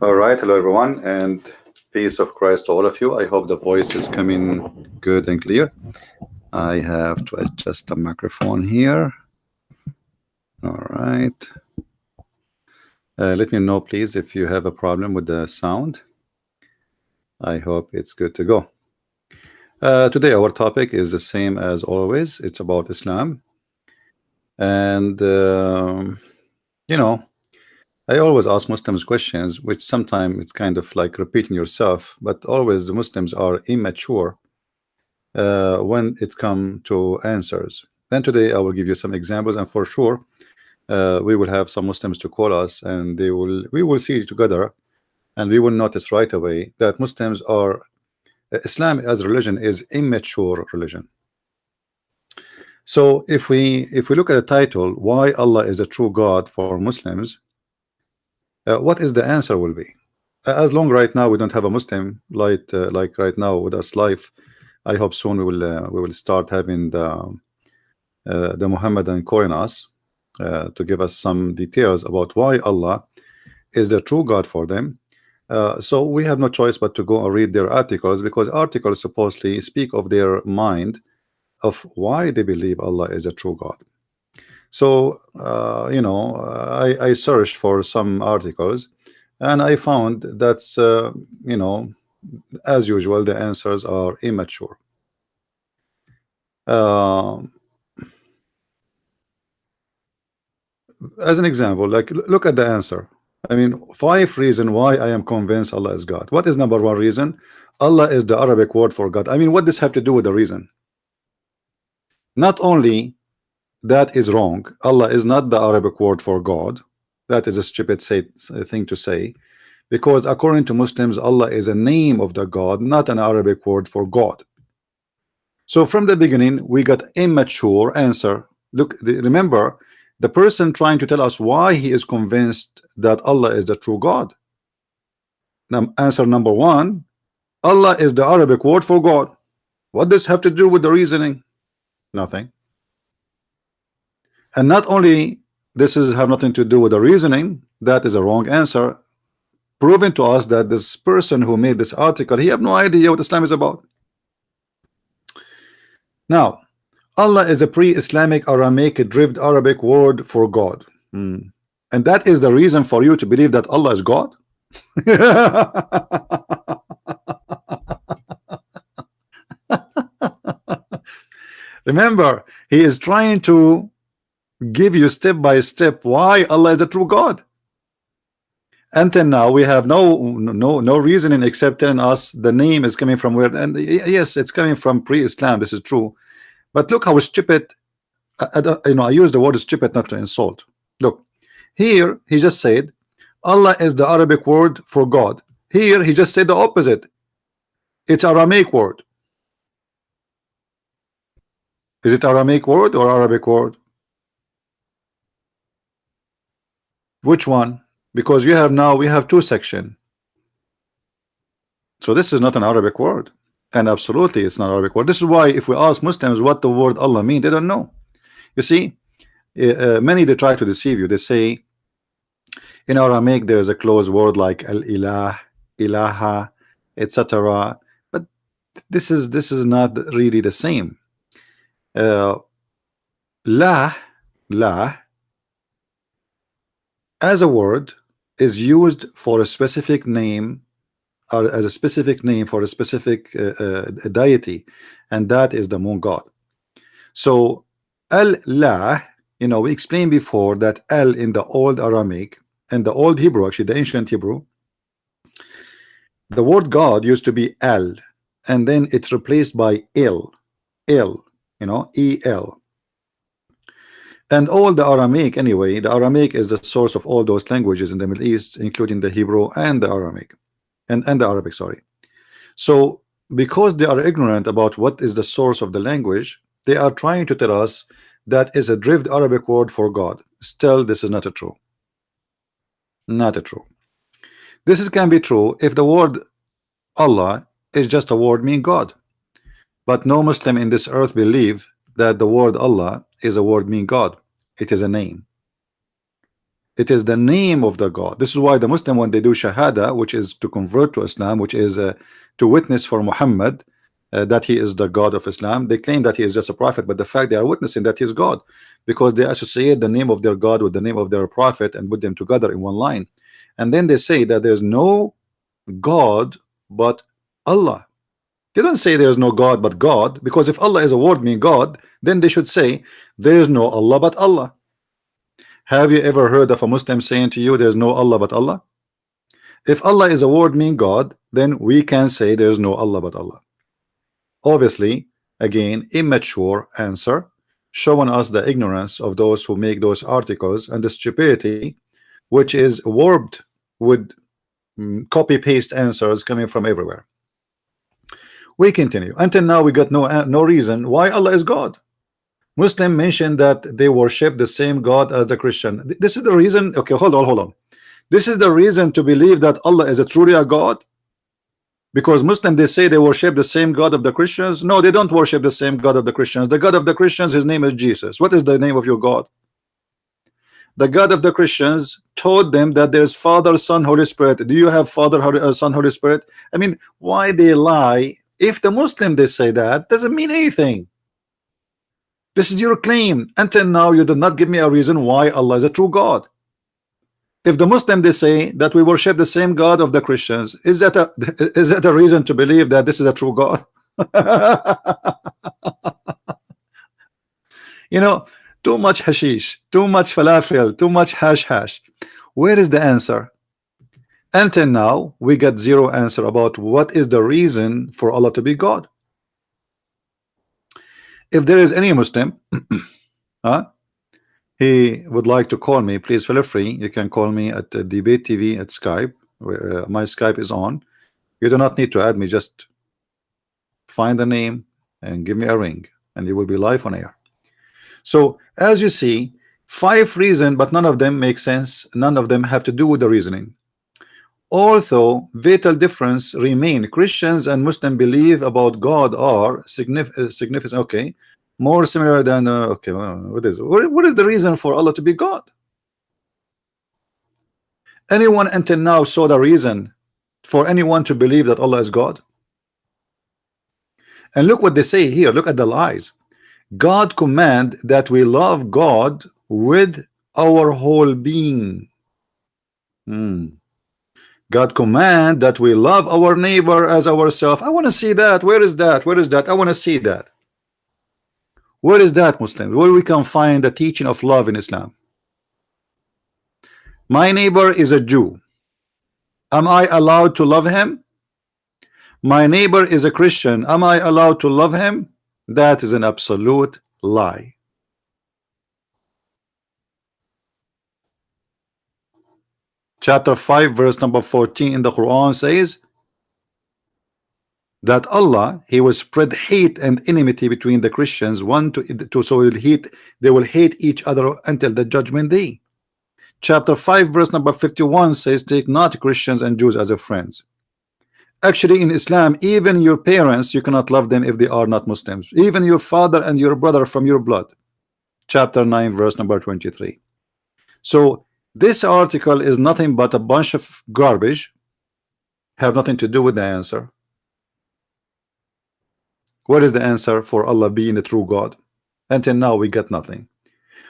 All right, hello everyone, and peace of Christ to all of you. I hope the voice is coming good and clear. I have to adjust the microphone here. All right. Let me know, please, if you have a problem with the sound. I hope it's good to go. Today, our topic is the same as always. It's about Islam. And, you know, I always ask Muslims questions, which sometimes it's kind of like repeating yourself, but always the Muslims are immature when it comes to answers. And today I will give you some examples, and for sure we will have some Muslims to call us, and we will see together, and we will notice right away that Muslims are Islam as religion is immature religion. So if we look at the title, why Allah is a true God for Muslims, what is the answer will be? As long right now we don't have a Muslim like right now with us live. I hope soon we will start having the Muhammadan calling us to give us some details about why Allah is the true God for them. So we have no choice but to go and read their articles, because articles supposedly speak of their mind of why they believe Allah is a true God. So I searched for some articles, and I found that's as usual the answers are immature. As an example, like look at the answer. I mean, 5 reasons why I am convinced Allah is God. What is number 1 reason? Allah is the Arabic word for God. I mean, what does this have to do with the reason? Not only that is wrong, Allah is not the Arabic word for God. That is a stupid thing to say, because according to Muslims, Allah is a name of the God, not an Arabic word for God. So from the beginning we got immature answer. Look, remember the person trying to tell us why he is convinced that Allah is the true God. Now, answer number 1, Allah is the Arabic word for God. What does have to do with the reasoning? Nothing. And not only this is have nothing to do with the reasoning, that is a wrong answer, proving to us that this person who made this article, he have no idea what Islam is about. Now, Allah is a pre-Islamic Aramaic derived Arabic word for God. And that is the reason for you to believe that Allah is God? Remember, he is trying to give you step by step why Allah is a true God. Until now we have no reasoning except telling us the name is coming from where, and yes, it's coming from pre-Islam, this is true. But look how stupid, I use the word stupid not to insult. Look, here he just said Allah is the Arabic word for God. Here he just said the opposite. It's Aramaic word. Is it Aramaic word or Arabic word? Which one? Because we have 2 sections. So this is not an Arabic word, and absolutely it's not Arabic word. This is why if we ask Muslims what the word Allah means, they don't know. You see, many they try to deceive you. They say in Aramaic there is a closed word like al-ilah, ilaha, etc. But this is not really the same. La as a word is used for a specific name, or as a specific name for a specific deity, and that is the moon god. So al-la, we explained before that al in the old Aramaic and the old Hebrew, actually the ancient Hebrew, the word God used to be al, and then it's replaced by el, el, el. And all the Aramaic, anyway, the Aramaic is the source of all those languages in the Middle East, including the Hebrew and the Aramaic, and the Arabic, sorry. So because they are ignorant about what is the source of the language, they are trying to tell us that is a derived Arabic word for God. Still, this is not a true. Not a true. This can be true if the word Allah is just a word meaning God. But no Muslim in this earth believe that the word Allah is a word meaning God. It is a name. It is the name of the God. This is why the Muslim, when they do Shahada, which is to convert to Islam, which is to witness for Muhammad that he is the God of Islam, they claim that he is just a prophet, but the fact they are witnessing that he is God, because they associate the name of their God with the name of their prophet and put them together in one line. And then they say that there's no God but Allah. They don't say there's no God but God, because if Allah is a word meaning God, then they should say there's no Allah but Allah. Have you ever heard of a Muslim saying to you there's no Allah but Allah? If Allah is a word meaning God, then we can say there's no Allah but Allah. Obviously, again, immature answer, showing us the ignorance of those who make those articles and the stupidity which is warped with copy-paste answers coming from everywhere. We continue. Until now we got no reason why Allah is God. Muslim mentioned that they worship the same God as the Christian. This is the reason. Okay, hold on. This is the reason to believe that Allah is a truly a God, because Muslim, they say they worship the same God of the Christians. No, they don't worship the same God of the Christians. The God of the Christians, his name is Jesus. What is the name of your God? The God of the Christians told them that there's Father, Son, Holy Spirit. Do you have Father, Son, Holy Spirit? I mean, why they lie? If the Muslim they say that, doesn't mean anything. This is your claim. Until now you did not give me a reason why Allah is a true God. If the Muslim they say that we worship the same God of the Christians, is that a reason to believe that this is a true God? You know, too much hashish, too much falafel, too much hash. Where is the answer? Until now we got zero answer about what is the reason for Allah to be God. If there is any Muslim he would like to call me, please feel free. You can call me at Debate TV at Skype. My Skype is on. You do not need to add me, just find the name and give me a ring and you will be live on air. So as you see, 5 reasons, but none of them make sense. None of them have to do with the reasoning. Although vital difference remain, Christians and Muslim believe about God are significant. Okay, more similar than okay. What is the reason for Allah to be God? Anyone until now saw the reason for anyone to believe that Allah is God? And look what they say here. Look at the lies. God command that we love God with our whole being. God command that we love our neighbor as ourselves. I want to see that. Where is that? Where is that? I want to see that. Where is that, Muslims? Where we can find the teaching of love in Islam? My neighbor is a Jew. Am I allowed to love him? My neighbor is a Christian. Am I allowed to love him? That is an absolute lie. Chapter 5 verse number 14 in the Quran says that Allah, he will spread hate and enmity between the Christians, one to so they will hate each other until the judgment day. Chapter 5 verse number 51 says, take not Christians and Jews as your friends. Actually in Islam, even your parents, you cannot love them if they are not Muslims. Even your father and your brother from your blood. Chapter 9 verse number 23. So this article is nothing but a bunch of garbage, have nothing to do with the answer. What is the answer for Allah being the true God? Until now we got nothing.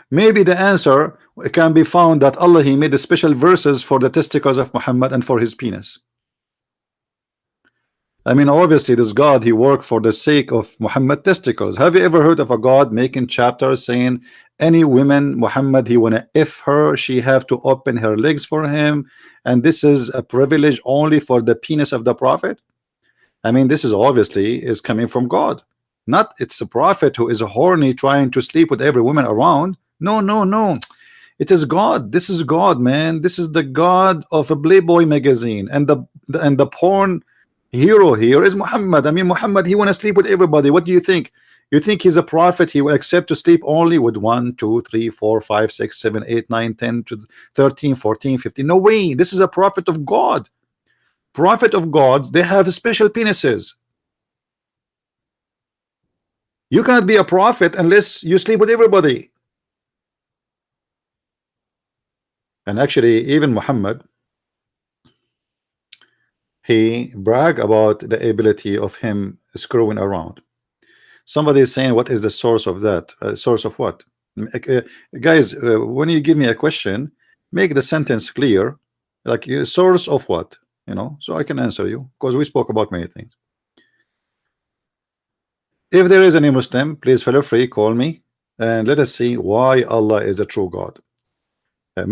Maybe the answer can be found that Allah, he made the special verses for the testicles of Muhammad and for his penis. I mean, obviously this God, he worked for the sake of Muhammad testicles. Have you ever heard of a God making chapters saying any woman Muhammad, he wanna if her, she have to open her legs for him, and this is a privilege only for the penis of the prophet? I mean, this is obviously is coming from God. Not it's a prophet who is horny trying to sleep with every woman around. No. It is God. This is God, man. This is the God of a Playboy magazine, and the porn hero here is Muhammad. I mean, Muhammad, he want to sleep with everybody. What do you think? You think he's a prophet? He will accept to sleep only with 1, 2, 3, 4, 5, 6, 7, 8, 9, 10 to 13, 14, 15? No way. This is a prophet of God. Prophet of gods, they have special penises. You cannot be a prophet unless you sleep with everybody. And actually, even Muhammad, he bragged about the ability of him screwing around. Somebody is saying, what is the source of that? Source of what? Uh, Guys, when you give me a question, make the sentence clear. Like, source of what? So I can answer you, because we spoke about many things. If there is any Muslim, please feel free, call me, and let us see why Allah is the true God.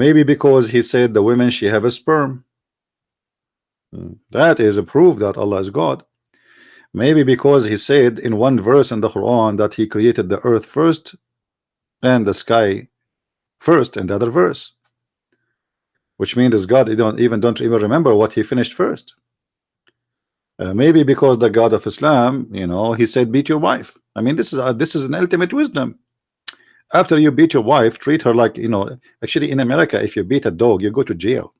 Maybe because he said the women, she have a sperm. That is a proof that Allah is God. Maybe because he said in one verse in the Quran that he created the earth first and the sky first in the other verse, which means God don't even remember what he finished first. Maybe because the God of Islam, he said beat your wife. I mean, this is an ultimate wisdom. After you beat your wife, treat her like, actually in America, if you beat a dog, you go to jail.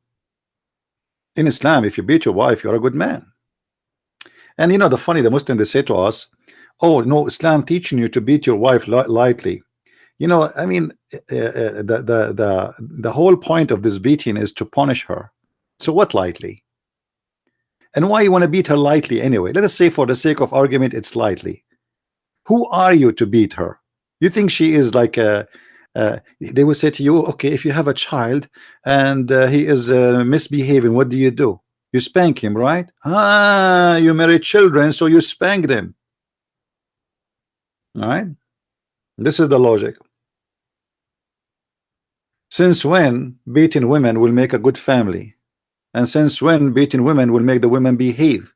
In Islam, if you beat your wife, you're a good man. And the Muslim, they say to us, oh no, Islam teaching you to beat your wife lightly. I mean, the whole point of this beating is to punish her. So what lightly? And why you want to beat her lightly anyway? Let us say for the sake of argument, it's lightly. Who are you to beat her? You think she is like they will say to you, okay, if you have a child and he is misbehaving, what do? You spank him, right? You marry children, so you spank them. All right, this is the logic. Since when beating women will make a good family? And since when beating women will make the women behave?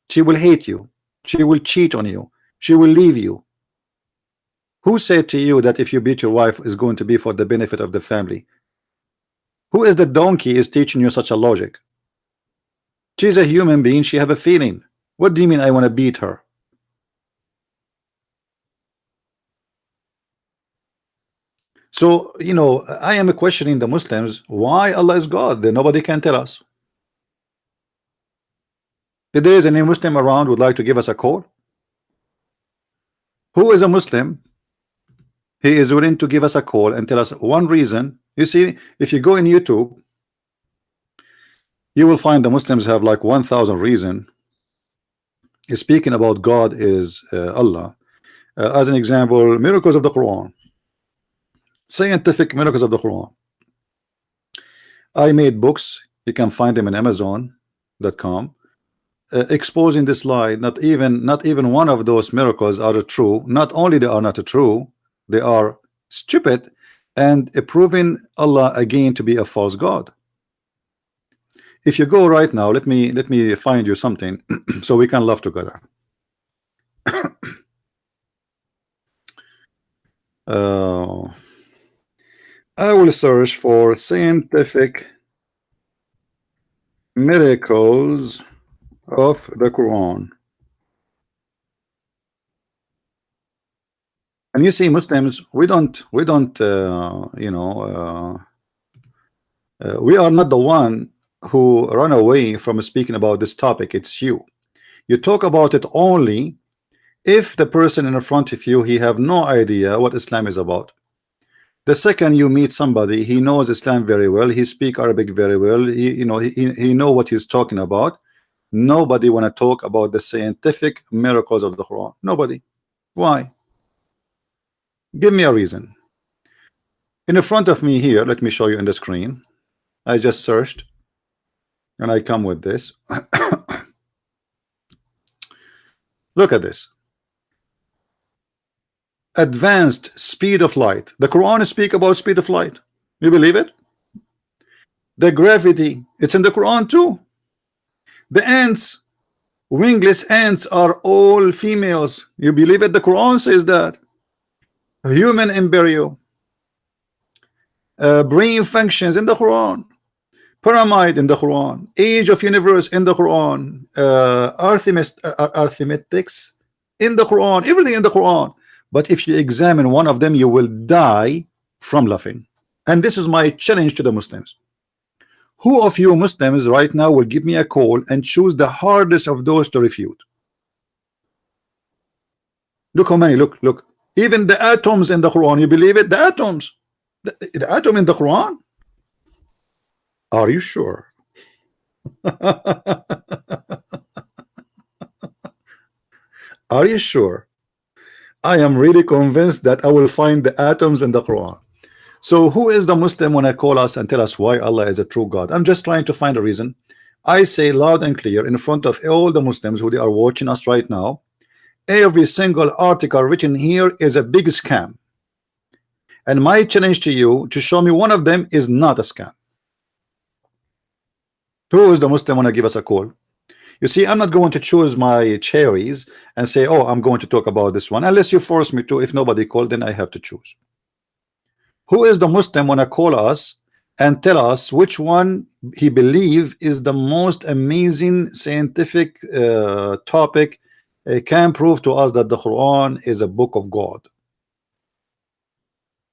She will hate you, she will cheat on you, she will leave you. Who said to you that if you beat your wife is going to be for the benefit of the family? Who is the donkey is teaching you such a logic? She's a human being, she have a feeling. What do you mean I want to beat her? So I am questioning the Muslims why Allah is God. Then nobody can tell us. If there is any Muslim around would like to give us a call, who is a Muslim, he is willing to give us a call and tell us one reason. You see, if you go in YouTube, you will find the Muslims have like 1,000 reasons speaking about God is Allah. As an example, miracles of the Quran, scientific miracles of the Quran. I made books, you can find them in Amazon.com, exposing this lie. Not even one of those miracles are true. Not only they are not true, they are stupid, and proving Allah again to be a false God. If you go right now, let me find you something so we can laugh together. I will search for scientific miracles of the Quran. And you see, Muslims, we don't we are not the one who run away from speaking about this topic. It's you. You talk about it only if the person in front of you, he have no idea what Islam is about. The second you meet somebody, he knows Islam very well, he speak Arabic very well, he know what he's talking about. Nobody want to talk about the scientific miracles of the Quran. Nobody. Why? Give me a reason. In front of me here, let me show you in the screen. I just searched and I come with this. Look at this. Advanced speed of light. The Quran speak about speed of light. You believe it? The gravity, it's in the Quran too. The ants, wingless ants, are all females. You believe it? The Quran says that. Human embryo, brain functions in the Quran, pyramid in the Quran, age of universe in the Quran, arithmetics in the Quran, everything in the Quran. But if you examine one of them, you will die from laughing. And this is my challenge to the Muslims. Who of you Muslims right now will give me a call and choose the hardest of those to refute? Look how many, look. Even the atoms in the Quran, you believe it? The atoms, the atom in the Quran. Are you sure? Are you sure? I am really convinced that I will find the atoms in the Quran. So who is the Muslim when I call us and tell us why Allah is a true God? I'm just trying to find a reason. I say loud and clear in front of all the Muslims who they are watching us right now, every single article written here is a big scam. And my challenge to you to show me one of them is not a scam. Who is the Muslim when I give us a call? You see, I'm not going to choose my cherries and say, oh, I'm going to talk about this one, unless you force me to. If nobody called, then I have to choose. Who is the Muslim when I call us and tell us which one he believe is the most amazing scientific topic can prove to us that the Quran is a book of God?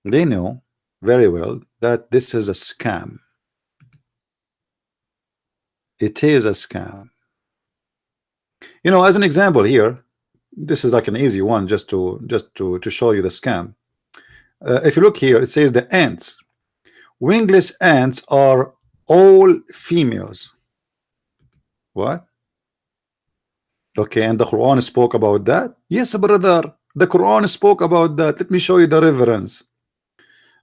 They know very well that this is a scam. It is a scam. You know, as an example here, this is like an easy one just to show you the scam. If you look here, it says the ants. Wingless ants are all females. What? Okay, and the Quran spoke about that? Yes, brother. The Quran spoke about that. Let me show you the reference.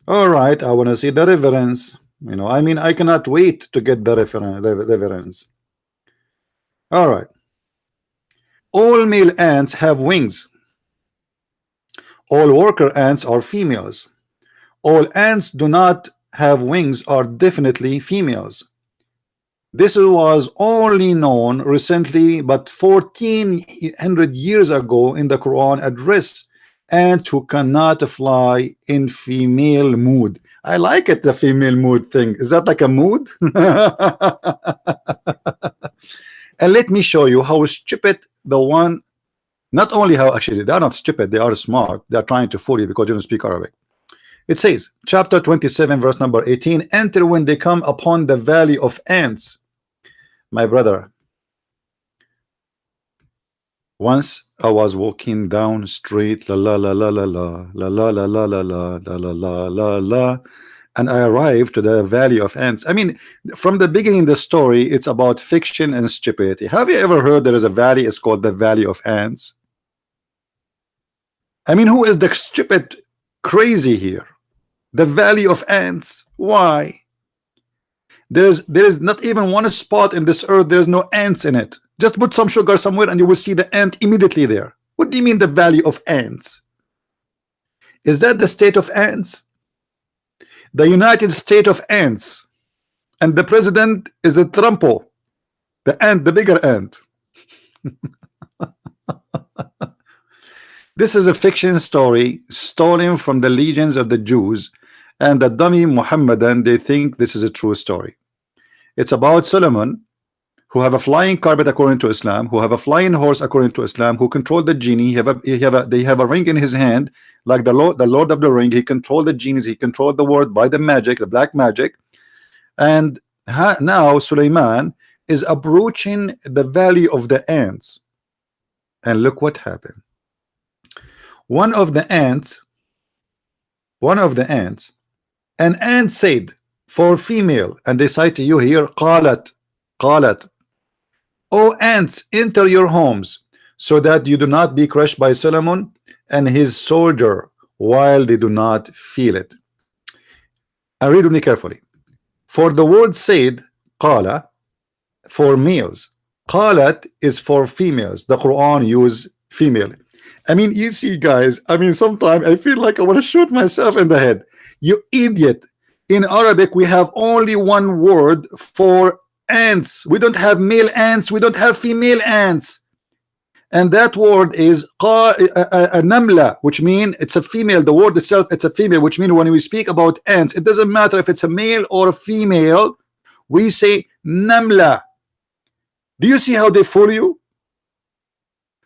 All right, I want to see the reference. You know, I mean, I cannot wait to get the reference. All right. All male ants have wings. All worker ants are females. All ants do not have wings are definitely females. This was only known recently, but 1400 years ago in the Quran addressed ants who cannot fly in female mood. I like it, the female mood thing. Is that like a mood? And let me show you how stupid the one, not only how actually they are not stupid, they are smart. They are trying to fool you because you don't speak Arabic. It says, chapter 27, verse number 18, enter when they come upon the valley of ants. My brother, once I was walking down street, la la la la la la la la la la la la la la la la la, and I arrived to the valley of ants. I mean, from the beginning, the story, it's about fiction and stupidity. Have you ever heard there is a valley? It's called the Valley of Ants. I mean, who is the stupid crazy here? The Valley of Ants. Why? There is not even one spot in this earth. There's no ants in it. Just put some sugar somewhere and you will see the ant immediately there. What do you mean the Valley of Ants? Is that the state of ants? The United States of Ants, and the president is a Trumpo, the ant, the bigger ant. This is a fiction story stolen from the legends of the Jews, and the dummy Muhammadan, they think this is a true story. It's about Solomon, who have a flying carpet according to Islam, who have a flying horse according to Islam, who control the genie. They have a ring in his hand, like the Lord of the Ring. He controlled the genies, he controlled the world by the magic, the black magic. And now Suleiman is approaching the valley of the ants. And look what happened. One of the ants, an ant said, for female, and they cite to you here, qalat, O ants, enter your homes, so that you do not be crushed by Solomon and his soldier while they do not feel it. And read with me carefully. For the word said, qala, for males. Qalat is for females. The Quran use female. I mean, you see, guys, I mean, sometimes I feel like I want to shoot myself in the head. You idiot. In Arabic, we have only one word for ants. We don't have male ants. We don't have female ants. And that word is a namla, which means it's a female. The word itself, it's a female, which means when we speak about ants, it doesn't matter if it's a male or a female. We say namla. Do you see how they fool you?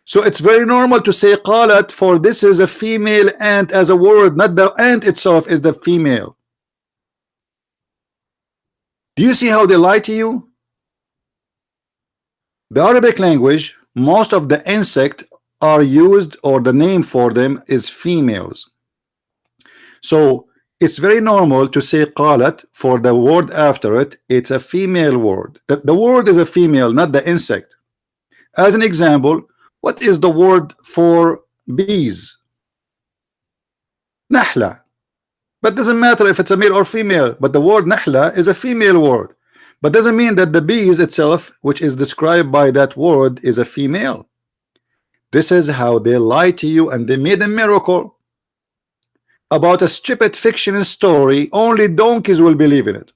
So it's very normal to say qalat, for this is a female ant as a word, not the ant itself is the female. Do you see how they lie to you? The Arabic language, most of the insect are used, or the name for them is females. So it's very normal to say qalat for the word after it. It's a female word. The word is a female, not the insect. As an example, what is the word for bees? Nahla. But doesn't matter if it's a male or female, but the word nahla is a female word, but doesn't mean that the bees itself, which is described by that word, is a female. This is how they lie to you, and they made a miracle about a stupid fiction story. Only donkeys will believe in it.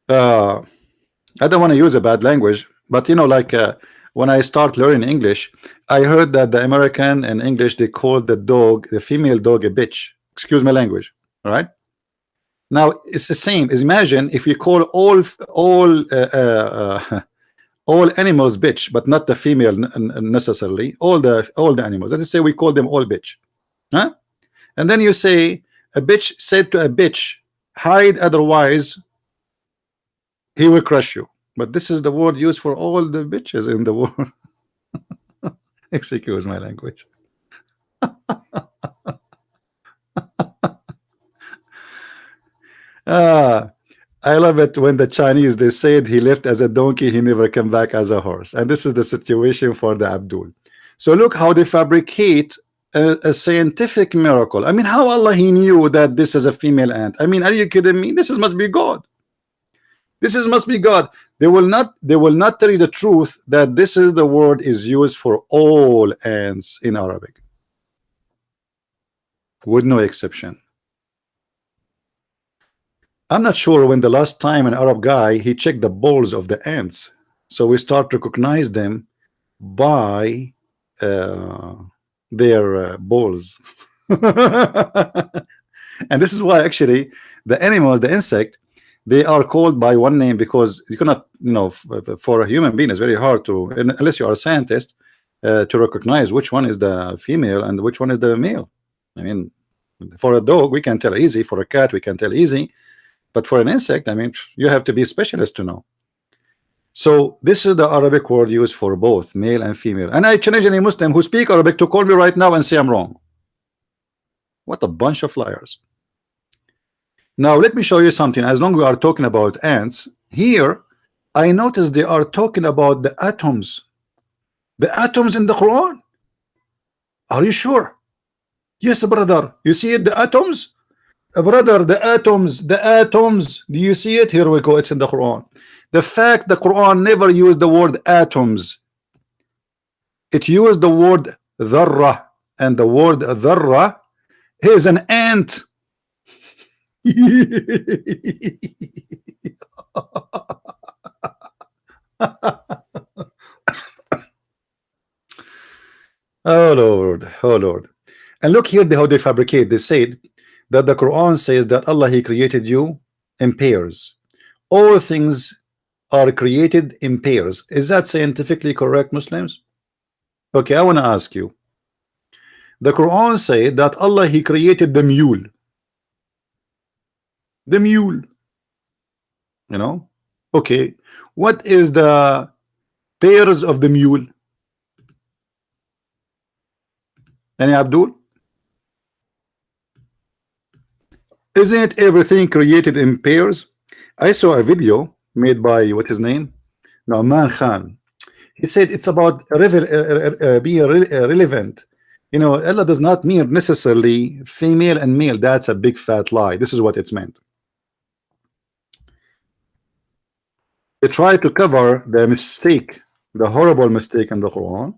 I don't want to use a bad language, but you know, like when I start learning English, I heard that the American and English, they call the dog, the female dog, a bitch. Excuse my language. All right. Now it's the same. Imagine if you call all animals bitch, but not the female necessarily. All the animals. Let's say we call them all bitch, huh? And then you say a bitch said to a bitch, hide, otherwise he will crush you. But this is the word used for all the bitches in the world. Excuse my language. I love it when the Chinese, they said he left as a donkey, he never came back as a horse. And this is the situation for the Abdul. So look how they fabricate a scientific miracle. I mean, how Allah he knew that this is a female ant? I mean, are you kidding me? This must be God. This must be God. They will not tell you the truth that this is the word is used for all ants in Arabic, with no exception. I'm not sure when the last time an Arab guy he checked the balls of the ants, so we start to recognize them by their balls. And this is why actually the animals, the insect, they are called by one name, because you cannot, you know, for a human being it's very hard to, unless you are a scientist, to recognize which one is the female and which one is the male. I mean, for a dog we can tell easy, for a cat we can tell easy, but for an insect, I mean, you have to be a specialist to know. So this is the Arabic word used for both male and female. And I challenge any Muslim who speak Arabic to call me right now and say I'm wrong. What a bunch of liars. Now let me show you something. As long as we are talking about ants, here I noticed they are talking about the atoms. The atoms in the Quran. Are you sure? Yes, brother. You see it, the atoms? Brother, the atoms, the atoms. Do you see it? Here we go. It's in the Quran. The fact the Quran never used the word atoms. It used the word dharra, and the word dharra is an ant. Oh Lord, oh Lord. And look here how they fabricate. They said that the Quran says that Allah he created you in pairs. All things are created in pairs. Is that scientifically correct, Muslims? Okay, I want to ask you. The Quran said that Allah he created the mule. The mule, you know. Okay, what is the pairs of the mule? Any Abdul? Isn't everything created in pairs? I saw a video made by what his name? Nauman Khan. He said it's about being relevant. You know, Allah does not mean necessarily female and male. That's a big fat lie. This is what it's meant. They try to cover the mistake, the horrible mistake in the Quran,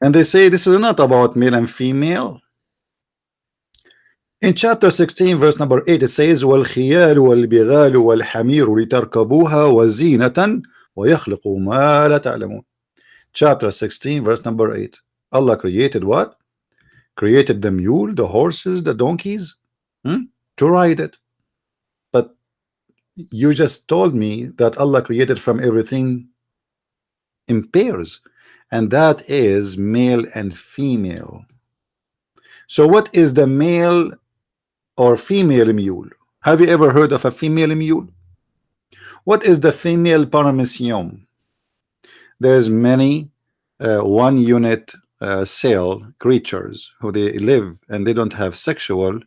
and they say this is not about male and female. In chapter 16 verse number 8 it says وَالْخِيَالُ وَالْبِغَالُ وَالْحَمِيرُ لِتَرْكَبُوهَا وَزِينَةً وَيَخْلِقُ مَا لَا تَعْلَمُونَ. Chapter 16 verse number 8. Allah created what? Created the mule, the horses, the donkeys, to ride it. But you just told me that Allah created from everything in pairs, and that is male and female. So what is the male or female mule? Have you ever heard of a female mule? What is the female paramecium? There's many 1 unit cell creatures who they live and they don't have sexual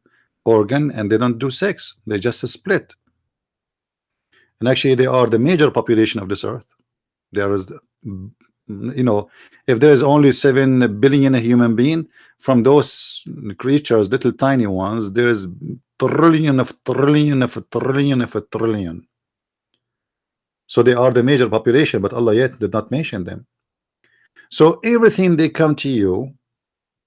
organ and they don't do sex. They just split. And actually, they are the major population of this earth. There is, if there is only 7 billion human being, from those creatures, little tiny ones, there is trillion of trillion of trillion of trillion. So they are the major population, but Allah yet did not mention them. So everything they come to you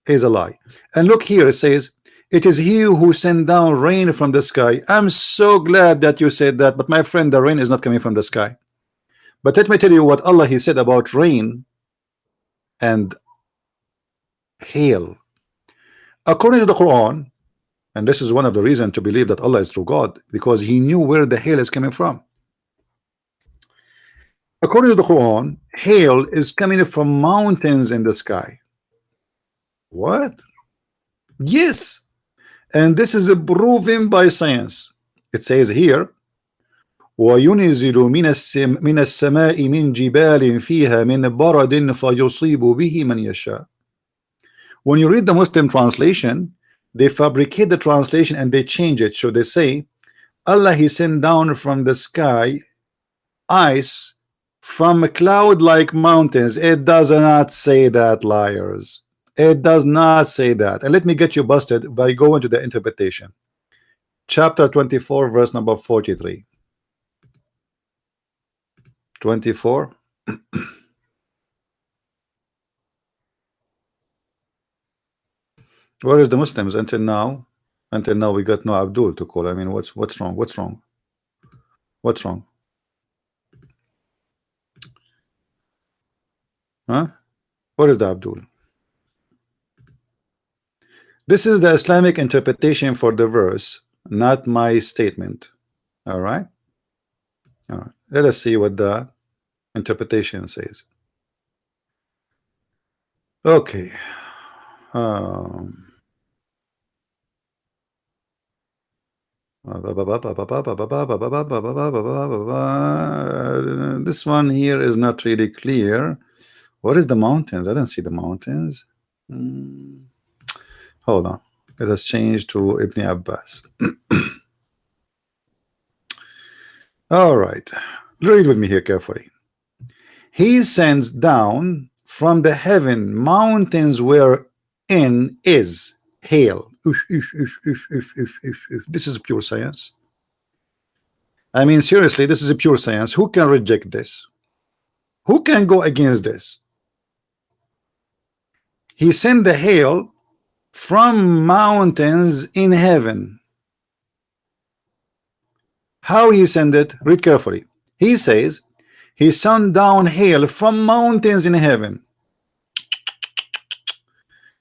is a lie. And look here, it says, it is he who sent down rain from the sky. I'm so glad that you said that, but my friend, the rain is not coming from the sky. But let me tell you what Allah he said about rain and hail. According to the Quran, and this is one of the reasons to believe that Allah is true God, because he knew where the hail is coming from. According to the Quran, hail is coming from mountains in the sky. What? Yes. And this is proven by science. It says here, وَيُنْزِلُ مِنَ السَّمَاءِ مِنْ جِبَالٍ فِيهَا مِنْ بَرَدٍ فَيُصِيبُ بِهِ مَنْ يَشَاءُ. When you read the Muslim translation, they fabricate the translation and they change it. So they say, Allah he sent down from the sky ice from a cloud like mountains. It does not say that, liars. It does not say that. And let me get you busted by going to the interpretation. Chapter 24, verse number 43. 24. Where is the Muslims until now? Until now we got no Abdul to call. I mean, what's wrong? What's wrong? What's wrong? Huh? What is the Abdul? This is the Islamic interpretation for the verse, not my statement. All right. All right. Let us see what the interpretation says. Okay. This one here is not really clear. What is the mountains? I don't see the mountains. Hold on. Let us change to Ibn Abbas. All right. Read with me here carefully. He sends down from the heaven mountains wherein is hail. This is pure science. I mean, seriously, this is a pure science. Who can reject this? Who can go against this? He sent the hail from mountains in heaven. How he sent it? Read carefully. He says he sent down hail from mountains in heaven.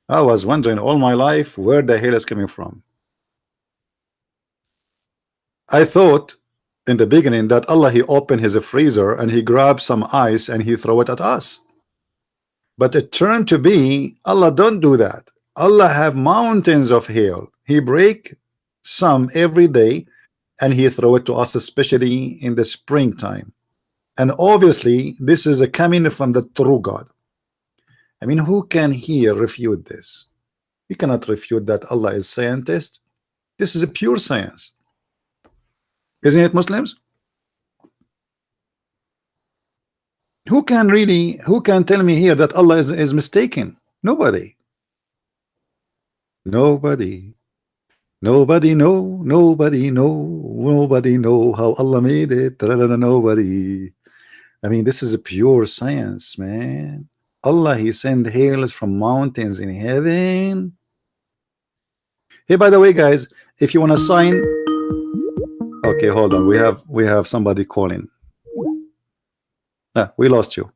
I was wondering all my life where the hail is coming from. I thought in the beginning that Allah he opened his freezer and he grabbed some ice and he throw it at us. But it turned to be Allah don't do that. Allah have mountains of hail. He break some every day and he throw it to us, especially in the springtime. And obviously this is a coming from the true God. I mean, who can here refute this? You cannot refute that Allah is scientist. This is a pure science, isn't it, Muslims? Who can tell me here that Allah is mistaken? Nobody. Nobody know how Allah made it. Nobody. I mean, this is a pure science, man. Allah he sent hails from mountains in heaven. Hey, by the way, guys, if you want to sign, okay, hold on, we have somebody calling. We lost you.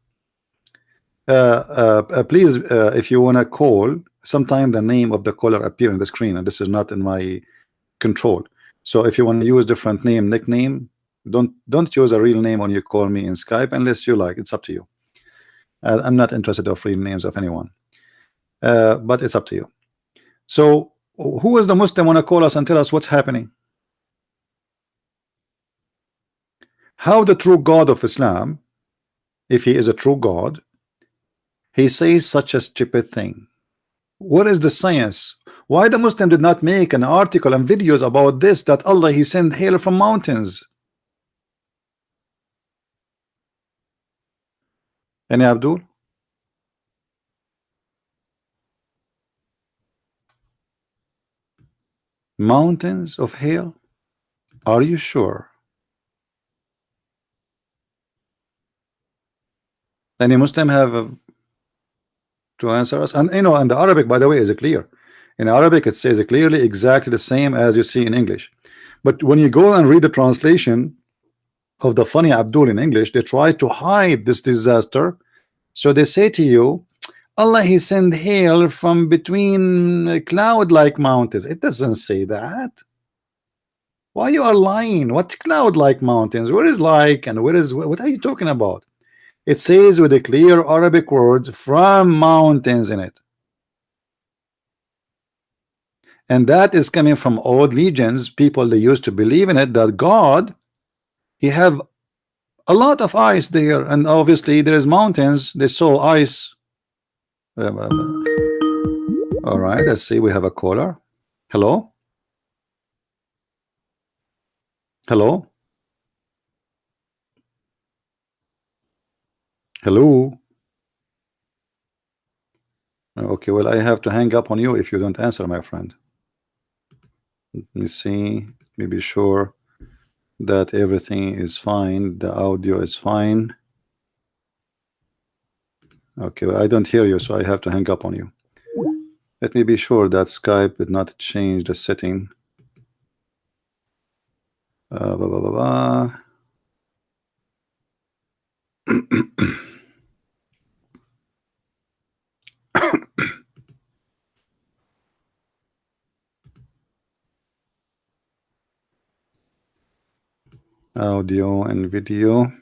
Please, if you want to call, sometime the name of the caller appear on the screen, and this is not in my control. So if you want to use different nickname, don't use a real name when you call me in Skype unless you like. It's up to you. I'm not interested of real names of anyone, but it's up to you. So who is the Muslim want to call us and tell us what's happening? How the true God of Islam, if he is a true God, he says such a stupid thing? What is the science? Why the Muslim did not make an article and videos about this, that Allah he sent hail from mountains? Any Abdul? Mountains of hail? Are you sure? Any Muslim have to answer us? And you know, and the Arabic, by the way, is clear. In Arabic, it says clearly exactly the same as you see in English. But when you go and read the translation of the funny Abdul in English, they try to hide this disaster. So they say to you, Allah he sent hail from between cloud-like mountains. It doesn't say that. Why you are lying? What cloud-like mountains? Where is like and where is what are you talking about? It says with a clear Arabic words from mountains in it. And that is coming from old legends. People they used to believe in it, that God he have a lot of ice there, and obviously there is mountains. They saw ice. All right, let's see. We have a caller. Hello. Hello. Hello. Okay, well, I have to hang up on you if you don't answer, my friend. Let me see. Let me be sure that everything is fine. The audio is fine. Okay, well, I don't hear you, so I have to hang up on you. Let me be sure that Skype did not change the setting. Audio and video.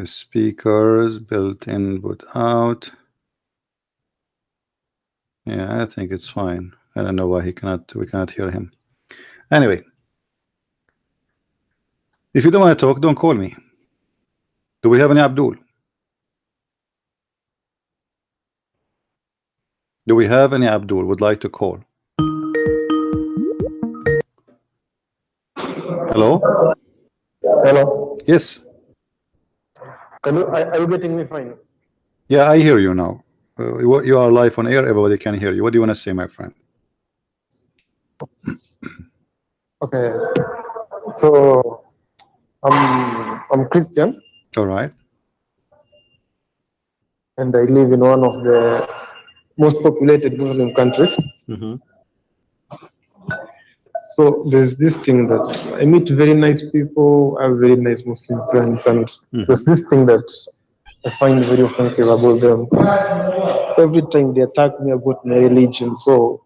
Speakers built in but out. Yeah, I think it's fine. I don't know why we cannot hear him. Anyway, if you don't want to talk, don't call me. Do we have any Abdul? Do we have any Abdul would like to call? Hello? Hello. Yes. Are you getting me fine? Yeah, I hear you now. You are live on air. Everybody can hear you. What do you want to say, my friend? Okay. So I'm Christian. All right. And I live in one of the most populated Muslim countries. Mm-hmm. So there's this thing that I meet very nice people, I have very nice Muslim friends, and there's this thing that I find very offensive about them. Every time they attack me about my religion. So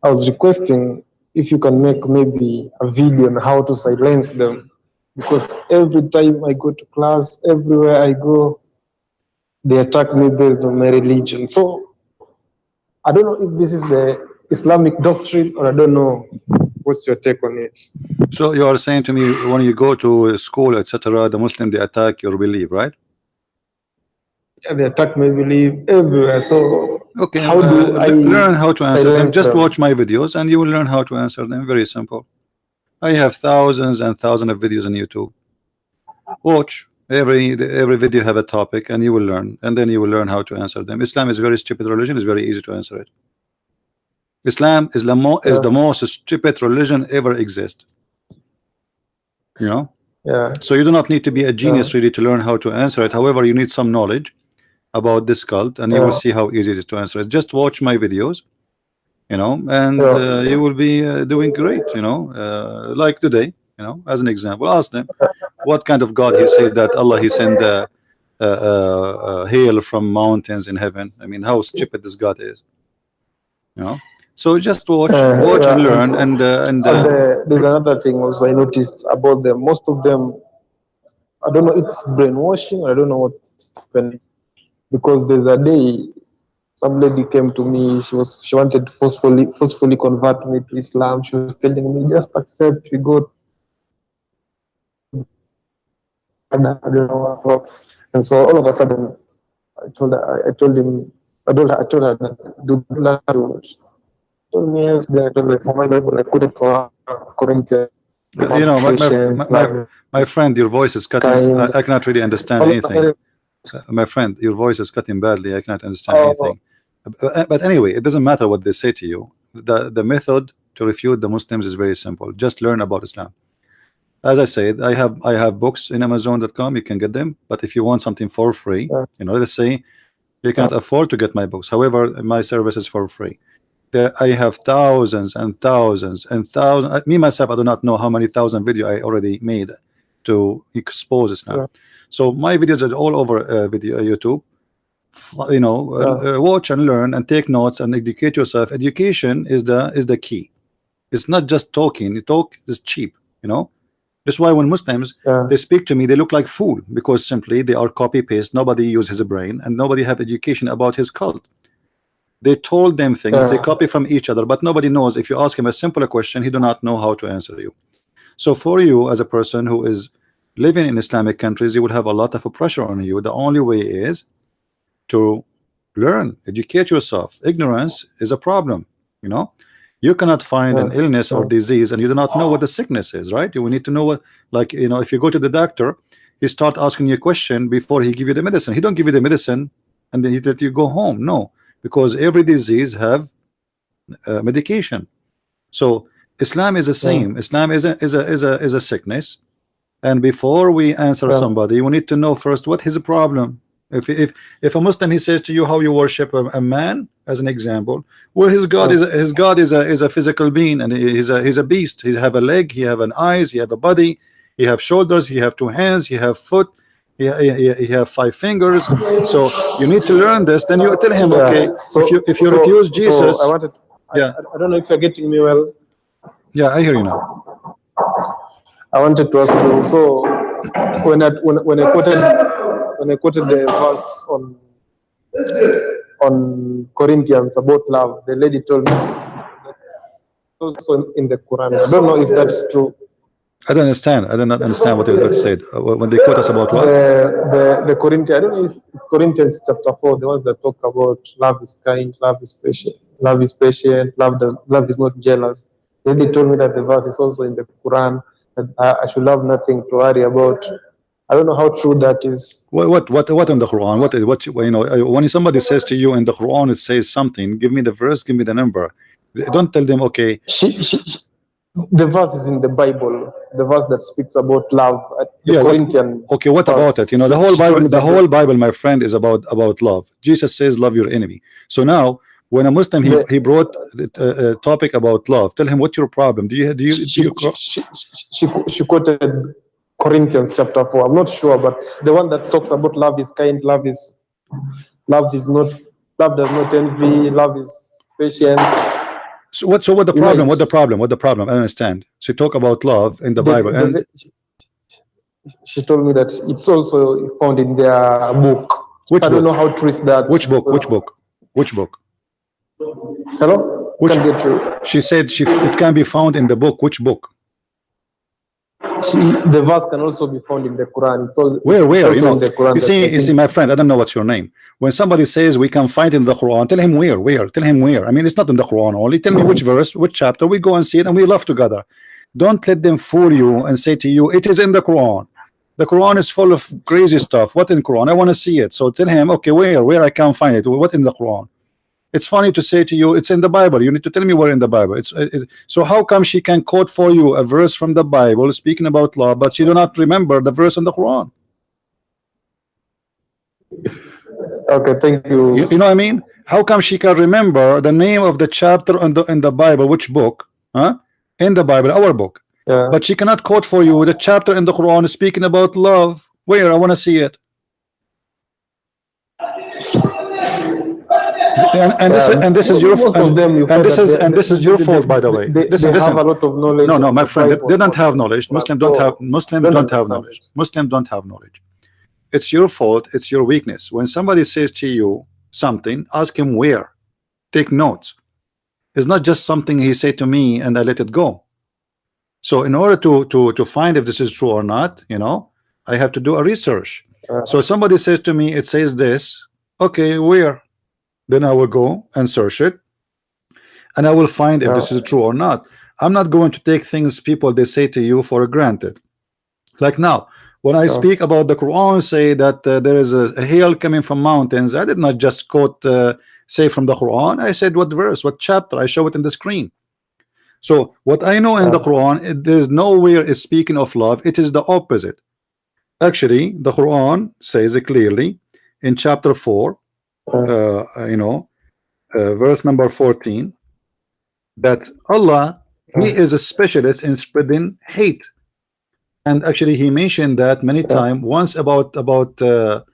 I was requesting if you can make maybe a video on how to silence them, because every time I go to class, everywhere I go, they attack me based on my religion. So I don't know if this is the Islamic doctrine, or I don't know. What's your take on it? So you are saying to me, when you go to school, etc., the Muslim they attack your belief, right? Yeah, they attack my belief everywhere. So okay, how do I learn how to answer them? Just them? watch my videos, and you will learn how to answer them. Very simple. I have thousands and thousands of videos on YouTube. Watch every video have a topic, and you will learn, and then you will learn how to answer them. Islam is a very stupid religion. It's very easy to answer it. Islam is the most stupid religion ever exist. You know. Yeah. So you do not need to be a genius really to learn how to answer it. However, you need some knowledge about this cult, and you will see how easy it is to answer it. Just watch my videos, you know, and you will be doing great, you know, like today, you know, as an example. Ask them what kind of God he said that Allah he sent hail from mountains in heaven. I mean, how stupid this God is, you know. So just watch and learn, and there's another thing also I noticed about them. Most of them, I don't know, it's brainwashing, or I don't know what's happening. Because there's a day some lady came to me, she wanted to forcefully convert me to Islam. She was telling me, just accept, we go. I don't know what. And so all of a sudden, I told him, I told her that do you love language? Told me yes. Then I told her for my Bible, I put it for Corinthians, You know, patience, love, my friend, your voice is cutting. kind. I cannot really understand All of anything. a My friend, your voice is cutting badly. I cannot understand sudden, anything. But anyway, it doesn't matter what they say to you. The method to refute the Muslims is very simple. Just learn about Islam. As I said, I have books in Amazon.com. You can get them. But if you want something for free, you know, let's say you cannot afford to get my books. However, my service is for free. There, I have thousands and thousands and thousands. Me myself, I do not know how many thousand video I already made to expose Islam. So my videos are all over video YouTube. You know, watch and learn and take notes and educate yourself. Education is the key. It's not just talking. Talk is cheap. You know, that's why when Muslims they speak to me, they look like fool because simply they are copy paste. Nobody uses his brain and nobody have education about his cult. They told them things, they copy from each other, but nobody knows. If you ask him a simple question, he do not know how to answer you. So for you as a person who is living in Islamic countries, you will have a lot of pressure on you. The only way is to learn, educate yourself. Ignorance is a problem. You know, you cannot find an illness or disease and you do not know what the sickness is, right? You will need to know what, like, you know, if you go to the doctor, he start asking you a question before he give you the medicine. He don't give you the medicine and then he let you go home. No, because every disease have medication. So Islam is the same. Islam is a sickness, and before we answer somebody, we need to know first what his problem. If a Muslim he says to you how you worship a man as an example, well his God is a physical being and he's a beast. He have a leg, he have an eyes, he have a body, he have shoulders, he have 2 hands, he have foot. He have 5 fingers. So you need to learn this. Then you tell him, okay, if you refuse Jesus, I don't know if you're getting me well. Yeah, I hear you now. I wanted to ask you. So when I quoted the verse on Corinthians about love, the lady told me also in the Quran. I don't know if that's true. I don't understand. I do not understand what you said. When they quote us about what? The Corinthians, I don't know if it's Corinthians chapter 4, the ones that talk about love is kind, love is patient, love is not jealous. They told me that the verse is also in the Quran, that I should have nothing to worry about. I don't know how true that is. What in the Quran? What you know? When somebody says to you in the Quran, it says something. Give me the verse. Give me the number. Don't tell them. Okay. The verse is in the Bible. The verse that speaks about love. Corinthian. Okay. What about it? You know, the whole Bible, my friend, is about love. Jesus says, "Love your enemy." So now, when a Muslim he brought a topic about love, tell him what's your problem. She quoted Corinthians chapter 4. I'm not sure, but the one that talks about love is kind, love does not envy, love is patient. So what the problem? What the problem? I understand. She talk about love in the Bible, and she told me that it's also found in their book. Which I don't book? know how true is that. Which book? Hello? She said it can be found in the book. Which book? The verse can also be found in the Quran. Where? You know, you see, my friend, I don't know what's your name. When somebody says we can find it in the Quran, tell him where. Tell him where. I mean, it's not in the Quran only. Tell me which verse, which chapter. We go and see it, and we laugh together. Don't let them fool you and say to you, it is in the Quran. The Quran is full of crazy stuff. What in Quran? I want to see it. So tell him, okay, where I can find it. What in the Quran? It's funny to say to you, it's in the Bible. You need to tell me where in the Bible. So how come she can quote for you a verse from the Bible speaking about law, but she do not remember the verse in the Quran? Okay, thank you. You know what I mean? How come she can remember the name of the chapter in the Bible, which book? In the Bible, our book. Yeah. But she cannot quote for you the chapter in the Quran speaking about love. Where? I want to see it. And this is your fault, by the way. Listen. Have a lot of knowledge. No, my friend, they don't have knowledge. Muslims don't have knowledge. Muslims don't have knowledge. It's your fault. It's your weakness. When somebody says to you something, ask him where. Take notes. It's not just something he said to me and I let it go. So in order to find if this is true or not, you know, I have to do a research. So somebody says to me, it says this, okay, where? Then I will go and search it, and I will find if this is true or not. I'm not going to take things people they say to you for granted. Like now, when I speak about the Quran, say that there is a hail coming from mountains, I did not just quote say from the Quran. I said what verse, what chapter. I show it in the screen. So what I know in the Quran, there is nowhere is speaking of love. It is the opposite. Actually, the Quran says it clearly in chapter 4, verse number 14, that Allah, He is a specialist in spreading hate. And actually he mentioned that many times, once about the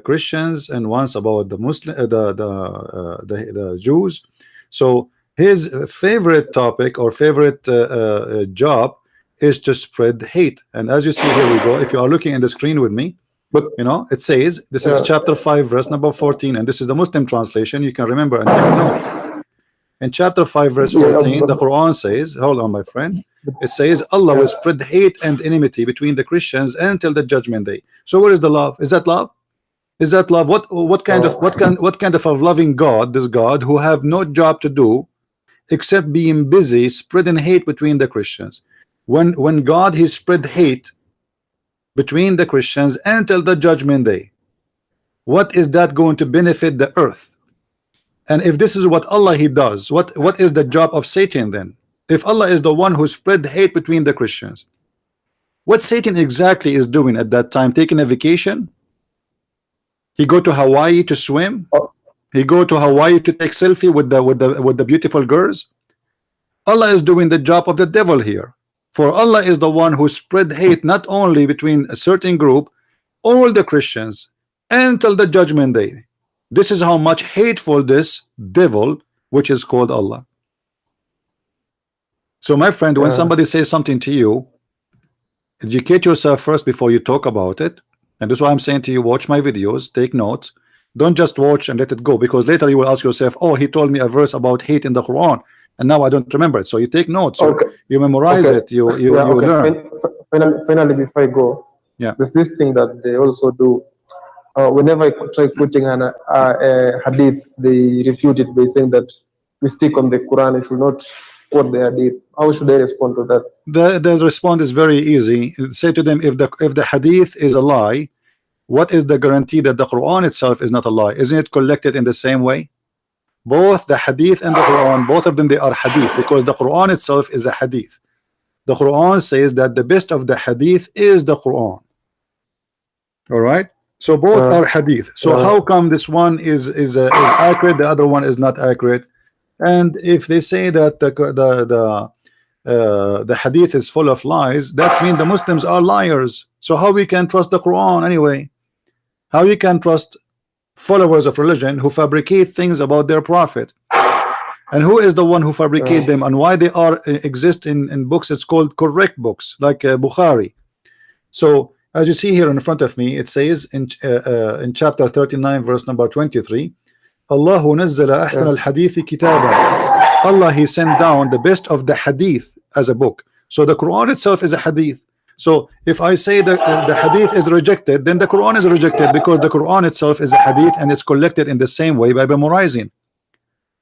Christians and once about the Muslim the Jews. So his favorite topic or favorite job is to spread hate. And as you see, here we go, if you are looking in the screen with me, but it says, this is chapter 5 verse number 14, and this is the Muslim translation. You can remember and take a note. In chapter 5 verse 14, the Quran says, hold on my friend, it says Allah will spread hate and enmity between the Christians until the judgment day. So where is the love? Is that love? Is that love? What kind of a loving God, this God who have no job to do except being busy spreading hate between the Christians? When God He spread hate between the Christians until the judgment day, what is that going to benefit the earth? And if this is what Allah He does, what is the job of Satan then? If Allah is the one who spread hate between the Christians, what Satan exactly is doing at that time? Taking a vacation? He go to Hawaii to swim? He go to Hawaii to take selfie with the beautiful girls? Allah is doing the job of the devil here. For Allah is the one who spread hate not only between a certain group, all the Christians until the judgment day. This is how much hateful this devil, which is called Allah. So my friend, when somebody says something to you, educate yourself first before you talk about it. And that's why I'm saying to you, watch my videos, take notes. Don't just watch and let it go, because later you will ask yourself, oh, he told me a verse about hate in the Quran and now I don't remember it. So you take notes, you memorize it, you learn. Finally, before I go, there's this thing that they also do. Whenever I try quoting a hadith, they refute it by saying that we stick on the Quran, we should not quote the hadith. How should I respond to that? The response is very easy. Say to them, if the hadith is a lie, what is the guarantee that the Quran itself is not a lie? Isn't it collected in the same way? Both the hadith and the Quran, both of them, they are hadith, because the Quran itself is a hadith. The Quran says that the best of the hadith is the Quran. All right, so both are hadith. So how come this one is accurate, the other one is not accurate? And if they say that the hadith is full of lies, that means the Muslims are liars. So how we can trust the Quran anyway? How we can trust followers of religion who fabricate things about their prophet? And who is the one who fabricate them, and why they are exist in books? It's called correct books, like Bukhari. So as you see here in front of me, it says in chapter 39 verse number 23, Allahu nazzala ahsan al-hadithi kitaba. Allah He sent down the best of the hadith as a book. So the Quran itself is a hadith. So if I say that the hadith is rejected, then the Quran is rejected, because the Quran itself is a hadith and it's collected in the same way by memorizing.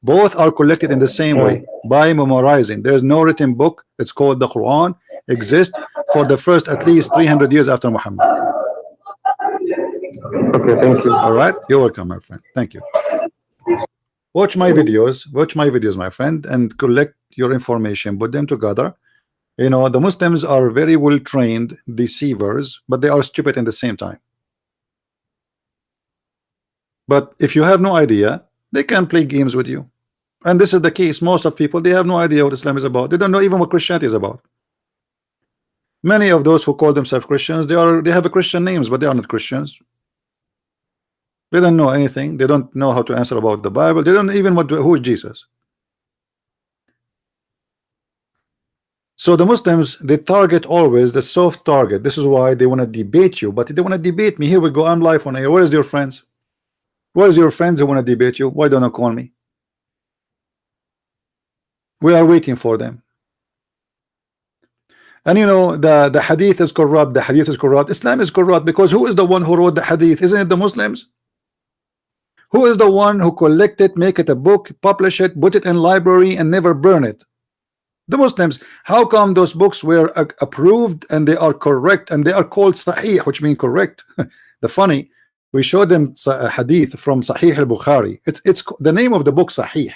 Both are collected in the same way by memorizing. There is no written book. It's called the Quran. Exists for the first at least 300 years after Muhammad. Okay, thank you. All right, you're welcome, my friend. Thank you. Watch my videos, my friend, and collect your information, put them together. You know, the Muslims are very well trained deceivers, but they are stupid in the same time. But if you have no idea, they can play games with you. And this is the case. Most of people, they have no idea what Islam is about. They don't know even what Christianity is about. Many of those who call themselves Christians, they have a Christian names, but they are not Christians. They don't know anything. They don't know how to answer about the Bible. They don't even know who is Jesus. So the Muslims, they target always the soft target. This is why they want to debate you. But they want to debate me. Here we go. I'm live on air. Where's your friends? Where's your friends who want to debate you? Why don't you call me? We are waiting for them. And you know, the hadith is corrupt, the hadith is corrupt, Islam is corrupt, because who is the one who wrote the hadith? Isn't it the Muslims? Who is the one who collect it, make it a book, publish it, put it in library, and never burn it? The Muslims. How come those books were approved and they are correct and they are called Sahih, which mean correct? The funny, we showed them a hadith from Sahih al-Bukhari. It's the name of the book Sahih,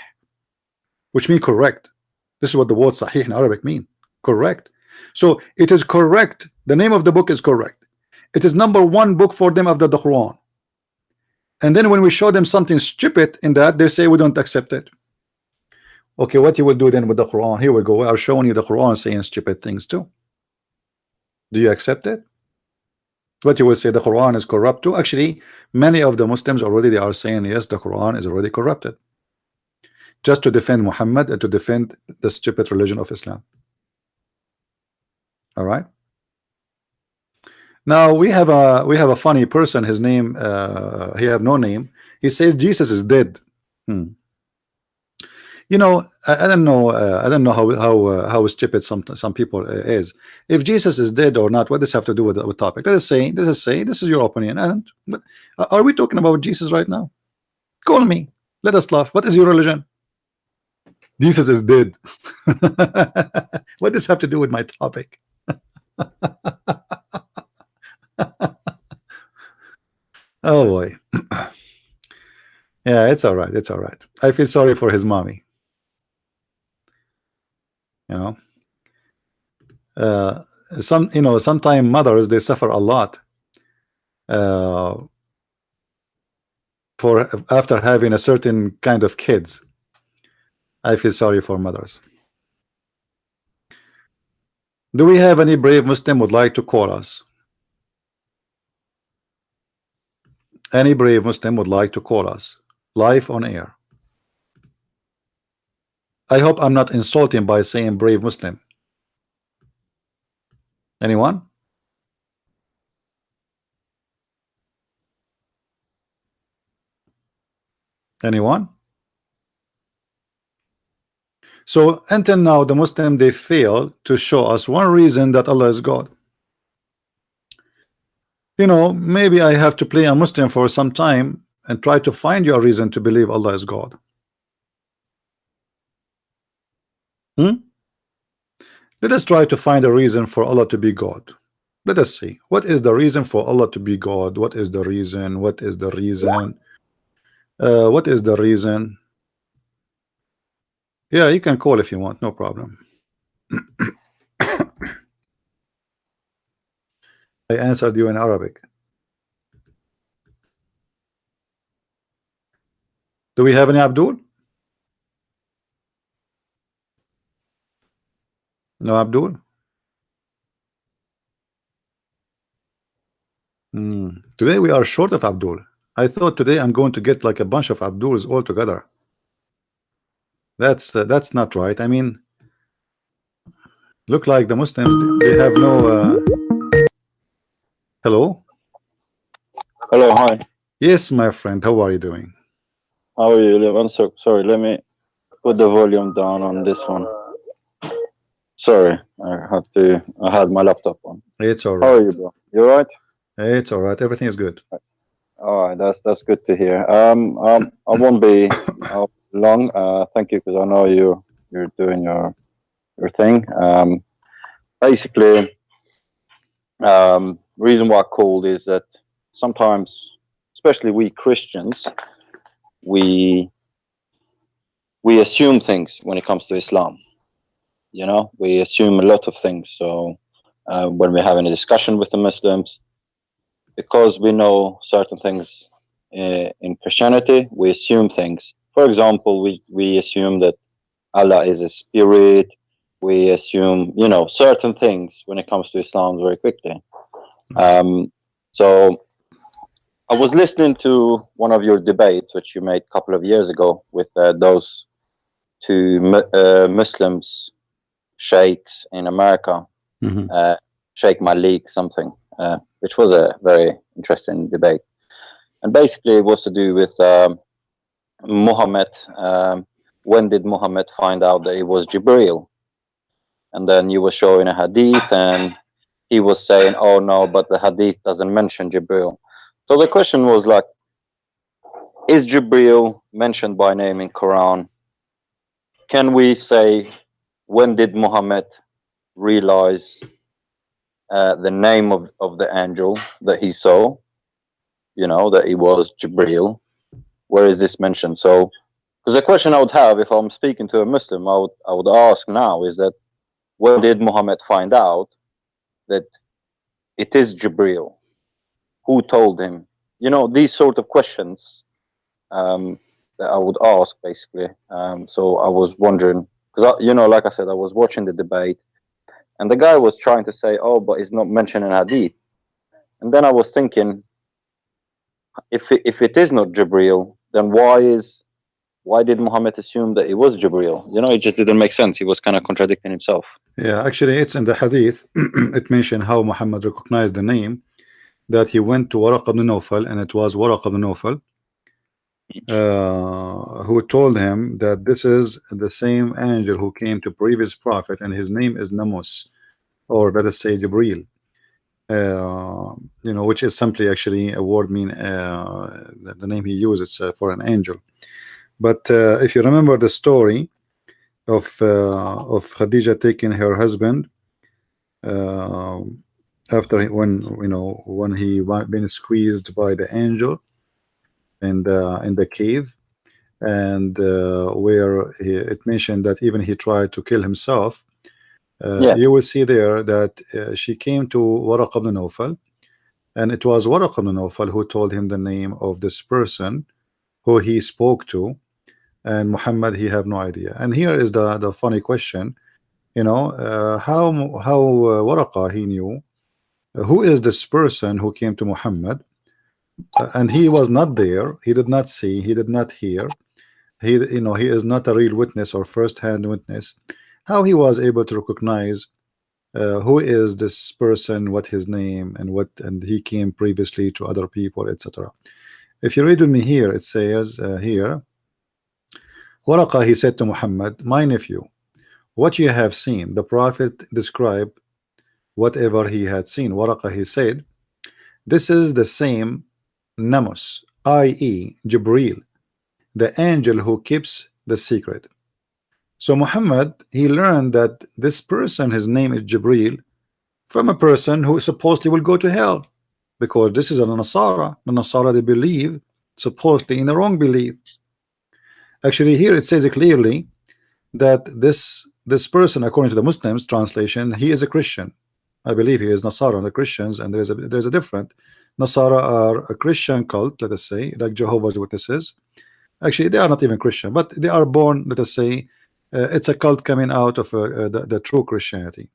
which mean correct. This is what the word Sahih in Arabic mean, correct. So it is correct. The name of the book is correct. It is #1 book for them after the Quran. And then when we show them something stupid in that, they say we don't accept it. Okay, what you will do then with the Quran? Here we go. We are showing you the Quran saying stupid things too. Do you accept it? What you will say, the Quran is corrupt too? Actually, many of the Muslims already, they are saying yes, the Quran is already corrupted, just to defend Muhammad and to defend the stupid religion of Islam. All right. Now we have a funny person. His name, he have no name. He says Jesus is dead. You know, I don't know. I don't know how stupid some people is. If Jesus is dead or not, what does have to do with the topic? Let us say this is your opinion. And are we talking about Jesus right now? Call me. Let us laugh. What is your religion? Jesus is dead. What does have to do with my topic? Oh boy. Yeah, it's all right. It's all right. I feel sorry for his mommy. You know, sometimes mothers, they suffer a lot for after having a certain kind of kids. I feel sorry for mothers. Do we have any brave Muslim would like to call us? Any brave Muslim would like to call us live on air? I hope I'm not insulting by saying brave Muslim. Anyone? Anyone? So until now, the Muslim, they fail to show us one reason that Allah is God. You know, maybe I have to play a Muslim for some time and try to find you a reason to believe Allah is God. Let us try to find a reason for Allah to be God. Let us see. What is the reason for Allah to be God? What is the reason? What is the reason? What is the reason? Yeah, you can call if you want, no problem. I answered you in Arabic. Do we have any Abdul? No Abdul? Today we are short of Abdul. I thought today I'm going to get like a bunch of Abduls all together. That's not right. I mean, look like the Muslims, they have no hello? Hello, hi. Yes, my friend, how are you doing? How are you? I'm so sorry, let me put the volume down on this one. Sorry, I had my laptop on. It's all right. How are you, bro? You all right? It's all right. Everything is good. All right, that's good to hear. I won't be long. Thank you, because I know you're doing your thing. Basically, reason why I called is that sometimes, especially we Christians, we assume things when it comes to Islam. You know, we assume a lot of things. So when we're having a discussion with the Muslims, because we know certain things in Christianity, we assume things. For example, we assume that Allah is a spirit. We assume, you know, certain things when it comes to Islam very quickly. So I was listening to one of your debates, which you made a couple of years ago with those two Muslims, sheikhs in America, Sheikh Malik something, which was a very interesting debate. And basically it was to do with Muhammad. When did Muhammad find out that it was Jibreel? and then you were showing a hadith, and he was saying, oh no, but the hadith doesn't mention Jibreel. So the question was like, is Jibreel mentioned by name in Quran? Can we say, when did Muhammad realize the name of the angel that he saw, you know, that he was Jibreel? Where is this mentioned? So, because the question I would have if I'm speaking to a Muslim, I would ask now is that, when did Muhammad find out that it is Jibreel? Who told him? You know, these sort of questions that I would ask, basically. So I was wondering, because, you know, like I said, I was watching the debate, and the guy was trying to say, oh, but it's not mentioned in hadith. And then I was thinking, if it is not Jibreel, then why did Muhammad assume that it was Jibreel? You know, it just didn't make sense. He was kind of contradicting himself. Yeah, actually, it's in the hadith. It mentioned how Muhammad recognized the name, that he went to Waraq ibn Nawfal, and it was Waraq ibn Nawfal who told him that this is the same angel who came to previous prophet, and his name is Namus, or let us say Jibreel. You know, which is simply actually a word mean the name he uses for an angel. But if you remember the story of Khadija taking her husband after when he been squeezed by the angel in the cave, and where it mentioned that even he tried to kill himself. You will see there that she came to Waraq ibn Nawfal, and it was Waraq ibn Nawfal who told him the name of this person who he spoke to, and Muhammad, he have no idea. And here is the funny question, you know, how Waraqa, he knew who is this person who came to Muhammad, and he was not there, he did not see, he did not hear, he is not a real witness or first-hand witness. How he was able to recognize who is this person, what his name, and he came previously to other people, etc. If you read with me here, it says here, Waraqa, he said to Muhammad, my nephew, what you have seen. The Prophet described whatever he had seen. Waraqa, he said, this is the same Namus, i.e. Jibreel, the angel who keeps the secret. So Muhammad, he learned that this person, his name is Jibreel, from a person who supposedly will go to hell, because this is a Nasara. The Nasara, they believe supposedly in the wrong belief. Actually, here it says clearly that this person, according to the Muslims translation, he is a Christian. I believe he is Nasara, the Christians, and there's a different. Nasara are a Christian cult, let us say, like Jehovah's Witnesses. Actually, they are not even Christian, but they are born, let us say, it's a cult coming out of the true Christianity.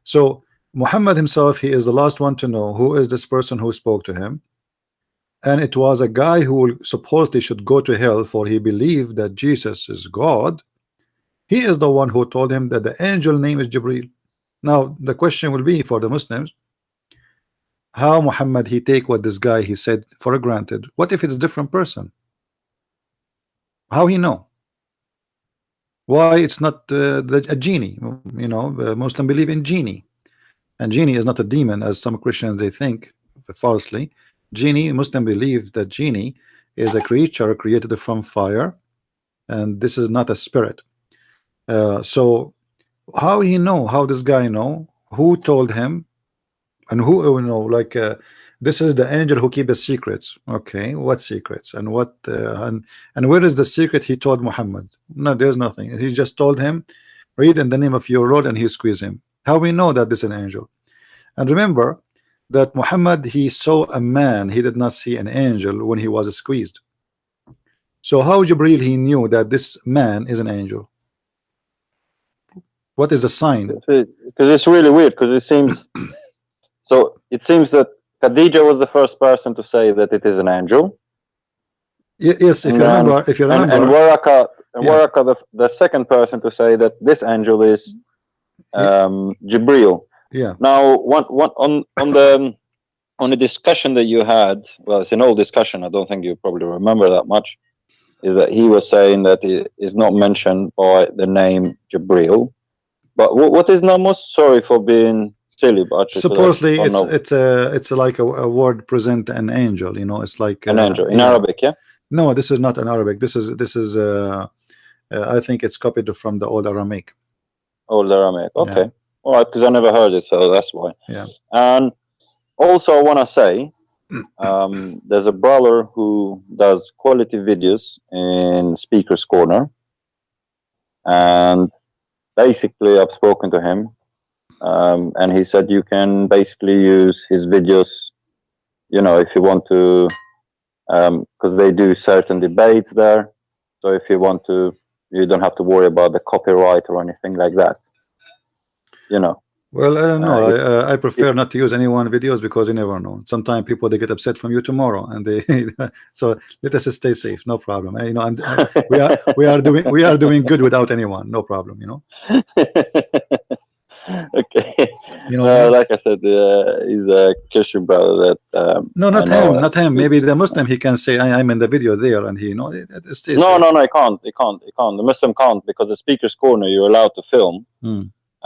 So Muhammad himself, he is the last one to know who is this person who spoke to him, and it was a guy who supposedly should go to hell, for he believed that Jesus is God. He is the one who told him that the angel name is Jibreel. Now the question will be for the Muslims, how Muhammad he take what this guy he said for granted? What if it's a different person? How he know? Why it's not a genie? You know, Muslim believe in genie, and genie is not a demon as some Christians they think falsely. Genie, Muslim believe that genie is a creature created from fire, and this is not a spirit. So how he know? How this guy know? Who told him? And who, you know, like this is the angel who keep the secrets. Okay, what secrets? And what and where is the secret he told Muhammad? No, there's nothing. He just told him, read in the name of your Lord, and he squeezed him. How we know that this is an angel? And remember that Muhammad, he saw a man, he did not see an angel when he was squeezed. So how Jibreel he knew that this man is an angel? What is the sign? Because it's really weird, because it seems so it seems that Khadija was the first person to say that it is an angel. Yes, if you remember, and Waraka, the second person to say that this angel is Jibreel. Yeah. Now, on the discussion that you had, well, it's an old discussion. I don't think you probably remember that much. Is that he was saying that it is not mentioned by the name Jibreel, But what is namus? Sorry for being silly, but actually, Supposedly, I don't know. it's like a word present an angel. You know, it's like An angel in yeah. Arabic, yeah. No, this is not in Arabic. This is I think it's copied from the old Aramaic. Old Aramaic. Okay. Yeah. All right, because I never heard it, so that's why. Yeah. And also, I want to say, there's a brother who does quality videos in Speaker's Corner, and basically, I've spoken to him, and he said you can basically use his videos, you know, if you want to, because they do certain debates there. So if you want to, you don't have to worry about the copyright or anything like that. You know. Well, I don't know. I prefer not to use any one videos because you never know. Sometimes people they get upset from you tomorrow, and they so let us stay safe. No problem. You know, and we are doing good without anyone. No problem. You know. Okay. You know, like I said, he's a Christian brother that. No, not I know, him, not him. Maybe the Muslim. He can say I'm in the video there, and he, you know, it stays no, safe. no, he can't. He can't. The Muslim can't because the Speaker's Corner you're allowed to film.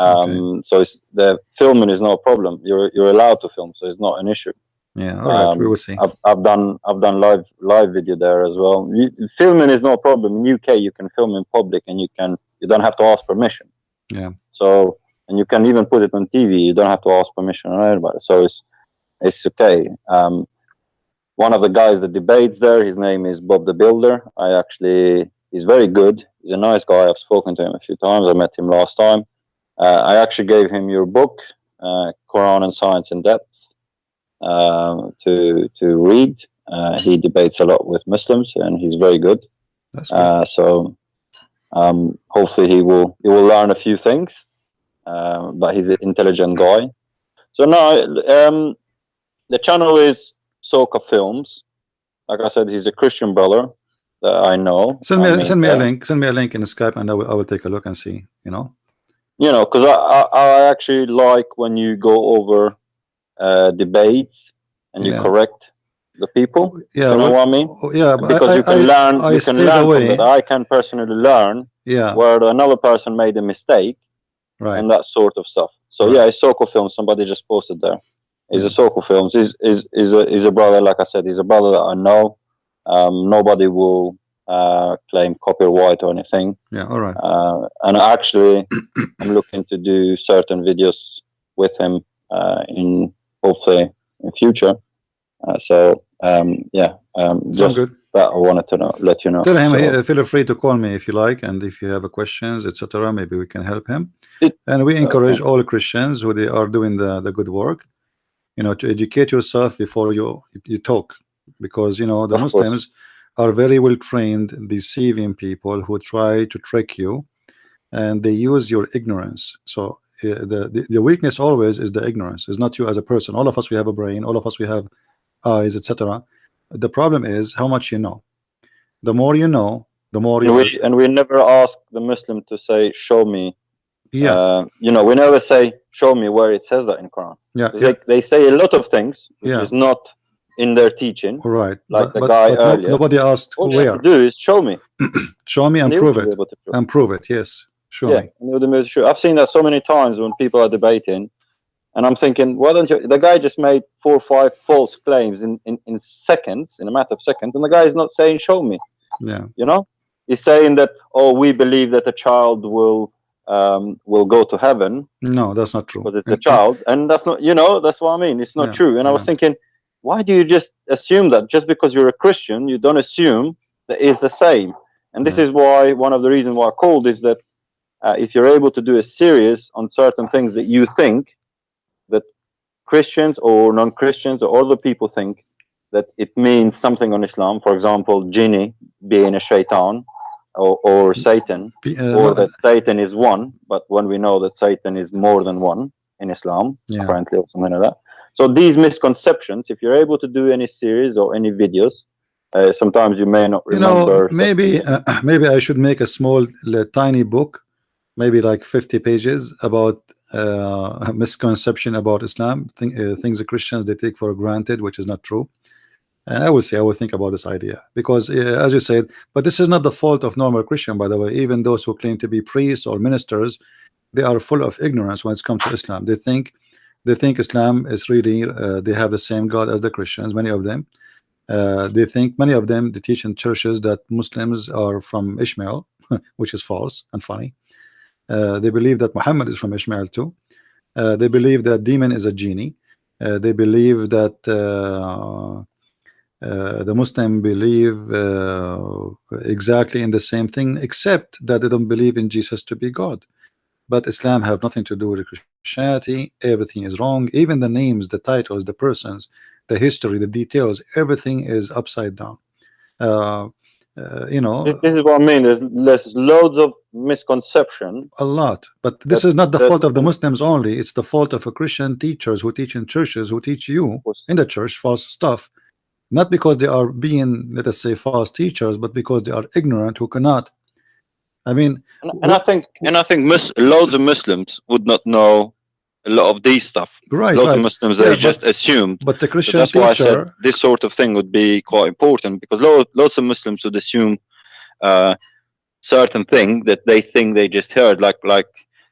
Okay. So the filming is no problem. You're allowed to film, so it's not an issue. Yeah, all right, we will see. I've done live video there as well. Filming is no problem. In UK, you can film in public, and you don't have to ask permission. Yeah. So, and you can even put it on TV. You don't have to ask permission on anybody. So it's okay. One of the guys that debates there, his name is Bob the Builder. He's very good. He's a nice guy. I've spoken to him a few times. I met him last time. I actually gave him your book, Qur'an and Science in Depth, to read. He debates a lot with Muslims, and he's very good. That's good. So hopefully he will learn a few things. But he's an intelligent guy. So now the channel is Soka Films. Like I said, he's a Christian brother that I know. Send me a link. Send me a link in Skype, and I will take a look and see. You know. You know, because I actually like when you go over debates and you correct the people. Yeah, you know what I mean? Yeah, because you can learn. You can learn from that. I can personally learn. Yeah. Where another person made a mistake. Right. And that sort of stuff. So yeah, it's Soko Films. Somebody just posted there. He's a Soko Films. He's a brother. Like I said, he's a brother that I know. Nobody will claim copyright or anything. Yeah, all right. And actually, I'm looking to do certain videos with him in hopefully in future. Just good. That I wanted to let you know. Tell him feel free to call me if you like, and if you have questions, etc. Maybe we can help him. And we encourage all Christians who they are doing the good work, you know, to educate yourself before you talk, because you know the Muslims are very well trained deceiving people who try to trick you, and they use your ignorance. So the weakness always is the ignorance. It's not you as a person. All of us we have a brain. All of us we have eyes, etc. The problem is how much you know. The more you know, the more you. And we never ask the Muslim to say, "Show me." Yeah. You know, we never say, "Show me where it says that in Quran." Yeah. They say a lot of things which is not in their teaching. Right. Like the guy earlier. Nobody asked what where. you have to do is show me. Show me and prove it. And prove it. Yes. Show me. I've seen that so many times when people are debating. And I'm thinking, why don't you? The guy just made 4 or 5 false claims in seconds, in a matter of seconds, and the guy is not saying, "Show me." Yeah. You know, he's saying that, "Oh, we believe that a child will go to heaven." No, that's not true. Because it's a child, and that's not. You know, that's what I mean. It's not true. And I was thinking, why do you just assume that just because you're a Christian, you don't assume that it's the same? And this is why one of the reasons why I called is that if you're able to do a series on certain things that you think that Christians or non-Christians or other people think that it means something on Islam, for example, jinni being a shaitan or Satan, or that Satan is one, but when we know that Satan is more than one in Islam, apparently, or something like that. So these misconceptions, if you're able to do any series or any videos, sometimes you may not remember. You know, maybe I should make a small, tiny book, maybe like 50 pages about misconception about Islam, things the Christians they take for granted, which is not true. And I will think about this idea, because as you said, but this is not the fault of normal Christian, by the way. Even those who claim to be priests or ministers, they are full of ignorance when it's come to Islam. They think Islam is really they have the same God as the Christians, many of them. They think, many of them, they teach in churches that Muslims are from Ishmael, which is false and funny. They believe that Muhammad is from Ishmael too. They believe that demon is a genie. They believe that the Muslim believe exactly in the same thing, except that they don't believe in Jesus to be God. But Islam have nothing to do with Christianity. Everything is wrong. Even the names, the titles, the persons, the history, the details, everything is upside down. You know, This is what I mean. There's loads of misconception. a lot. But this is not the fault of the Muslims only. It's the fault of Christian teachers who teach in churches, who teach you in the church false stuff. Not because they are being, let us say, false teachers, but because they are ignorant, who cannot. I mean, and I think loads of Muslims would not know a lot of these stuff. Right, loads right. of Muslims, Yeah, they just assumed. But the So Christian that's teacher, why I said this sort of thing would be quite important, because lots of Muslims would assume certain thing that they think they just heard. Like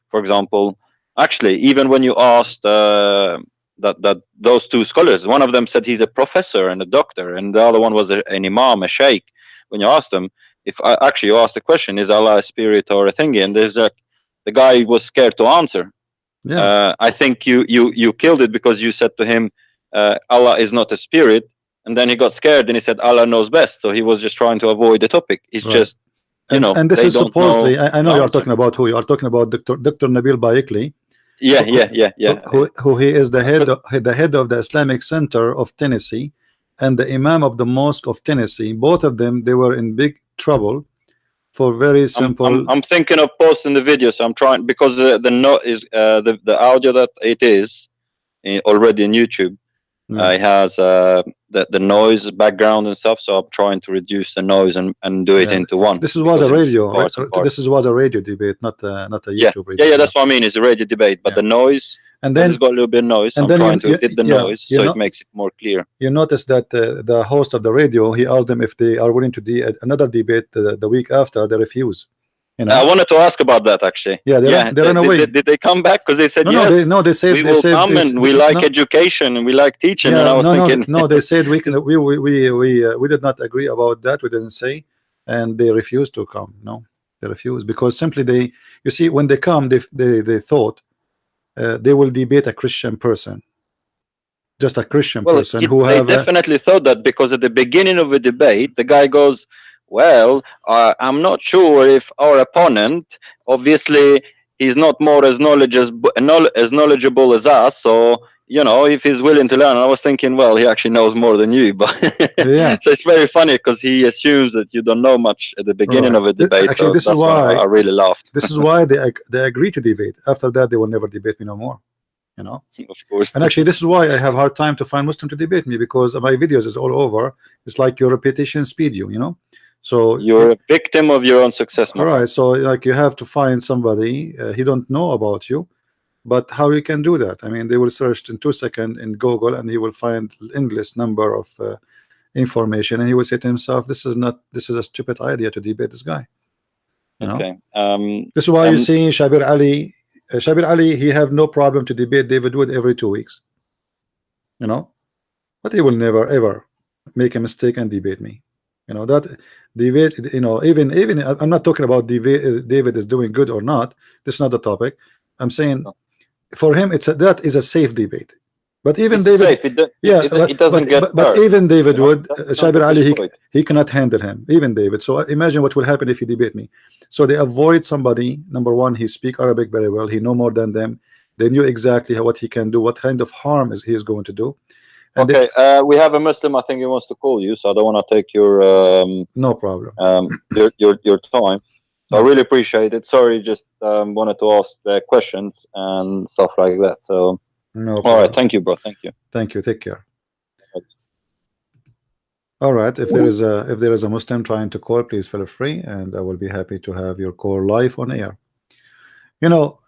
for example, actually, even when you asked that those two scholars, one of them said he's a professor and a doctor, and the other one was an imam, a sheikh. When you asked them, if actually you asked the question, is Allah a spirit or a thingy, and there's the guy was scared to answer. yeah, I think you killed it because you said to him, Allah is not a spirit, and then he got scared and he said Allah knows best. So he was just trying to avoid the topic. He's right. just, you know, And this they is don't supposedly, know I know the you are answer. talking about who you are talking about, Dr. Nabil Baikli, Yeah. who he is the head of the Islamic Center of Tennessee and the Imam of the Mosque of Tennessee. Both of them, they were in big trouble for very simple. I'm thinking of posting the video, so I'm trying, because the note is the audio that it is already in YouTube. It has the noise background and stuff, so I'm trying to reduce the noise and do it into one. This was a radio. Parts and parts. This was a radio debate, not a Yeah, YouTube radio. yeah, that's what I mean. It's a radio debate, but the noise, and then then it's got a little bit of noise. and I'm then trying to edit the noise so it makes it more clear. You notice that the host of the radio, he asked them if they are willing to do another debate the week after. They refuse. You know? I wanted to ask about that actually. Yeah, they ran away. Did they come back? Because they said yes. No, they said we will come, and we like education and we like teaching. Yeah, and I was thinking, no, they said we did not agree about that. We didn't say, and they refused to come. No, they refused because simply you see, when they come, they thought they will debate a Christian person, just a Christian person they definitely thought that, because at the beginning of the debate, the guy goes, well, I'm not sure if our opponent, obviously he's not more as knowledgeable as us, so you know, if he's willing to learn. I was thinking, well, he actually knows more than you, but yeah. So it's very funny because he assumes that you don't know much at the beginning of a debate. Actually, so this that's is why I really laughed. This is why they agree to debate. After that, they will never debate me no more. You know, of course. And actually, this is why I have hard time to find Muslim to debate me, because my videos is all over. It's like your repetition speed you know. So you're a victim of your own success. All right, so like you have to find somebody he don't know about you, but how you can do that? I mean, they will search in 2 seconds in Google and he will find endless number of information, and he will say to himself, this is a stupid idea to debate this guy. You know? This is why you see Shabir Ali, he have no problem to debate David Wood every 2 weeks. You know, but he will never ever make a mistake and debate me. You know, that debate, you know, even I'm not talking about David is doing good or not. This is not the topic. I'm saying for him that is a safe debate. But even David, but even David Wood, Shabir Ali, he cannot handle him. Even David. So imagine what will happen if he debate me. So they avoid somebody. Number one, he speak Arabic very well. He know more than them. They knew exactly what he can do, what kind of harm he is going to do. And okay, we have a Muslim. I think he wants to call you, so I don't want to take your no problem. Your time. So I really appreciate it. Sorry, just wanted to ask the questions and stuff like that. So no problem. All right, thank you, bro. Thank you. Thank you. Take care. All right. If there is a Muslim trying to call, please feel free, and I will be happy to have your call live on air. You know,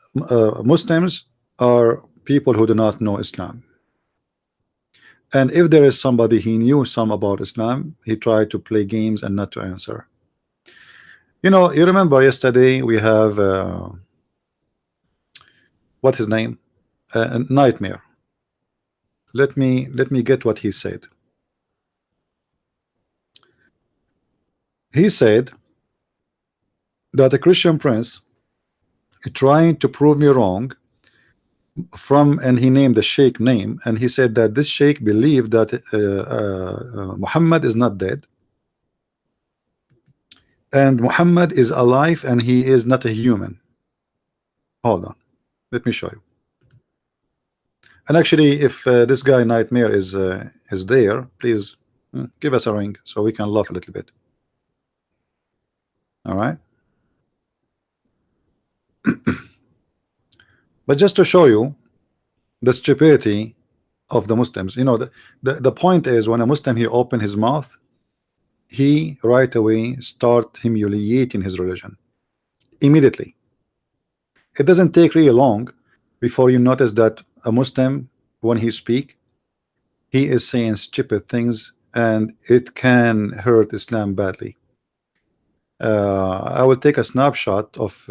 Muslims are people who do not know Islam. And if there is somebody he knew some about Islam, he tried to play games and not to answer. You know, you remember yesterday we have What his name? Nightmare. Let me get what he said. He said that a Christian prince trying to prove me wrong from, and he named the sheikh name, and he said that this sheikh believed that Muhammad is not dead, and Muhammad is alive, and he is not a human. Hold on, let me show you. And actually, if this guy Nightmare is there, please give us a ring so we can laugh a little bit. All right. But just to show you the stupidity of the Muslims, you know, the point is, when a Muslim he open his mouth, he right away start humiliating his religion immediately. It doesn't take really long before you notice that a Muslim, when he speak, he is saying stupid things, and it can hurt Islam badly. I will take a snapshot of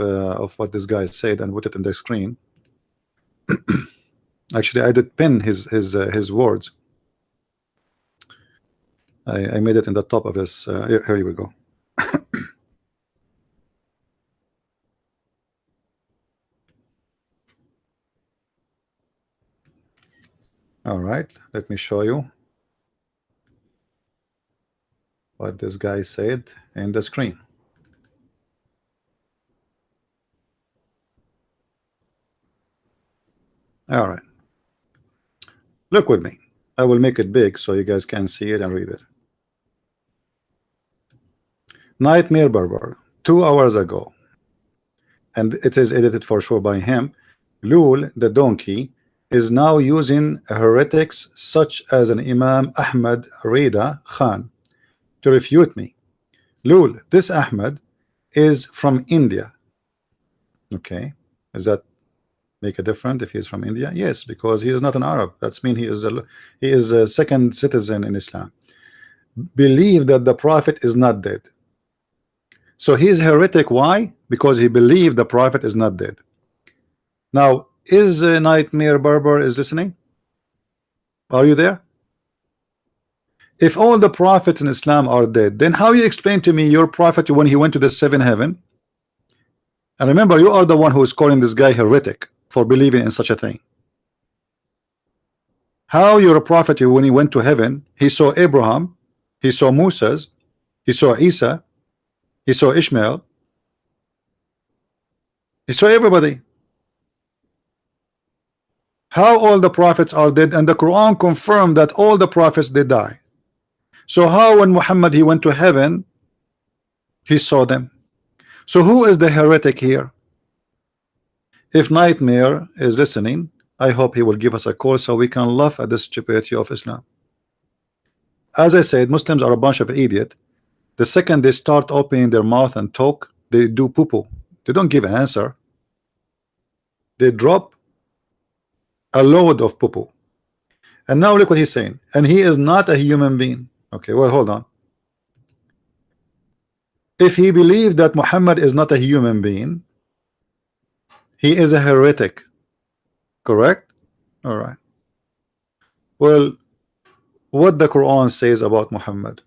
what this guy said and put it in the screen. Actually, I did pin his words. I made it in the top of his. Here we go. All right, let me show you what this guy said in the screen. All right, look with me. I will make it big so you guys can see it and read it. Nightmare Berber, 2 hours ago, and it is edited for sure by him. Lul, the donkey, is now using heretics such as an Imam Ahmad Rida Khan to refute me. Lul, this Ahmad is from India. Okay, does that make a difference if he is from India? Yes, because he is not an Arab. That's mean he is a second citizen in Islam. Believe that the Prophet is not dead. So he is heretic. Why? Because he believed the Prophet is not dead. Now, is Nightmare Berber is listening? Are you there? If all the prophets in Islam are dead, then how you explain to me your prophet when he went to the 7th heaven? And remember, you are the one who is calling this guy heretic for believing in such a thing. How your prophet, when he went to heaven, he saw Abraham, he saw Moses, he saw Isa, he saw Ishmael, he saw everybody. How all the prophets are dead, and the Quran confirmed that all the prophets did die. So how when Muhammad he went to heaven, he saw them? So who is the heretic here? If Nightmare is listening, I hope he will give us a call so we can laugh at the stupidity of Islam. As I said, Muslims are a bunch of idiots. The second they start opening their mouth and talk, they do poo-poo. They don't give an answer. They drop a load of poo-poo. And now look what he's saying. And he is not a human being. Okay, well, hold on. If he believed that Muhammad is not a human being, he is a heretic. Correct? All right. Well, what the Quran says about Muhammad?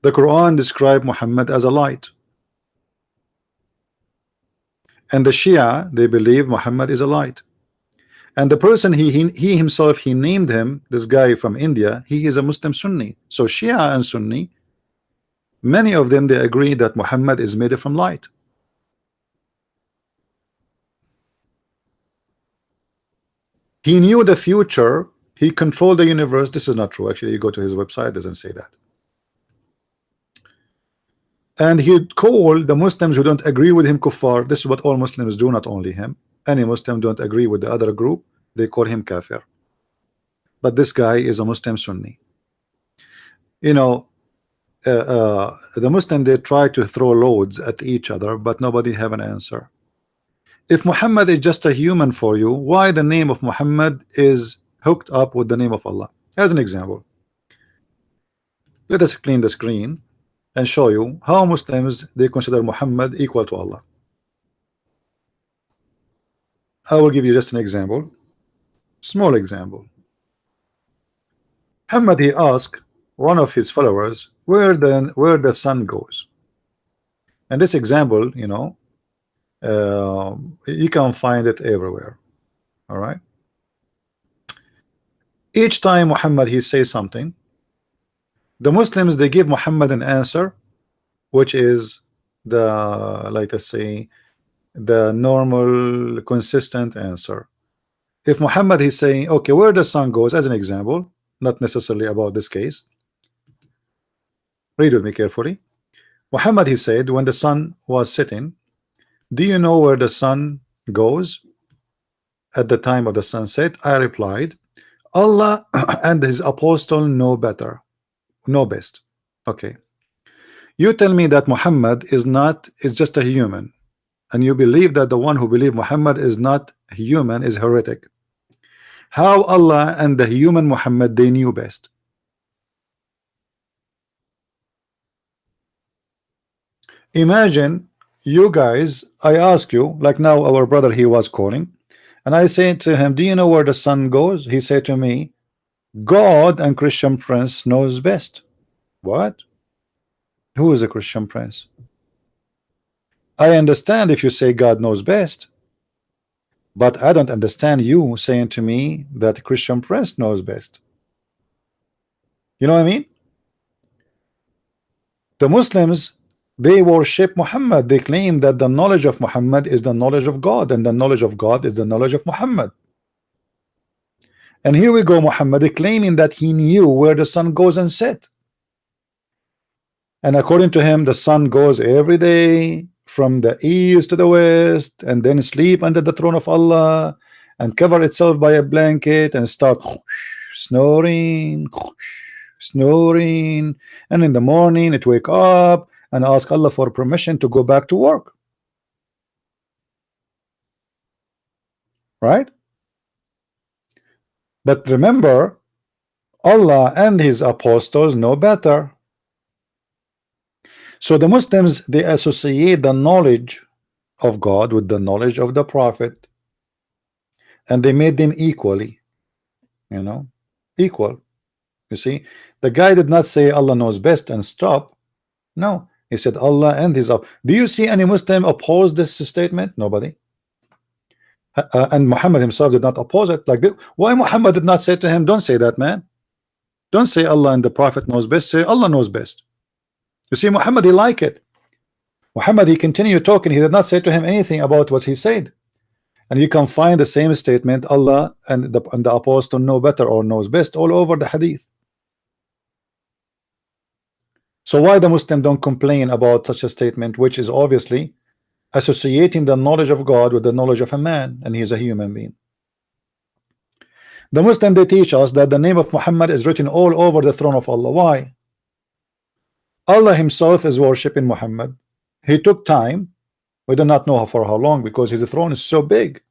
The Quran describes Muhammad as a light. And the Shia, they believe Muhammad is a light. And the person he himself, he named him, this guy from India, he is a Muslim Sunni. So Shia and Sunni, many of them, they agree that Muhammad is made from light. He knew the future. He controlled the universe. This is not true. Actually, you go to his website, it doesn't say that. And he called the Muslims who don't agree with him kuffar. This is what all Muslims do, not only him. Any Muslim don't agree with the other group, they call him kafir. But this guy is a Muslim Sunni. You know, the Muslim, they try to throw loads at each other, but nobody have an answer. If Muhammad is just a human for you, why the name of Muhammad is hooked up with the name of Allah? As an example, let us clean the screen and show you how Muslims, they consider Muhammad equal to Allah. I will give you just an example, small example. Muhammad, he asked one of his followers where the sun goes. And this example, you know, you can find it everywhere. All right. Each time Muhammad he says something, the Muslims they give Muhammad an answer, which is the, like I say, the normal consistent answer. If Muhammad is saying, okay, where the sun goes, as an example, not necessarily about this case, read with me carefully. Muhammad he said, when the sun was setting, do you know where the sun goes at the time of the sunset? I replied, Allah and his apostle know better, know best. Okay, you tell me that Muhammad is just a human, and you believe that the one who believe Muhammad is not human is heretic. How Allah and the human Muhammad they knew best? Imagine you guys, I ask you, like now our brother he was calling, and I say to him, do you know where the sun goes? He said to me, God and Christian Prince knows best. What? Who is a Christian Prince? I understand if you say God knows best, but I don't understand you saying to me that Christian Prince knows best. You know what I mean? The Muslims, they worship Muhammad. They claim that the knowledge of Muhammad is the knowledge of God, and the knowledge of God is the knowledge of Muhammad. And here we go, Muhammad claiming that he knew where the sun goes and set. And according to him, the sun goes every day from the east to the west, and then sleep under the throne of Allah, and cover itself by a blanket, and start snoring, snoring, and in the morning it wake up and ask Allah for permission to go back to work. Right? But remember, Allah and his apostles know better. So the Muslims they associate the knowledge of God with the knowledge of the Prophet, and they made them equally, you know, equal. You see, the guy did not say Allah knows best and stop. No, he said Allah and his up. Do you see any Muslim oppose this statement? Nobody. And Muhammad himself did not oppose it. Like, why Muhammad did not say to him, don't say that, man. Don't say Allah and the Prophet knows best. Say Allah knows best. You see, Muhammad he like it. Muhammad he continued talking. He did not say to him anything about what he said. And you can find the same statement, Allah and the apostle know better or knows best, all over the hadith. So why the Muslim don't complain about such a statement, which is obviously associating the knowledge of God with the knowledge of a man, and he is a human being. The Muslim they teach us that the name of Muhammad is written all over the throne of Allah. Why? Allah himself is worshipping Muhammad. He took time, we do not know for how long, because his throne is so big,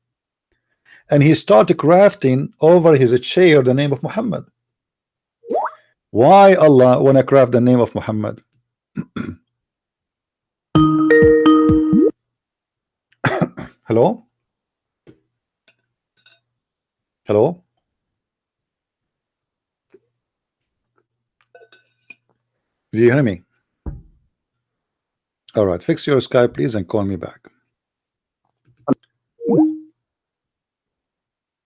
and he started crafting over his chair the name of Muhammad. Why Allah wanna craft the name of Muhammad? Hello? Hello? Do you hear me? All right, fix your Skype please and call me back.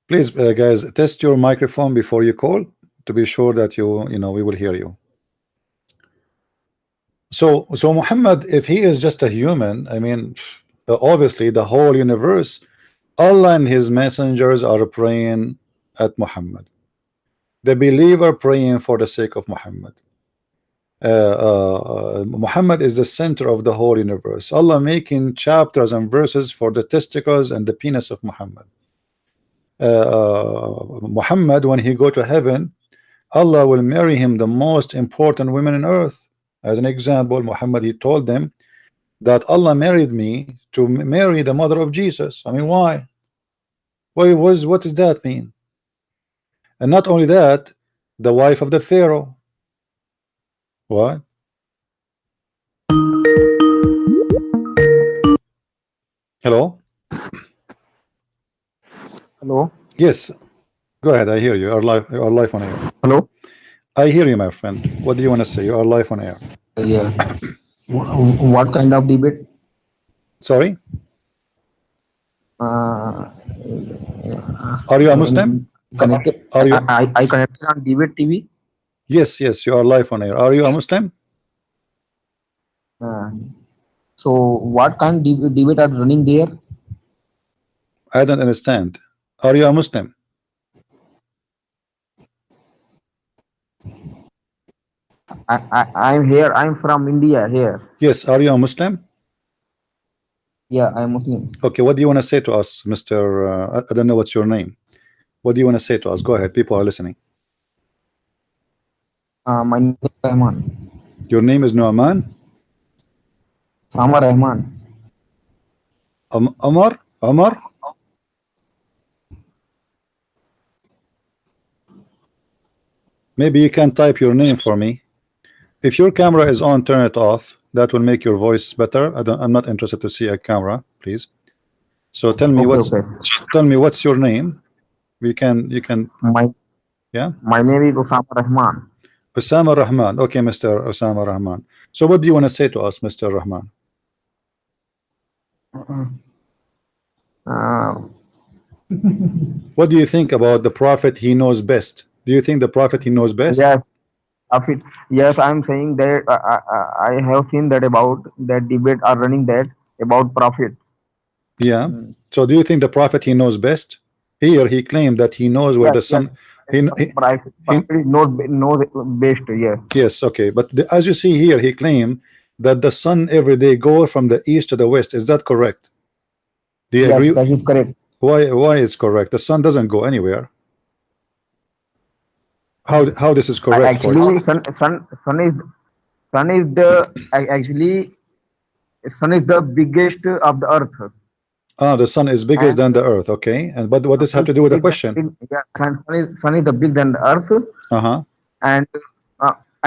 Please guys, test your microphone before you call to be sure that you know we will hear you. So Muhammad, if he is just a human, I mean, obviously the whole universe, Allah and his messengers are praying at Muhammad. The believer praying for the sake of Muhammad. Muhammad is the center of the whole universe. Allah making chapters and verses for the testicles and the penis of Muhammad. Muhammad, when he go to heaven, Allah will marry him the most important women on earth. As an example, Muhammad he told them that Allah married me to marry the mother of Jesus. I mean, why? What does that mean? And not only that, the wife of the Pharaoh. What? Hello? Hello. Yes, go ahead. I hear you. You are live on air. Hello. I hear you, my friend. What do you want to say? You are live on air. Yeah. What kind of debate? Sorry, Uh, are you a Muslim? Connected. Are you? I connected on debate TV. Yes, yes, you are live on air. Are you a Muslim? Uh, so what kind of debate are running there? I don't understand. Are you a Muslim? I'm here. I'm from India here. Yes, are you a Muslim? Yeah, I'm Muslim. Okay, what do you want to say to us, Mr. I don't know what's your name. What do you want to say to us? Go ahead. People are listening. My name is Rahman. Your name is Nu'man? Sama Rahman. Omar? Omar? Maybe you can type your name for me. If your camera is on, turn it off. That will make your voice better. I'm not interested to see a camera, please. So tell me what's your name. You can yeah. My name is Osama Rahman. Osama Rahman. Okay, Mr. Osama Rahman. So what do you want to say to us, Mr. Rahman? What do you think about the Prophet? He knows best. Do you think the Prophet he knows best? Yes. Yes, I'm saying that I have seen that about that debate are running that about Prophet. Yeah. So do you think the Prophet he knows best? Here he claimed that he knows where the sun. Prophet knows best. Yeah. Yes. Okay. But as you see here, he claimed that the sun every day goes from the east to the west. Is that correct? Do you agree? That is correct. Why is correct? The sun doesn't go anywhere. How this is correct? Actually, sun is the biggest of the earth. The sun is bigger than the earth. Okay, and but what does have to do with the question? Yeah, sun is the big than the earth. And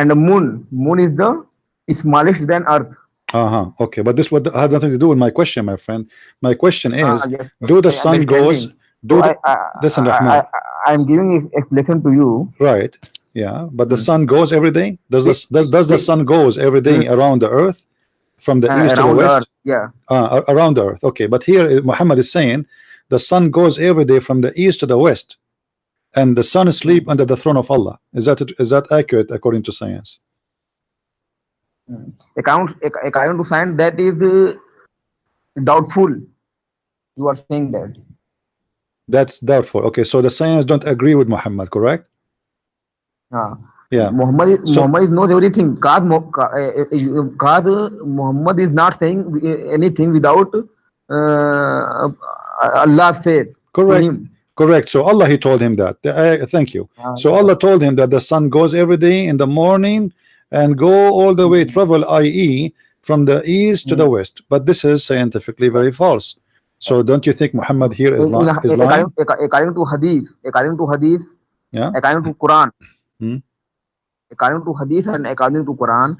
the moon is the smallest than earth. Okay, but this would have nothing to do with my question, my friend. My question is, do the sun goes? Listen, Rahman. I'm giving explanation to you. Right. Yeah, but the sun goes every day. Does the sun goes every day around the earth from the east to the west? Yeah. Around the earth. Okay, but here Muhammad is saying the sun goes every day from the east to the west, and the sun sleep under the throne of Allah. Is that accurate according to science? According to science, that is doubtful. You are saying that. That's doubtful. Okay, so the science don't agree with Muhammad, correct? Yeah. Muhammad knows everything. God Muhammad is not saying anything without Allah says. Correct. So Allah he told him that. Thank you. So Allah told him that the sun goes every day in the morning and go all the way, travel, i.e. from the east to the west. But this is scientifically very false. So don't you think Muhammad here is lying? According to hadith, yeah, according to Qur'an, according to hadith and according to Quran,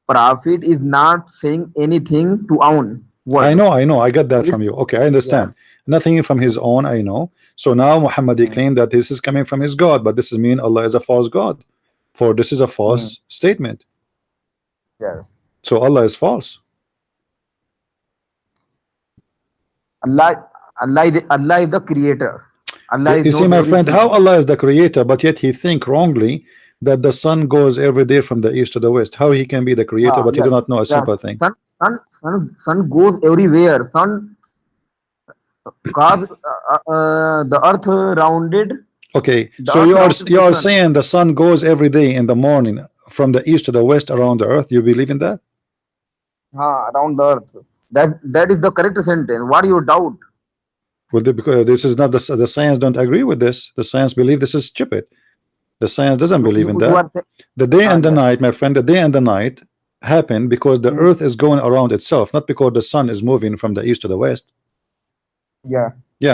Prophet is not saying anything to own word. I know, I got that from you. Okay, I understand. Nothing from his own, I know. So now Muhammad he claimed that this is coming from his God, but this is mean Allah is a false God. For this is a false statement. Yes. So Allah is false. Allah is the creator. You see, my friend, how Allah is the creator, but yet he think wrongly that the sun goes every day from the east to the west. How he can be the creator, but he do not know a simple thing. Sun goes everywhere. Sun, cause the earth rounded. Okay, so you are saying the sun goes every day in the morning from the east to the west around the earth. You believe in that? Around the earth. That is the correct sentence. What do you doubt? Well, because this is not the science don't agree with this. The science believe this is stupid. The science doesn't believe in that. The day and the night, my friend, the day and the night happen because the earth is going around itself, not because the sun is moving from the east to the west. Yeah.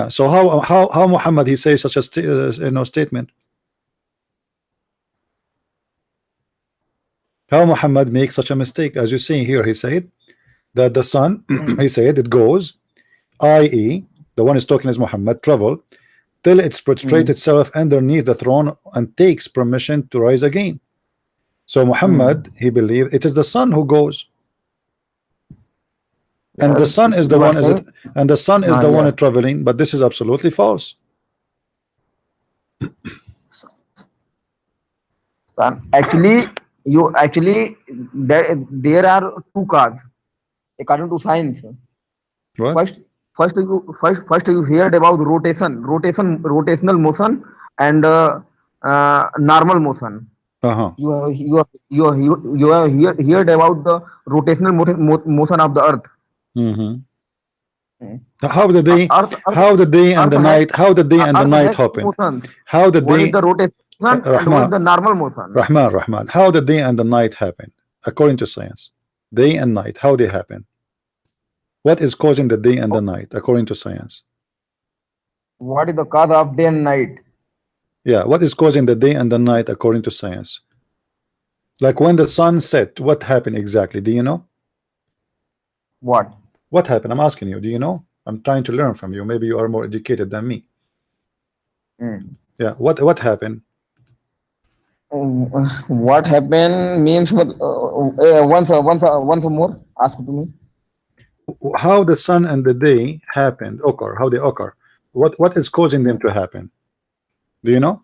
So how Muhammad he says such a statement? How Muhammad makes such a mistake? As you see here, he said that the sun, he said it goes, i.e. the one is talking is Muhammad, travel till it's prostrate itself underneath the throne and takes permission to rise again. So Muhammad, he believed it is the sun who goes, and the sun is the You are one is it, saying, and the sun is the yeah. one traveling. But this is absolutely false. Son, actually, there are two cars according to science. What? First you heard about rotational motion and normal motion. You have heard about the rotational motion of the earth. How the day, Earth how the day and the has, night, how the day and the earth night has two happen? motions. How the One is day, the rotation and one is Rahman, the normal motion. Rahman, how the day and the night happen according to science? Day and night, how they happen? What is causing the day and the night according to science? What is the cause of day and night? Yeah, what is causing the day and the night according to science? Like when the sun set, what happened exactly? Do you know? What? What happened? I'm asking you. Do you know? I'm trying to learn from you. Maybe you are more educated than me. Yeah. What happened? What happened means once more ask to me. How the sun and the day happened, occur, how they occur. What is causing them to happen? Do you know?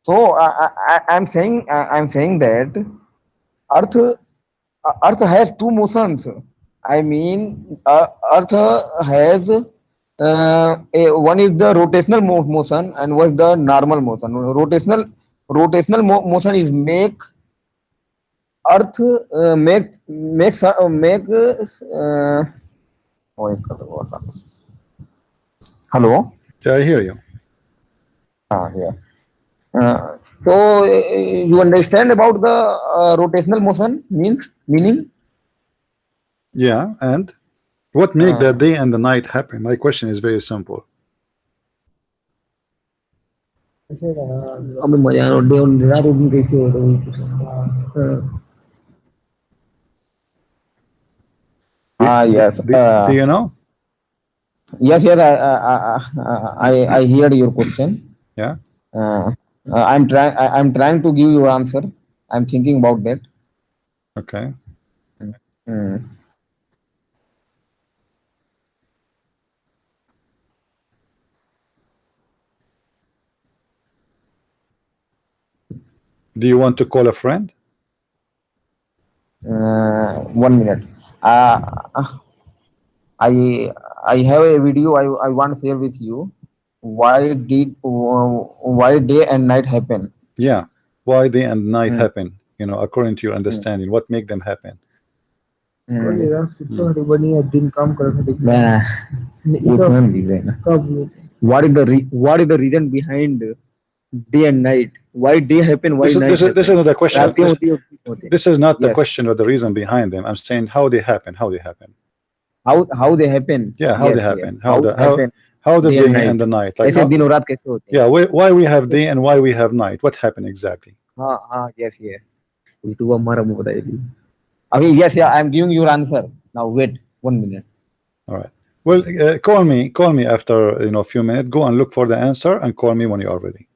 So I'm saying that Earth has two motions. I mean, Earth has one is the rotational motion and one is the normal motion. Rotational motion is make Earth hello. Yeah, I hear you. Yeah. So you understand about the rotational motion meaning? Yeah, and what make the day and the night happen? My question is very simple. Yes. Do you know? Yes. I heard your question. Yeah. I'm trying to give you answer. I'm thinking about that. Okay. Do you want to call a friend? 1 minute. I have a video I want to share with you. Why day and night happen? Yeah. Why day and night happen? You know, according to your understanding, what make them happen? What is the reason behind day and night? Why day happen? Why night happen? This is not the question. This is not the Yes. question or the reason behind them. I'm saying how they happen. How they happen. How they happen? Yeah, how Yes, they happen. yes. How the Day day and the night. Like how, दिन और रात कैसे होते हैं? yeah, why we have day and why we have night? What happened exactly? Yes. itu हमारा मुंह बताइए. Okay, yes, I'm giving your answer. Now wait 1 minute. All right. Well, call me after a few minutes. Go and look for the answer and call me when you are ready.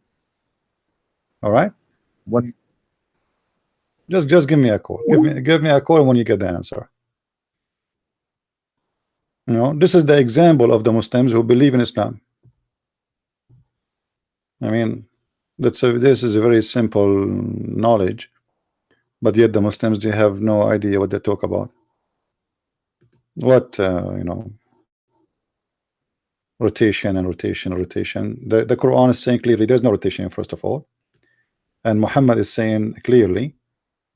All right. What? Just give me a call. Give me a call when you get the answer. You know, this is the example of the Muslims who believe in Islam. I mean, this is a very simple knowledge, but yet the Muslims, they have no idea what they talk about. What rotation and rotation. The Quran is saying clearly there's no rotation, first of all, and Muhammad is saying clearly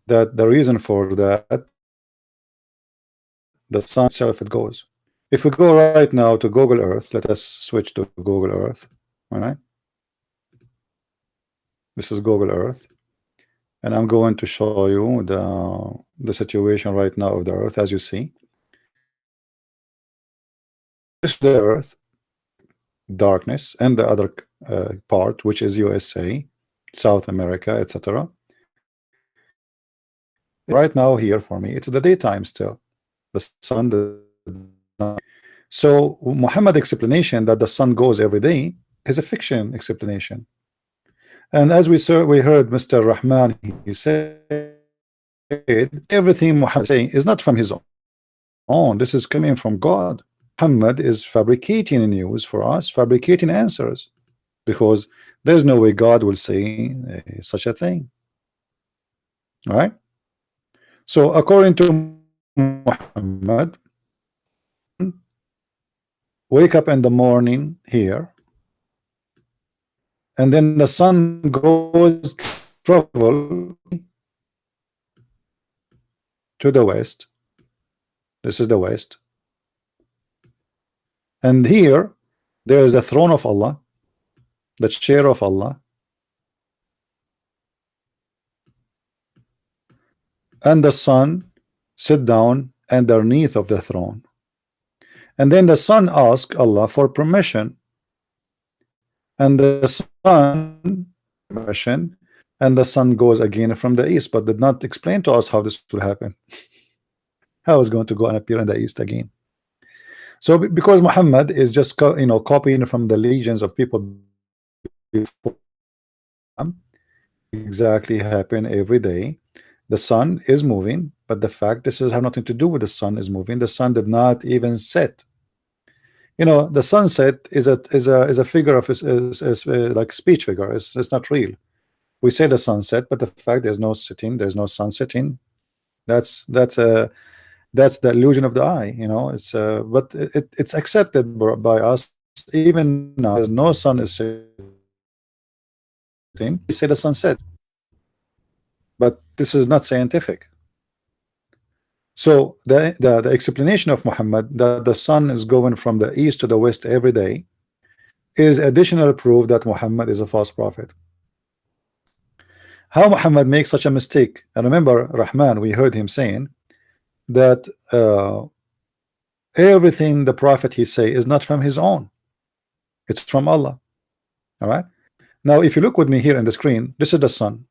that the reason for that, the sun itself, it goes. If we go right now to Google Earth, let us switch to Google Earth. All right, this is Google Earth, and I'm going to show you the situation right now of the Earth. As you see, this is the Earth, darkness, and the other part, which is USA, South America, etc. Right now here for me, it's the daytime still. The sun, So Muhammad's explanation that the sun goes every day is a fiction explanation. And as we heard Mr. Rahman, he said everything Muhammad is saying is not from his own. This is coming from God. Muhammad is fabricating news for us, fabricating answers, because there's no way God will say such a thing. All right? So according to Muhammad, wake up in the morning here, and then the sun goes travel to the west. This is the west, and here there is the throne of Allah, the chair of Allah, and the sun sit down underneath of the throne. And then the sun asks Allah for permission, and the sun permission, and the sun goes again from the east, but did not explain to us how this will happen. How is going to go and appear in the east again? So because Muhammad is just copying from the legions of people before, exactly happen every day. The sun is moving, but the fact this has nothing to do with the sun is moving. The sun did not even set. The sunset is a figure of is like a speech figure. It's not real. We say the sunset, but the fact there's no sitting, there's no sun setting. That's the illusion of the eye. It's but it's accepted by us even now. There's no sun is setting. We say the sunset, but this is not scientific. So the explanation of Muhammad that the sun is going from the east to the west every day is additional proof that Muhammad is a false prophet. How Muhammad makes such a mistake? And remember, Rahman, we heard him saying that everything the prophet he say is not from his own, it's from Allah. All right, now if you look with me here in the screen, this is the sun.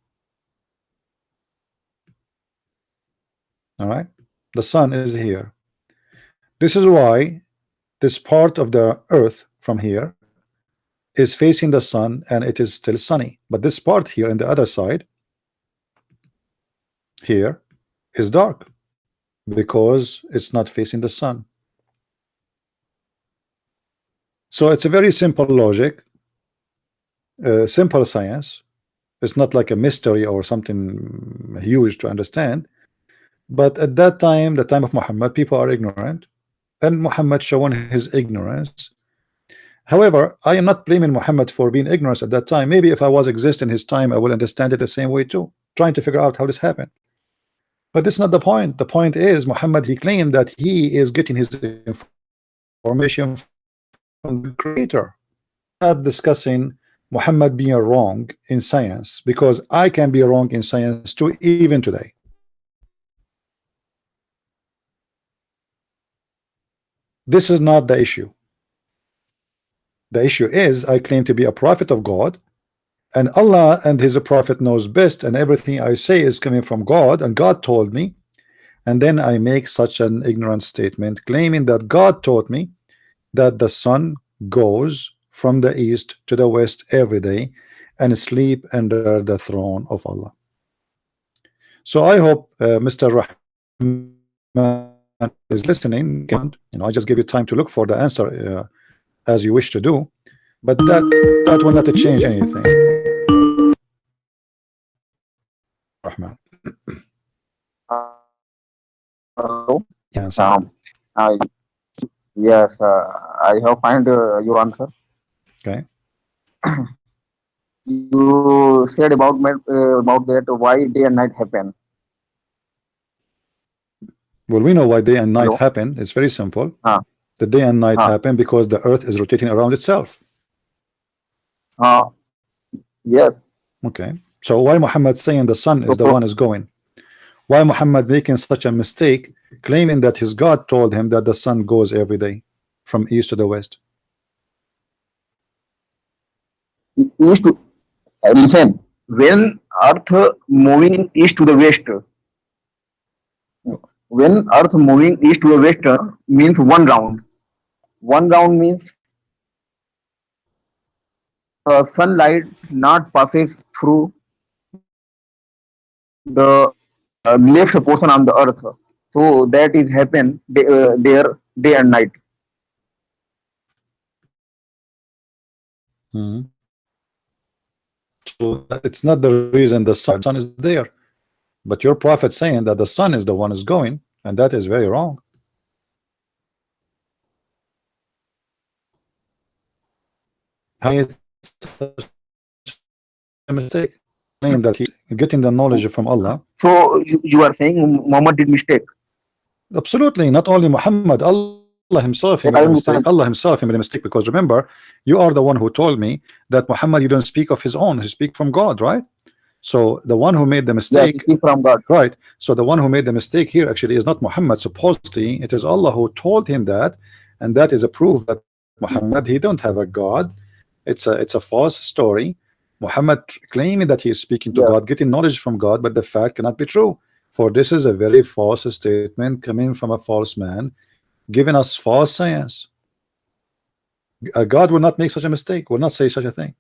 All right, the sun is here. This is why this part of the earth from here is facing the sun and it is still sunny, but this part here in the other side here is dark because it's not facing the sun. So it's a very simple logic, simple science. It's not like a mystery or something huge to understand. But at that time, the time of Muhammad, people are ignorant, and Muhammad showing his ignorance. However, I am not blaming Muhammad for being ignorant at that time. Maybe if I was exist in his time, I will understand it the same way too, trying to figure out how this happened. But this is not the point. The point is Muhammad, he claimed that he is getting his information from the Creator. Not discussing Muhammad being wrong in science, because I can be wrong in science too, even today. This is not the issue. The issue is I claim to be a prophet of God, and Allah and his prophet knows best, and everything I say is coming from God, and God told me, and then I make such an ignorant statement claiming that God taught me that the sun goes from the east to the west every day and sleep under the throne of Allah. So I hope Mr. Rahman is listening. I just give you time to look for the answer as you wish to do, but that will not change anything. Rahman. Hello. Yes. Yes, I have find your answer. Okay. You said about that why day and night happen. Well, we know why day and night Hello? happen. It's very simple. Ah. The day and night Ah. happen because the earth is rotating around itself. Yes. Okay. So why Muhammad saying the sun is the one is going? Why Muhammad making such a mistake, claiming that his God told him that the sun goes every day from east to the west? East to listen. When Earth moving east to the west, when Earth moving east to the west means one round. One round means sunlight not passes through the left portion on the earth. So that is happen there day and night. Mhm. So it's not the reason the sun is there, but your prophet saying that the sun is the one is going, and that is very wrong. How it's a mistake. Claim that he's getting the knowledge from Allah. So you are saying Muhammad did mistake. Absolutely, not only Muhammad, Allah himself he Like, made I a mistake. understand. Allah himself he made a mistake, because remember, you are the one who told me that Muhammad, you don't speak of his own, he speak from God, right? So the one who made the Yes, he mistake, speak from God. right? So the one who made the mistake here actually is not Muhammad. Supposedly, it is Allah who told him that, and that is a proof that Muhammad he don't have a God. It's a false story. Muhammad claiming that he is speaking to Yeah. God, getting knowledge from God, but the fact cannot be true. For this is a very false statement coming from a false man, giving us false science. God will not make such a mistake, will not say such a thing.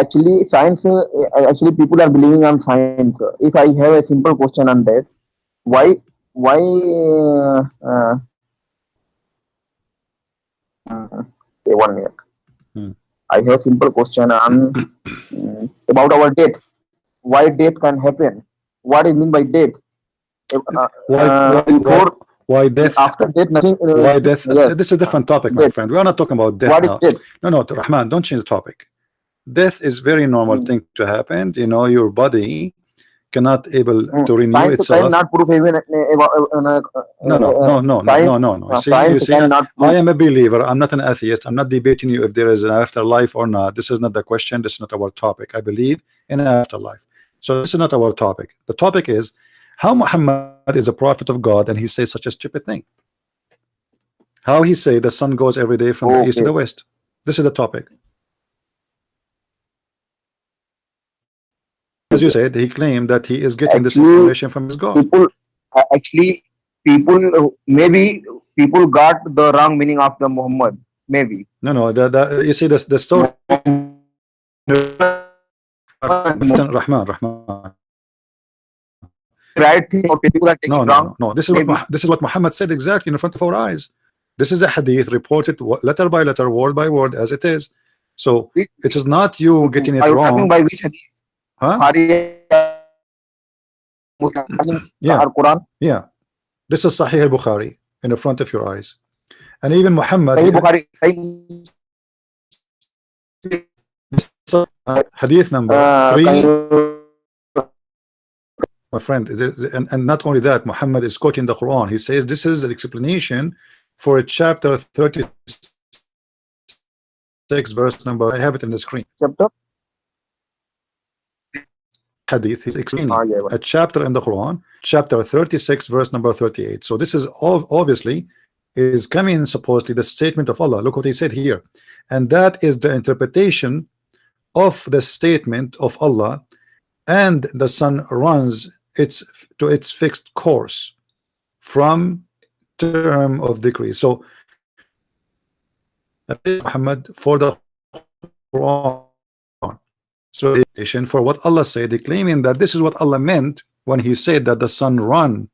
Actually, science. Actually, people are believing on science. If I have a simple question on that, why? Okay, 1 minute. Hmm. I have a simple question on about our death. Why death can happen? What is mean by death? Before Why death? after death, nothing. Why death? Yes, This is a different topic, my death. friend. We are not talking about death What is now. death? No, Rahman, don't change the topic. Death is very normal thing to happen. You know, your body cannot able to renew Science itself. cannot prove even. No. You Science see, cannot I prove. am a believer. I'm not an atheist. I'm not debating you if there is an afterlife or not. This is not the question. This is not our topic. I believe in an afterlife. So this is not our topic. The topic is how Muhammad is a prophet of God and he says such a stupid thing. How he say the sun goes every day from the east to the west. This is the topic. As you said, he claimed that he is getting this information from his God. Maybe people got the wrong meaning of the Muhammad. Maybe. No. You see the story. Rahman. Right thing, or people are taking wrong. No. This is what Muhammad said exactly in front of our eyes. This is a hadith reported letter by letter, word by word, as it is. So it is not you getting it wrong. Talking by which hadith? Huh? Yeah. Qur'an. Yeah. This is Sahih al-Bukhari in the front of your eyes. And even Muhammad, Bukhari, hadith number 3. My friend, and not only that, Muhammad is quoting the Quran. He says this is the explanation for chapter 36, verse number. I have it in the screen. Chapter? Hadith. He's explaining a chapter in the Quran, chapter 36, verse number 38. So this is obviously is coming supposedly the statement of Allah. Look what he said here, and that is the interpretation of the statement of Allah. And the sun runs to its fixed course from term of decree. So Muhammad for the Quran. So for what Allah said, they claiming that this is what Allah meant when he said that the sun run.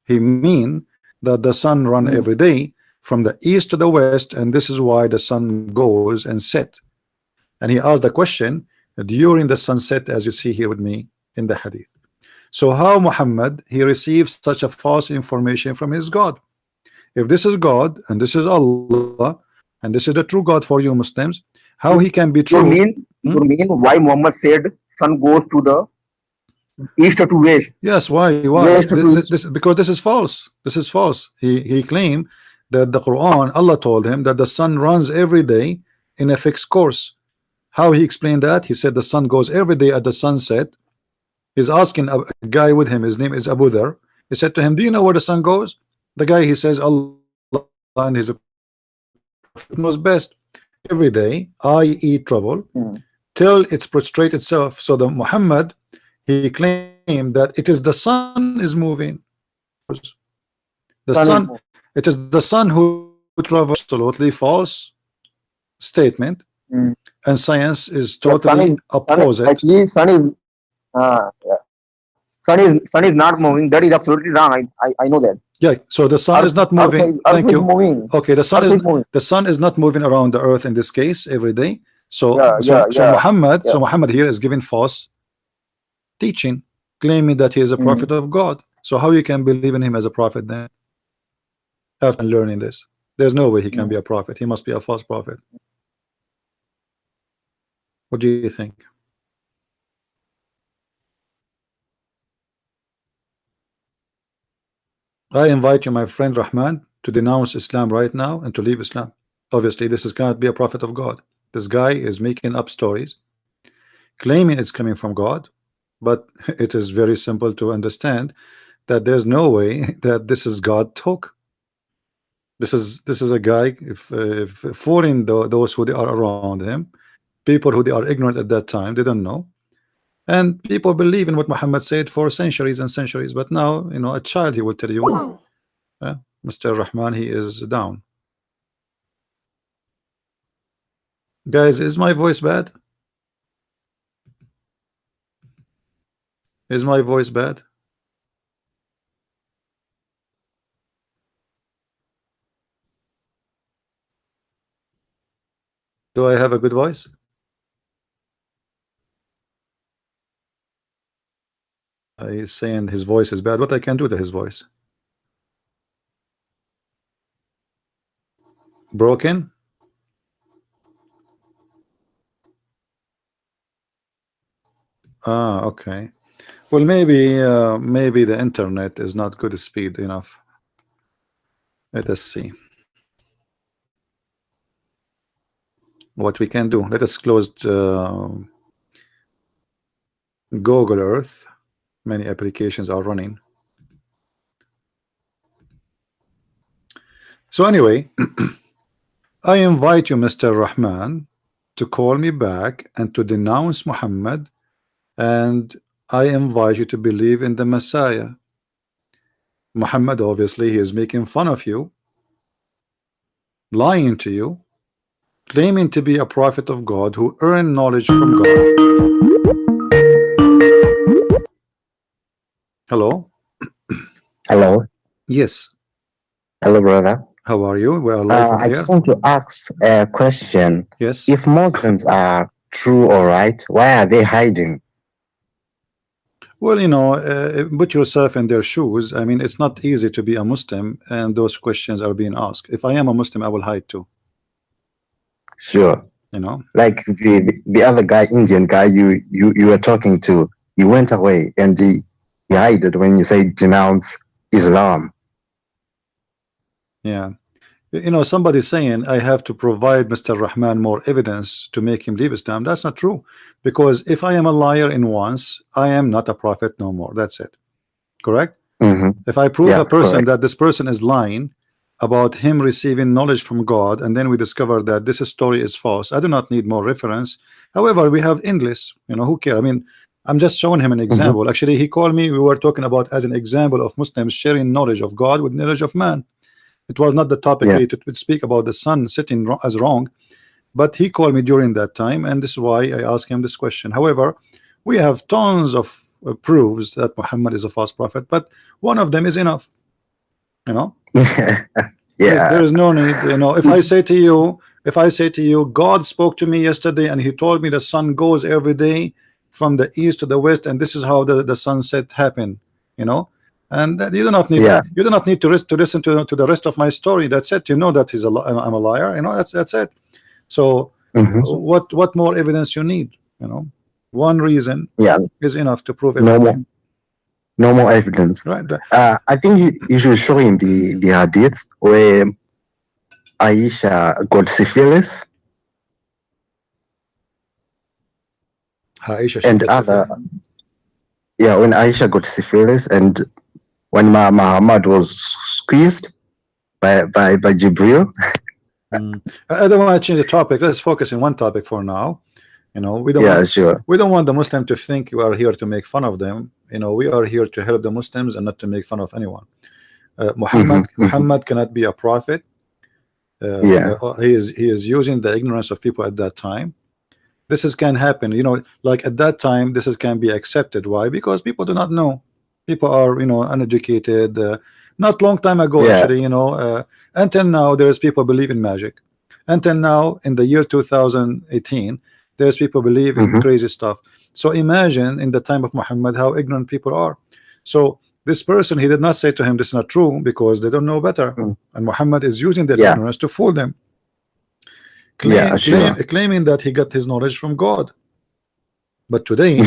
He mean that the sun run every day from the east to the west, and this is why the sun goes and set. And he asked the question during the sunset, as you see here with me in the hadith. So how Muhammad he receives such a false information from his God? If this is God and this is Allah and this is the true God for you Muslims, how he can be true? You mean why Muhammad said sun goes to the east to west? Yes, why? Because this is false. This is false. He claimed that the Quran, Allah told him that the sun runs every day in a fixed course. How he explained that? He said the sun goes every day at the sunset. He's asking a guy with him, his name is Abu Dhar. He said to him, do you know where the sun goes? The guy, he says, Allah and his prophet knows best. Every day I eat trouble till it's prostrate itself. So the Muhammad, he claimed that it is the sun is moving. The sun is sun, it is the sun who travels. Absolutely false statement, mm. and science is Yeah, totally opposite. actually yeah. Sun is not moving. That is absolutely wrong. I know that. Yeah, so the sun is not moving. Earth Thank is you. moving. Okay, Earth is moving. the sun is not moving around the earth in this case every day. So Yeah, yeah, yeah, yeah. Muhammad here is giving false teaching, claiming that he is a Mm. prophet of God. So how you can believe in him as a prophet then? After learning this, there's no way he can be a prophet. He must be a false prophet. What do you think? I invite you, my friend Rahman, to denounce Islam right now and to leave Islam. Obviously, this is cannot be a prophet of God. This guy is making up stories, claiming it's coming from God, but it is very simple to understand that there's no way that this is God talk. This is a guy if fooling those who they are around him, people who they are ignorant at that time, they don't know, and people believe in what Muhammad said for centuries and centuries. But now, you know, a child, he will tell you, Mr. Rahman, he is down. Guys, is my voice bad? Is my voice bad? Do I have a good voice? He's saying his voice is bad. What I can do to his voice? Broken? Ah, okay. Well, maybe the internet is not good speed enough. Let us see what we can do. Let us close Google Earth. Many applications are running. So anyway, I invite you, Mr. Rahman, to call me back and to denounce Muhammad, and I invite you to believe in the Messiah. Muhammad, obviously, he is making fun of you, lying to you, claiming to be a prophet of God who earned knowledge from God. Hello? Hello. Yes. Hello, brother. How are you? We are live on I air. just want to ask a question. Yes. If Muslims are true or right, why are they hiding? Well, you know, put yourself in their shoes. I mean, it's not easy to be a Muslim, and those questions are being asked. If I am a Muslim, I will hide too. Sure. You know, Like the other guy, Indian guy you were talking to, he went away and he hid when you say denounce Islam. yeah. You know, somebody saying I have to provide Mr. Rahman more evidence to make him leave Islam. That's not true, because if I am a liar in once, I am not a prophet no more. That's it. Correct? If I prove a person correct. that this person is lying about him receiving knowledge from God, and then we discover that this story is false, I do not need more reference. However, we have English, you know, who care? I mean, I'm just showing him an example. Actually, he called me, we were talking about as an example of Muslims sharing knowledge of God with knowledge of man. It was not the topic really to speak about the sun sitting as wrong, but he called me during that time, and this is why I asked him this question. However, we have tons of proofs that Muhammad is a false prophet, but one of them is enough. You know, there is no need. You know, if I say to you, God spoke to me yesterday, and He told me the sun goes every day from the east to the west, and this is how the sunset happened. You know, and you do not need to listen to the rest of my story. That's it. You know that I'm a liar. You know, that's it. So what more evidence you need? You know, one reason is enough to prove everything. No more evidence. Right. I think you should show him the hadith where Aisha got syphilis. Aisha and other syphilis. Yeah, when Aisha got syphilis, and when Muhammad was squeezed by Jibreel. I don't want to change the topic. Let's focus on one topic for now. You know, we don't want the Muslim to think we are here to make fun of them. You know, we are here to help the Muslims and not to make fun of anyone. Muhammad cannot be a prophet. He is using the ignorance of people at that time. This can happen, you know, like at that time this can be accepted. Why? Because people do not know. People are, you know, uneducated. Not long time ago, actually, you know, until now there's people believe in magic. Until now, in the year 2018, there's people believe in crazy stuff. So imagine in the time of Muhammad how ignorant people are. So this person, he did not say to him this is not true, because they don't know better. And Muhammad is using their ignorance to fool them, claiming that he got his knowledge from God. But today,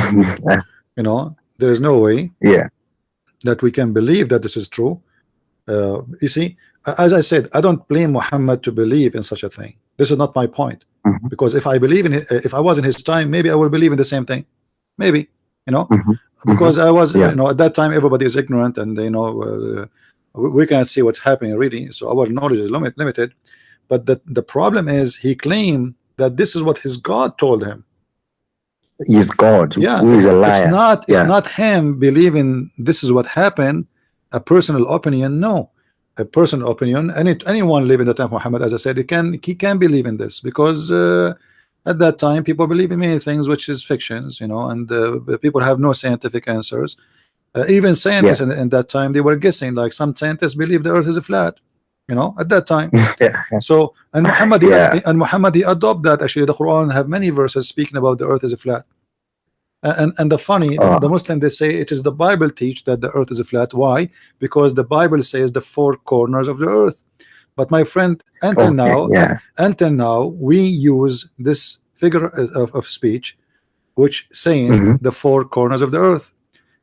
you know, there is no way that we can believe that this is true. You see, as I said, I don't blame Muhammad to believe in such a thing. This is not my point. Because if I believe in it, if I was in his time, maybe I will believe in the same thing. Maybe, you know, because I was, you know, at that time everybody is ignorant, and you know, we can't see what's happening really. So our knowledge is limited. But the problem is he claimed that this is what his God told him. His God, yeah, who is a liar. It's not him believing this is what happened. A personal opinion, no. A personal opinion. Anyone living in the time of Muhammad, as I said, he can believe in this, because at that time people believe in many things which is fictions, you know, and people have no scientific answers. Even scientists in that time, they were guessing. Like some scientists believe the earth is flat, you know, at that time. So and Muhammad he adopted that. Actually, the Quran have many verses speaking about the earth is flat. And the funny, the Muslim, they say it is the Bible teach that the earth is flat. Why? Because the Bible says the four corners of the earth. But my friend, until now, we use this figure of speech, which saying the four corners of the earth.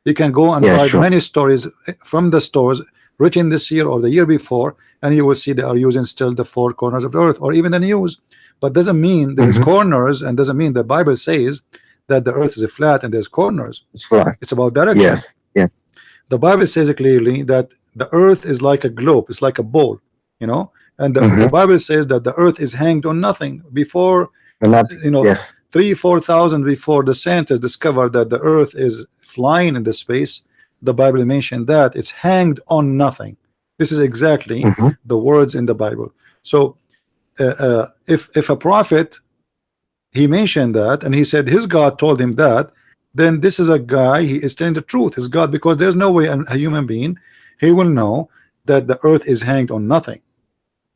You can go and buy many stories from the stores written this year or the year before, and you will see they are using still the four corners of the earth, or even the news. But doesn't mean there's corners, and doesn't mean the Bible says that the earth is flat and there's corners. It's flat. It's about direction. Yes. The Bible says clearly that the earth is like a globe. It's like a bowl, you know. And the Bible says that the earth is hanged on nothing. Before, you know, 3,000-4,000 before the scientists discovered that the earth is flying in the space, the Bible mentioned that it's hanged on nothing. This is exactly the words in the Bible. So if a prophet, he mentioned that, and he said his God told him that, then this is a guy, he is telling the truth, his God, because there's no way a human being, he will know that the earth is hanged on nothing,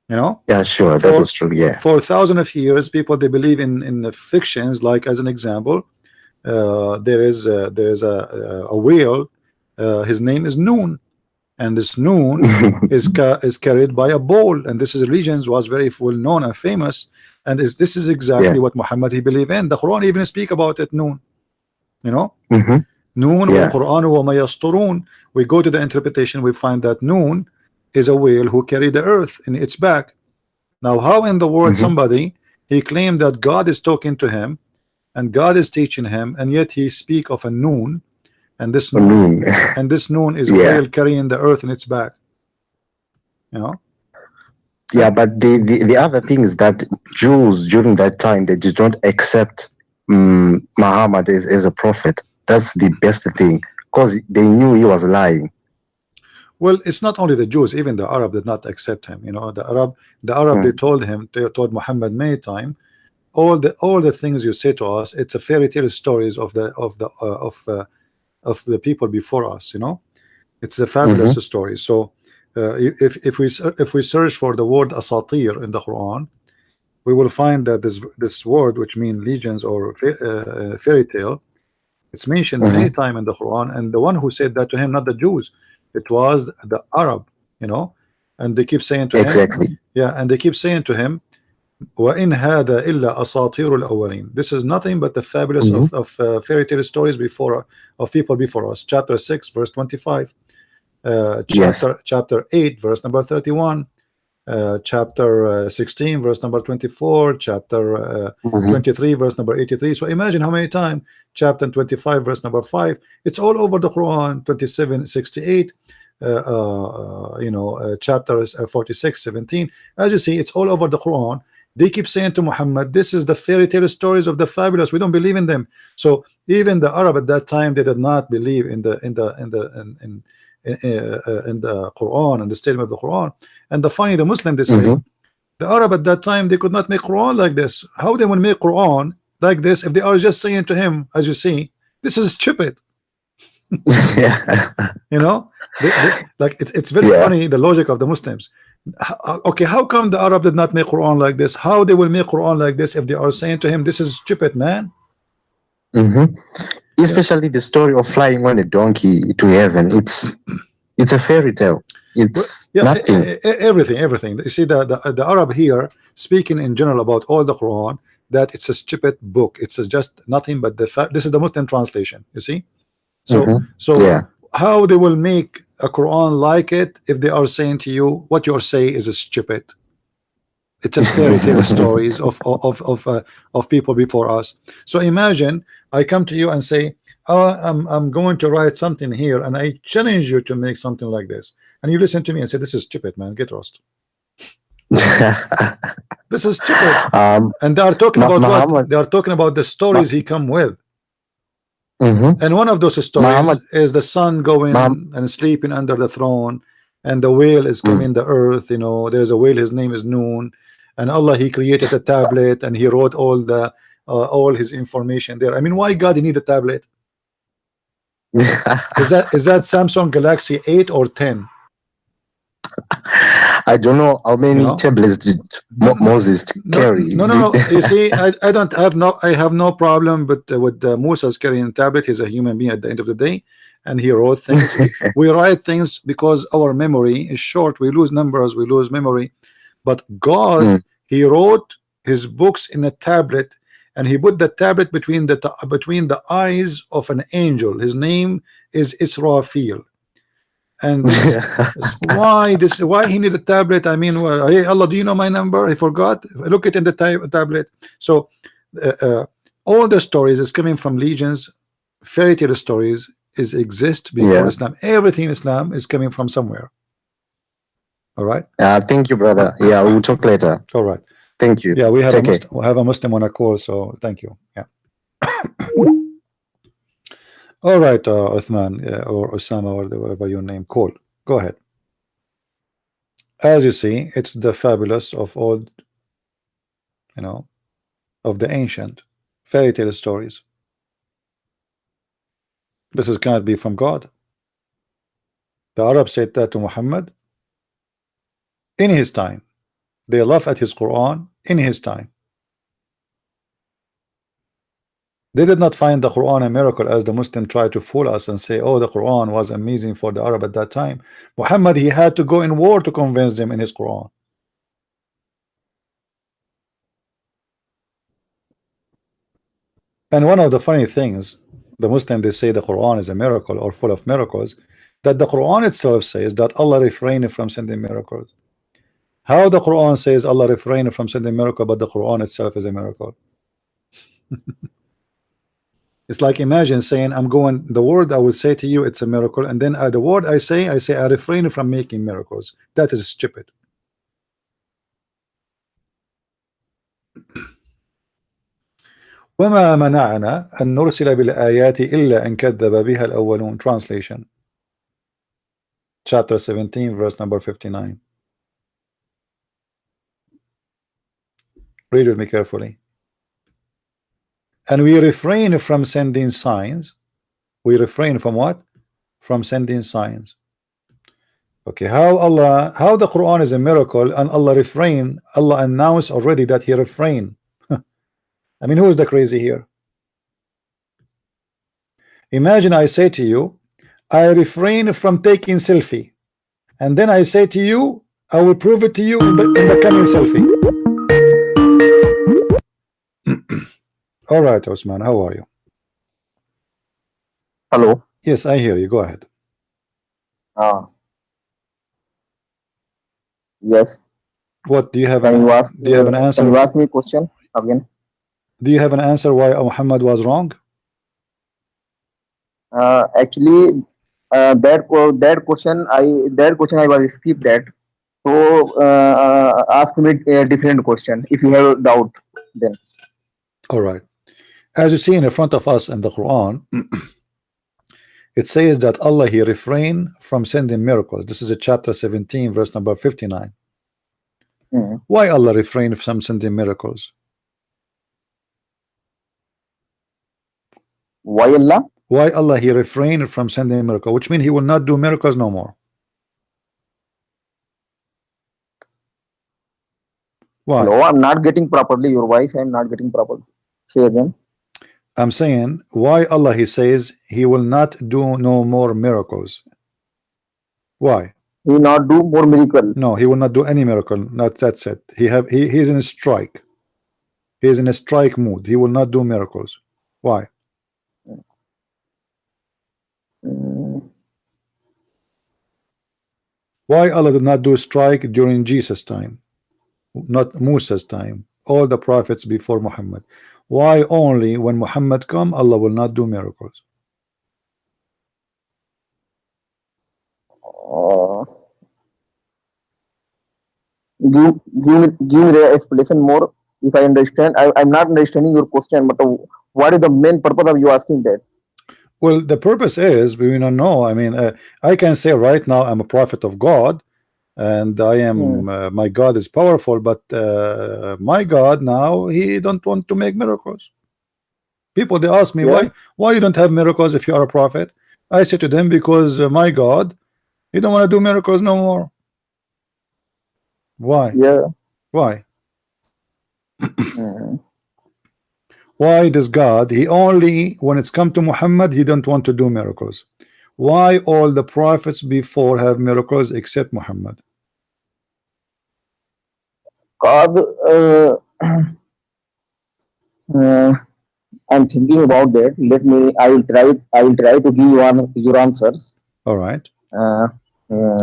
you know. That is true. For thousands of years, people, they believe in the fictions. Like, as an example, there is a whale, his name is Noon, and this Noon is carried by a bull, and this is regions was very well known and famous. And this is exactly what Muhammad he believed in. The Quran even speak about it, Noon. You know, Noon wal Quran wa ma yasturun. We go to the interpretation, we find that Noon is a whale who carried the earth in its back. Now, how in the world somebody he claimed that God is talking to him and God is teaching him, and yet he speak of a Noon, and this Noon and this Noon is whale carrying the earth in its back. You know. Yeah, but the other thing is that Jews during that time, they did not accept Muhammad as a prophet. That's the best thing, because they knew he was lying. Well, it's not only the Jews, even the Arab did not accept him. You know, the Arab they told Muhammad many times, all the things you say to us, it's a fairy tale stories of the people before us. You know, it's a fabulous story. So if we search for the word asatir in the Quran, we will find that this word, which means legends or fairy tale, it's mentioned many times in the Quran. And the one who said that to him, not the Jews, it was the Arab, you know. And they keep saying to him, and they keep saying to him, وَإِنْ هَذَا إِلَّا أَسَاطِيرُ الْأَوَّلِينَ. This is nothing but the fabulous of fairy tale stories of people before us. Chapter 6 verse 25, chapter 8 verse number 31, chapter 16 verse number 24, chapter 23 verse number 83. So imagine how many times. Chapter 25 verse number 5, it's all over the Quran. 27, 68, you know, chapter 46, 17. As you see, it's all over the Quran. They keep saying to Muhammad, this is the fairy tale stories of the fabulous, we don't believe in them. So even the Arab at that time, they did not believe in in the Quran and the statement of the Quran. And the funny, the Muslim, they say the Arab at that time, they could not make Quran like this. How they will make Quran like this if they are just saying to him, as you see, this is stupid. You know, like it's very funny, the logic of the Muslims. Okay, how come the Arab did not make Quran like this? How they will make Quran like this if they are saying to him, this is stupid, man? Especially the story of flying on a donkey to heaven. It's a fairy tale. It's nothing. Everything. You see, the Arab here speaking in general about all the Quran, that it's a stupid book. It's just nothing but the fact. This is the Muslim translation. You see, so how they will make a Quran like it if they are saying to you what you say is stupid? It's a fairy tale stories of people before us. So imagine I come to you and say, oh, I'm going to write something here, and I challenge you to make something like this, and you listen to me and say, this is stupid, man, get lost. This is stupid. And they are talking about what? They are talking about the stories he come with. And one of those stories is the sun going and sleeping under the throne, and the whale is coming the earth. You know, there's a whale, his name is Noon, and Allah, he created a tablet and he wrote all his information there. I mean, why God need a tablet? Is that Samsung Galaxy 8 or 10? I don't know how many tablets did Moses carry. No. You see, I have no problem with Moses carrying a tablet. He's a human being at the end of the day, and he wrote things. We write things because our memory is short. We lose numbers, we lose memory. But God, he wrote his books in a tablet, and he put the tablet between the eyes of an angel. His name is Israfil. And why he need a tablet? I mean, hey Allah, do you know my number? I forgot. Look it in the tablet. So all the stories is coming from legends, fairy tale stories exist before Islam. Everything in Islam is coming from somewhere. All right. Thank you, brother. Yeah, we'll talk later. All right. Thank you. Yeah, we have a Muslim on a call, so thank you. Yeah. All right, Uthman or Osama, or whatever your name, call. Go ahead. As you see, it's the fabulous of old, of the ancient fairy tale stories. This cannot be from God. The Arabs said that to Muhammad in his time. They laugh at his Quran in his time. They did not find the Quran a miracle, as the Muslim tried to fool us and say, oh, the Quran was amazing for the Arab at that time. Muhammad, he had to go in war to convince them in his Quran. And one of the funny things, the Muslim, they say the Quran is a miracle or full of miracles, that the Quran itself says that Allah refrained from sending miracles. How the Quran says Allah refrained from sending miracle, but the Quran itself is a miracle? It's like, imagine saying, the word I will say to you, it's a miracle, and then the word I say I refrain from making miracles. That is stupid. وما منعنا أن نرسل بالآيات إلا أن كذب بها الأولون. Translation, chapter 17, verse number 59. Read with me carefully. And we refrain from sending signs. We refrain from what? From sending signs. Okay, how the Quran is a miracle and Allah announced already that he refrained. I mean, who is the crazy here? Imagine I say to you, I refrain from taking selfie, and then I say to you, I will prove it to you in the coming selfie. All right, Osman, how are you? Hello. Yes, I hear you. Go ahead. Yes. What do you have? Do you have an answer? Can you ask me a question again? Do you have an answer why Muhammad was wrong? Actually, that question I was skip that. So ask me a different question if you have a doubt. Then. All right. As you see in front of us in the Quran, It says that Allah he refrained from sending miracles. This is a chapter 17 verse number 59. Why Allah refrained from sending miracles? Why Allah? Why Allah he refrained from sending a miracle, which means he will not do miracles no more. Why? Hello, I'm not getting properly your voice. I'm not getting properly. Say again. I'm saying why Allah he says he will not do no more miracles. Why? He not do more miracle. No, he will not do any miracle. Not that's it. He's in a strike. He is in a strike mood. He will not do miracles. Why? Why Allah did not do strike during Jesus' time, not Musa's time, all the prophets before Muhammad? Why only when Muhammad come Allah will not do miracles? Give me the explanation more. If I understand, I'm not understanding your question. But what is the main purpose of you asking that? Well, the purpose is we don't know. I mean, I can say right now I'm a prophet of God, and I am my God is powerful, but my God now he don't want to make miracles. People they ask me why you don't have miracles if you are a prophet. I say to them because my God he don't want to do miracles no more. Why? Why? Why does God he only when it's come to Muhammad he don't want to do miracles? Why all the prophets before have miracles except Muhammad? Cause I'm thinking about that. Let me. I will try to give you your answers. All right.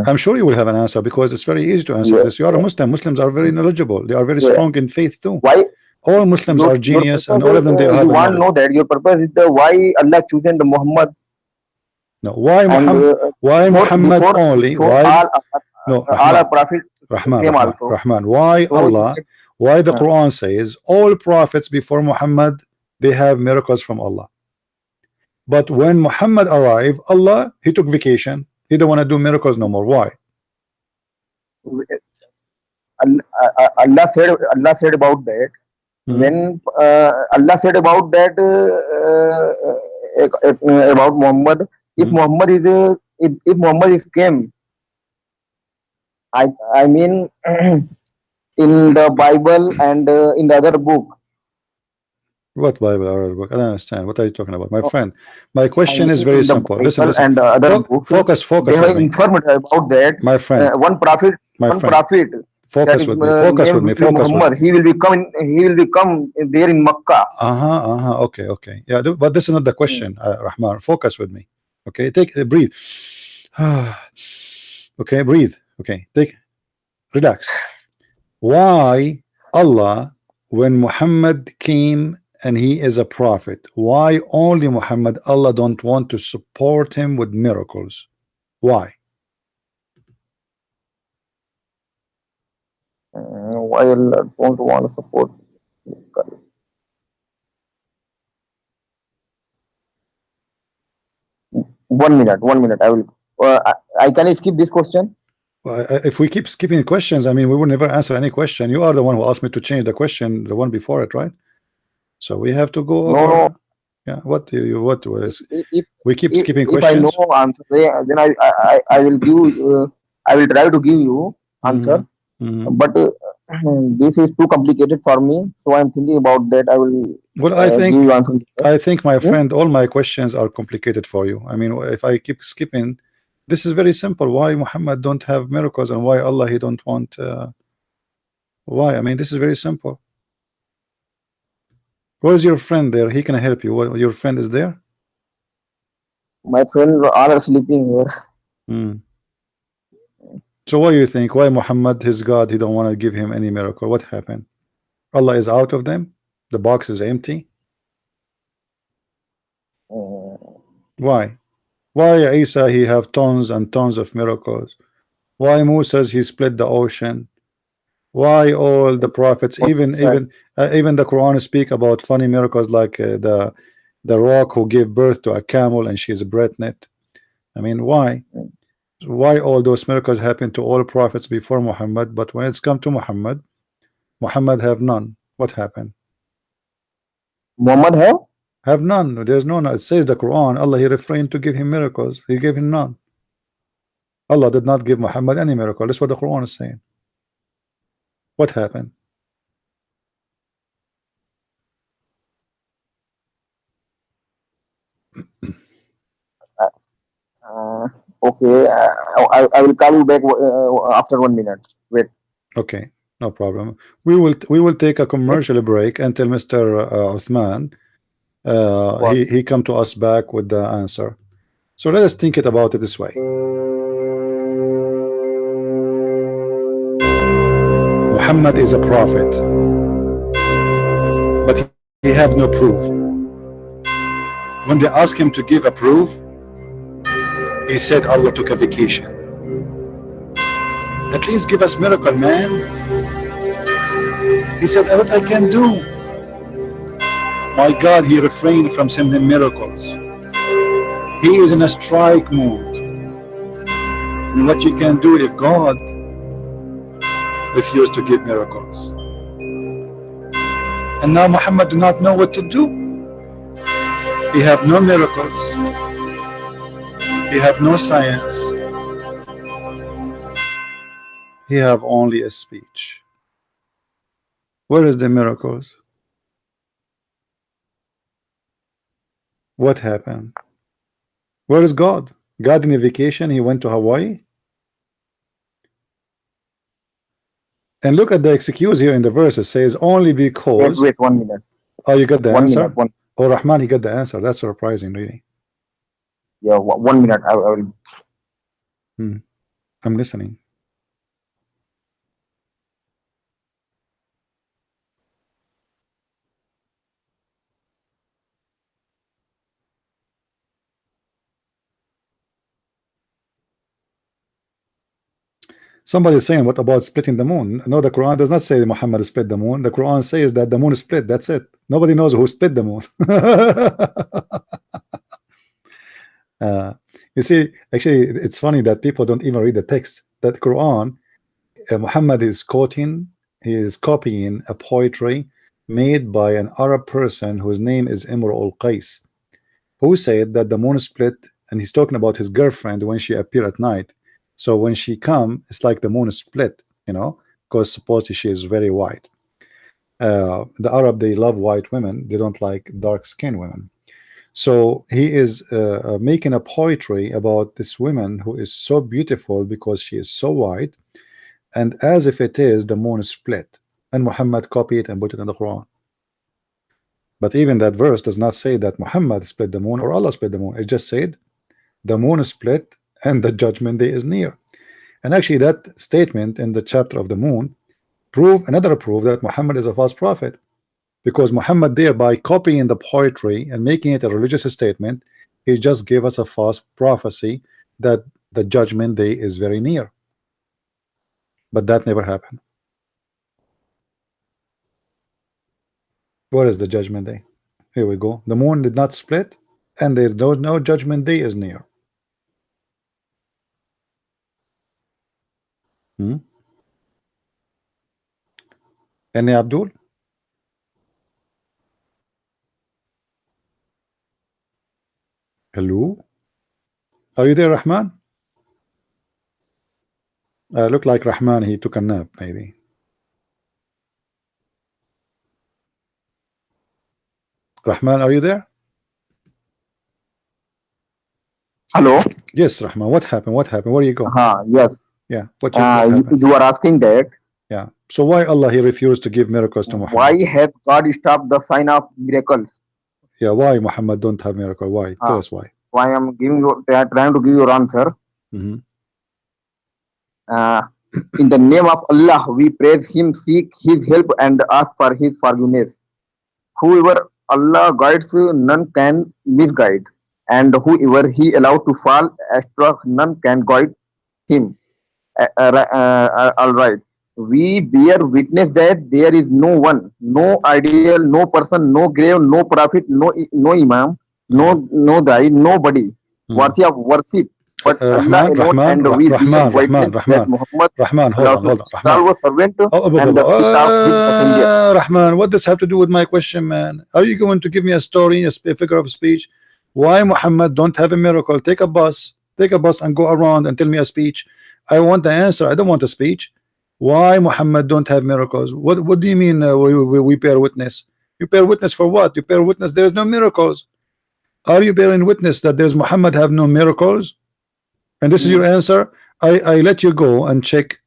I'm sure you will have an answer because it's very easy to answer this. You are a Muslim. Muslims are very knowledgeable. They are very strong in faith too. Why? All Muslims are genius, and all of them they have. You want to know that your purpose is the why Allah chosen the Muhammad. No, why Muhammad? Why Muhammad only? Why? No, all our prophets came also. Rahman. Why Allah? Why the Quran says all prophets before Muhammad they have miracles from Allah, but when Muhammad arrived, Allah he took vacation. He don't want to do miracles no more. Why? Allah said about that. When Allah said about that about Muhammad, if Muhammad is came, I mean in the Bible and in the other book. What Bible or other book? I don't understand. What are you talking about, my friend? My question is very simple. Listen. And the other book, focus. They have informed about that. My friend. One prophet. Focus with me. Focus with me. Focus Muhammad. He will become there in Makkah. Okay. Yeah, but this is not the question, Rahman. Focus with me. Okay, breathe. Okay, breathe. Okay, relax. Why Allah, when Muhammad came and he is a prophet, why only Muhammad Allah don't want to support him with miracles? Why? Why Allah don't want to support? 1 minute. I will. I can skip this question. Well, if we keep skipping questions, I mean, we will never answer any question. You are the one who asked me to change the question, the one before it, right? So we have to go. No. Yeah. What was? We keep skipping questions. If I know answer, then I will give. I will try to give you answer. But this is too complicated for me, so I'm thinking about that. I will. Well, I think, my friend, all my questions are complicated for you. I mean, if I keep skipping, this is very simple. Why Muhammad don't have miracles and why Allah he don't want? Why? I mean, this is very simple. Where's your friend there? He can help you. Your friend is there? My friend all are sleeping here. So what do you think? Why Muhammad, his God, he don't want to give him any miracle? What happened? Allah is out of them? The box is empty? Why? Why Isa he have tons and tons of miracles? Why Moses he split the ocean? Why all the prophets, even the Quran speak about funny miracles like the rock who gave birth to a camel and she's pregnant? I mean, why? Why all those miracles happen to all prophets before Muhammad, but when it's come to Muhammad, Muhammad have none? What happened? Muhammad Have none. There's none. It says the Quran, Allah he refrained to give him miracles. He gave him none. Allah did not give Muhammad any miracle. That's what the Quran is saying. What happened? Okay, I will call you back after 1 minute. Wait. Okay, no problem. We will take a commercial break until Mr. Uthman he come to us back with the answer. So let us think about it this way. Muhammad is a prophet, but he have no proof. When they ask him to give a proof, he said Allah took a vacation. At least give us miracle, man. He said, what I can do? My God, he refrained from sending miracles. He is in a strike mode. And what you can do if God refused to give miracles? And now Muhammad do not know what to do. He have no miracles. He have no science. He have only a speech. Where is the miracles? What happened? Where is God? God in a vacation, he went to Hawaii? And look at the excuse here in the verse. It says only because. Wait 1 minute. Oh, you got the answer? Minute, Oh, Rahman, he got the answer. That's surprising, really. Yeah, 1 minute. I will. I'm listening. Somebody is saying, what about splitting the moon? No, the Quran does not say Muhammad split the moon. The Quran says that the moon is split. That's it. Nobody knows who split the moon. You see, actually, it's funny that people don't even read the text. That Quran, Muhammad is quoting, he is copying a poetry made by an Arab person whose name is Imr al-Qais, who said that the moon split, and he's talking about his girlfriend when she appeared at night. So when she come, it's like the moon is split, you know, because supposedly she is very white. The Arab, they love white women. They don't like dark-skinned women. So he is making a poetry about this woman who is so beautiful because she is so white, and as if it is, the moon is split. And Muhammad copied it and put it in the Quran. But even that verse does not say that Muhammad split the moon or Allah split the moon. It just said the moon is split and the judgment day is near. And actually that statement in the chapter of the moon prove another proof that Muhammad is a false prophet, because Muhammad there, by copying the poetry and making it a religious statement, he just gave us a false prophecy that the judgment day is very near. But that never happened. What is the judgment day? Here we go. The moon did not split, and there's no judgment day is near. Any Abdul? Hello? Are you there, Rahman? Look like Rahman, he took a nap, maybe. Rahman, are you there? Hello. Yes, Rahman. What happened? What happened? Where you go? Yes. Yeah. What happened? You are asking that. Yeah. So why Allah he refused to give miracles to Muhammad? Why has God stopped the sign of miracles? Yeah. Why Muhammad don't have miracle? Why? Tell us why. Why I'm giving you trying to give your answer. In the name of Allah, we praise Him, seek His help, and ask for His forgiveness. Whoever Allah guides, none can misguide, and whoever He allowed to fall astray, none can guide him. All right. We bear witness that there is no one, no ideal, no person, no grave, no prophet, no imam, no guide, nobody worthy of worship but Allah alone, and we bear witness that Muhammad Rahman, hold on, hold on. Rahman was servant Oh, and the kitab his messenger. Rahman, what does have to do with my question, man? Are you going to give me a story, a figure of speech? Why Muhammad don't have a miracle? Take a bus and go around and tell me a speech. I want the answer. I don't want a speech. Why Muhammad don't have miracles? What do you mean we bear witness? You bear witness for what? You bear witness there's no miracles. Are you bearing witness that there's Muhammad have no miracles? And this is your answer? I let you go and check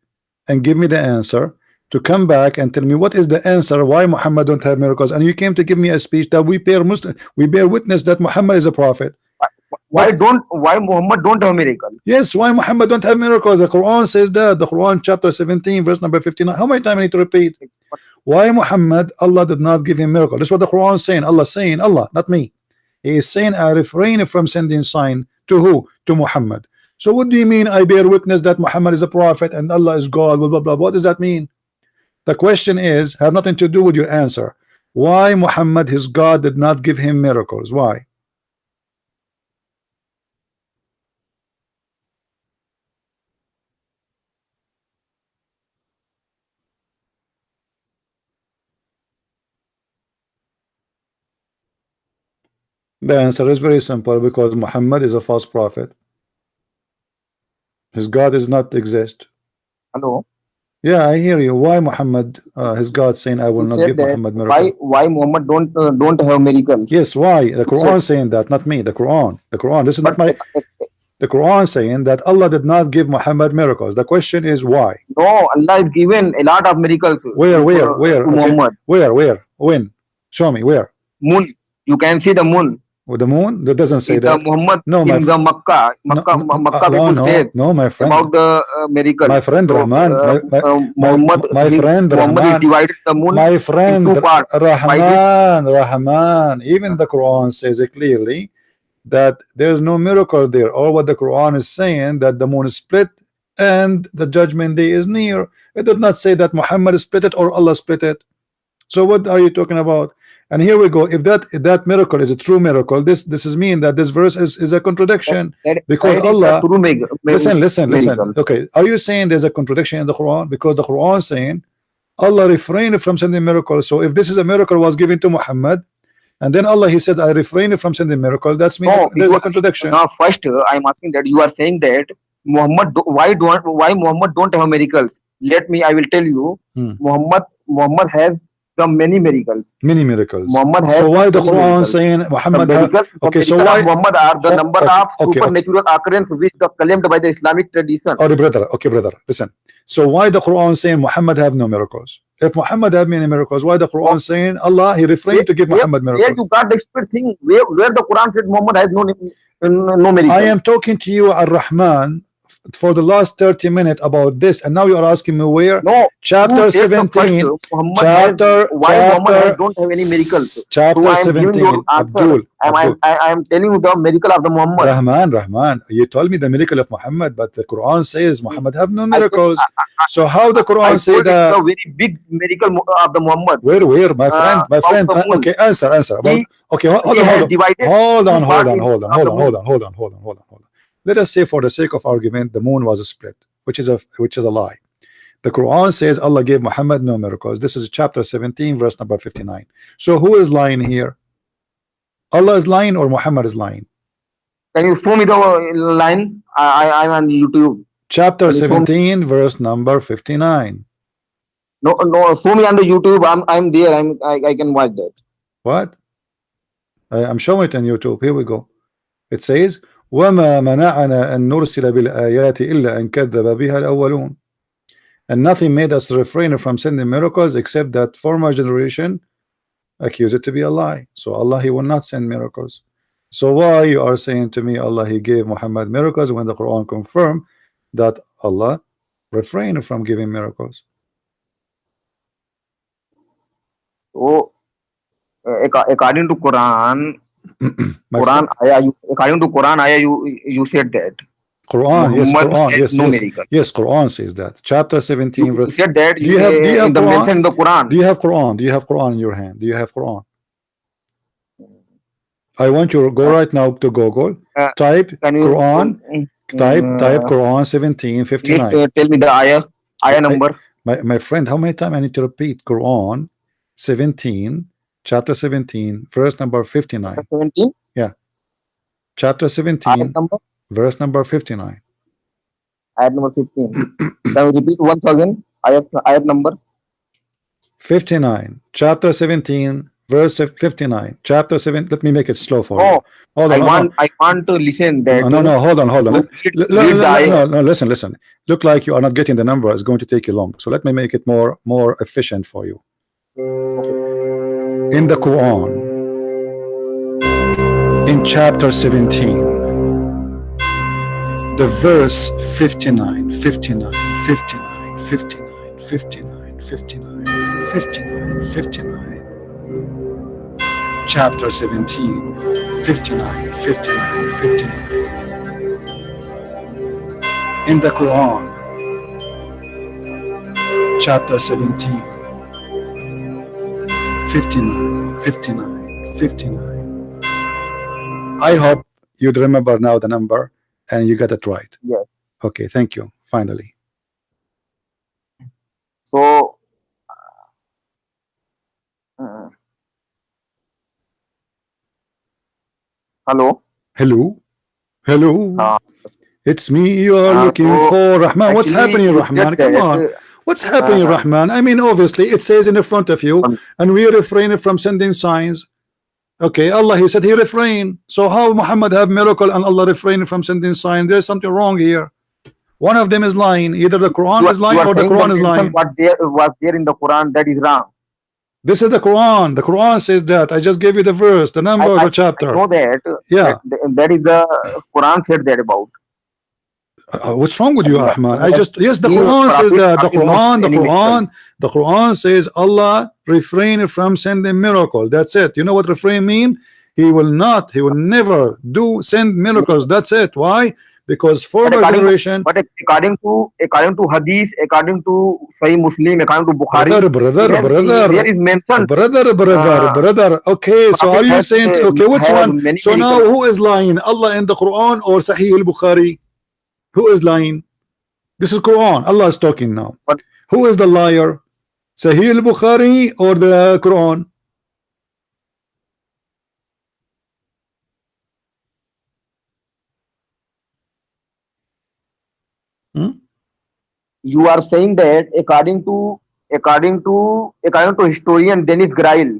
and give me the answer to come back and tell me what is the answer why Muhammad don't have miracles, and you came to give me a speech that we bear witness that Muhammad is a prophet. Why Muhammad don't have miracle? Yes, why Muhammad don't have miracles? The Quran says that. The Quran chapter 17 verse number 59. How many times I need to repeat? Why Muhammad, Allah did not give him miracle? This is what the Quran is saying. Allah, not me. He is saying I refrain from sending sign to who? To Muhammad. So what do you mean I bear witness that Muhammad is a prophet and Allah is God, blah blah blah? What does that mean? The question is have nothing to do with your answer. Why Muhammad, his God, did not give him miracles? Why? The answer is very simple, because Muhammad is a false prophet. His God does not exist. Hello. Yeah, I hear you. Why Muhammad, his God saying I will not give Muhammad miracle? Why Muhammad don't have miracles? Yes, why? The Quran saying that, not me. The Quran. This is not my. The Quran saying that Allah did not give Muhammad miracles. The question is why? No, Allah has given a lot of miracles. Where? To Muhammad. Where? When? Show me where. Moon. You can see the moon. With the moon? That doesn't say that. Muhammad no, in the Makkah people said my friend. About the miracle. My friend Rahman. Muhammad divided the moon my friend in two parts. Rahman. Even the Quran says it clearly that there is no miracle there. Or what the Quran is saying, that the moon is split and the judgment day is near. It did not say that Muhammad split it or Allah split it. So what are you talking about? And here we go. If that miracle is a true miracle, this is mean that this verse is a contradiction, because Allah listen. Okay, are you saying there's a contradiction in the Quran? Because the Quran is saying Allah refrained from sending miracles. So if this is a miracle was given to Muhammad, and then Allah he said I refrained from sending miracle, that's mean there's a contradiction. Now first I'm asking that you are saying that Muhammad why Muhammad don't have miracles? I will tell you. Muhammad has many miracles. Muhammad has. So why the Quran saying Muhammad? Okay, so why Muhammad are the number of supernatural occurrence which the claimed by the Islamic tradition. Okay, brother, listen. So why the Quran saying Muhammad have no miracles? If Muhammad have many miracles, why the Quran saying Allah he refrained to give Muhammad miracles? Where you got the expert thing? Where the Quran said Muhammad has no miracles? I am talking to you, Ar-Rahman, for the last 30 minutes about this, and now you are asking me where? No, chapter 17. Muhammad don't have any miracles. Chapter so 17. Abdul. I am telling you the miracle of the Muhammad. Rahman, you told me the miracle of Muhammad, but the Quran says Muhammad have no miracles. So how the Quran say that? The very big miracle of the Muhammad. Where, my friend? Okay, answer. Okay, hold on. Let us say, for the sake of argument, the moon was split, which is a lie. The Quran says Allah gave Muhammad no miracles. This is chapter 17, verse number 59. So who is lying here? Allah is lying or Muhammad is lying? Can you show me the line? I'm on YouTube. Chapter 17, verse number 59. No, show me on the YouTube. I'm there. I can watch that. What? I'm showing it on YouTube. Here we go. It says, وَمَا مَنَعَنَا أَن نُرْسِلَ بِالْآيَاتِ إِلَّا أَن كَذَّبَ بِهَا الْأَوَّلُونَ. And nothing made us refrain from sending miracles except that former generation accused it to be a lie. So Allah he will not send miracles. So why you are saying to me Allah he gave Muhammad miracles when the Quran confirmed that Allah refrained from giving miracles? So according to Quran, according to Quran, you said that. Quran, yes, Quran says that. Chapter 17, verse. Said that do you have Quran? In the Quran? Do you have Quran? Do you have Quran in your hand? Do you have Quran? I want you to go right now to Google, type Quran, Type Uh, Quran please 17:59. tell me the ayah number. My friend, how many times I need to repeat Quran 17, chapter 17, verse number 59? 17. Yeah, chapter Ayat 17, number. verse number 59. Ayat number 15. Can we repeat once again? Ayat number. 59, chapter 17, verse 59, chapter 7. Let me make it slow for you. No, Hold I on, hold on. want to listen that. No, hold on. You read the ayah. No, listen. Look like you are not getting the number. It's going to take you long. So let me make it more efficient for you. In the Quran, in chapter 17, the verse 59, 59, 59, 59, 59, 59, 59, 59, chapter 17, 59, 59, 59. In the Quran, chapter 17, 59, 59, 59. I hope you'd remember now the number and you got it right. Yes. Okay, thank you. Finally. So, hello. Hello. It's me you are looking So for, Rahman. What's actually, happening, you Rahman? said Come on. that. What's happening, Rahman? I mean, obviously, it says in the front of you, and we refrain from sending signs. Okay, Allah, He said He refrained. So how Muhammad have miracle and Allah refrain from sending signs? There's something wrong here. One of them is lying. Either the Quran is lying or the Quran is lying. What was there in the Quran that is wrong. This is the Quran. The Quran says that. I just gave you the verse, the number, the chapter. I know that. Yeah. That is the Quran said that about. What's wrong with you, Ahmad? Yes, the Quran says that. The Quran says Allah refrain from sending miracle. That's it. You know what refrain mean? He will never send miracles. That's it. Why? Because further generation. But according to Hadith, according to Sahih Muslim, according to Bukhari, there is mentioned. Brother. Okay, so are you saying? Okay, which one? So now who is lying? Allah in the Quran or Sahih al-Bukhari? Who is lying? This is Quran. Allah is talking now. But who is the liar? Sahih al-Bukhari or the Quran? You are saying that according to historian Dennis Grail,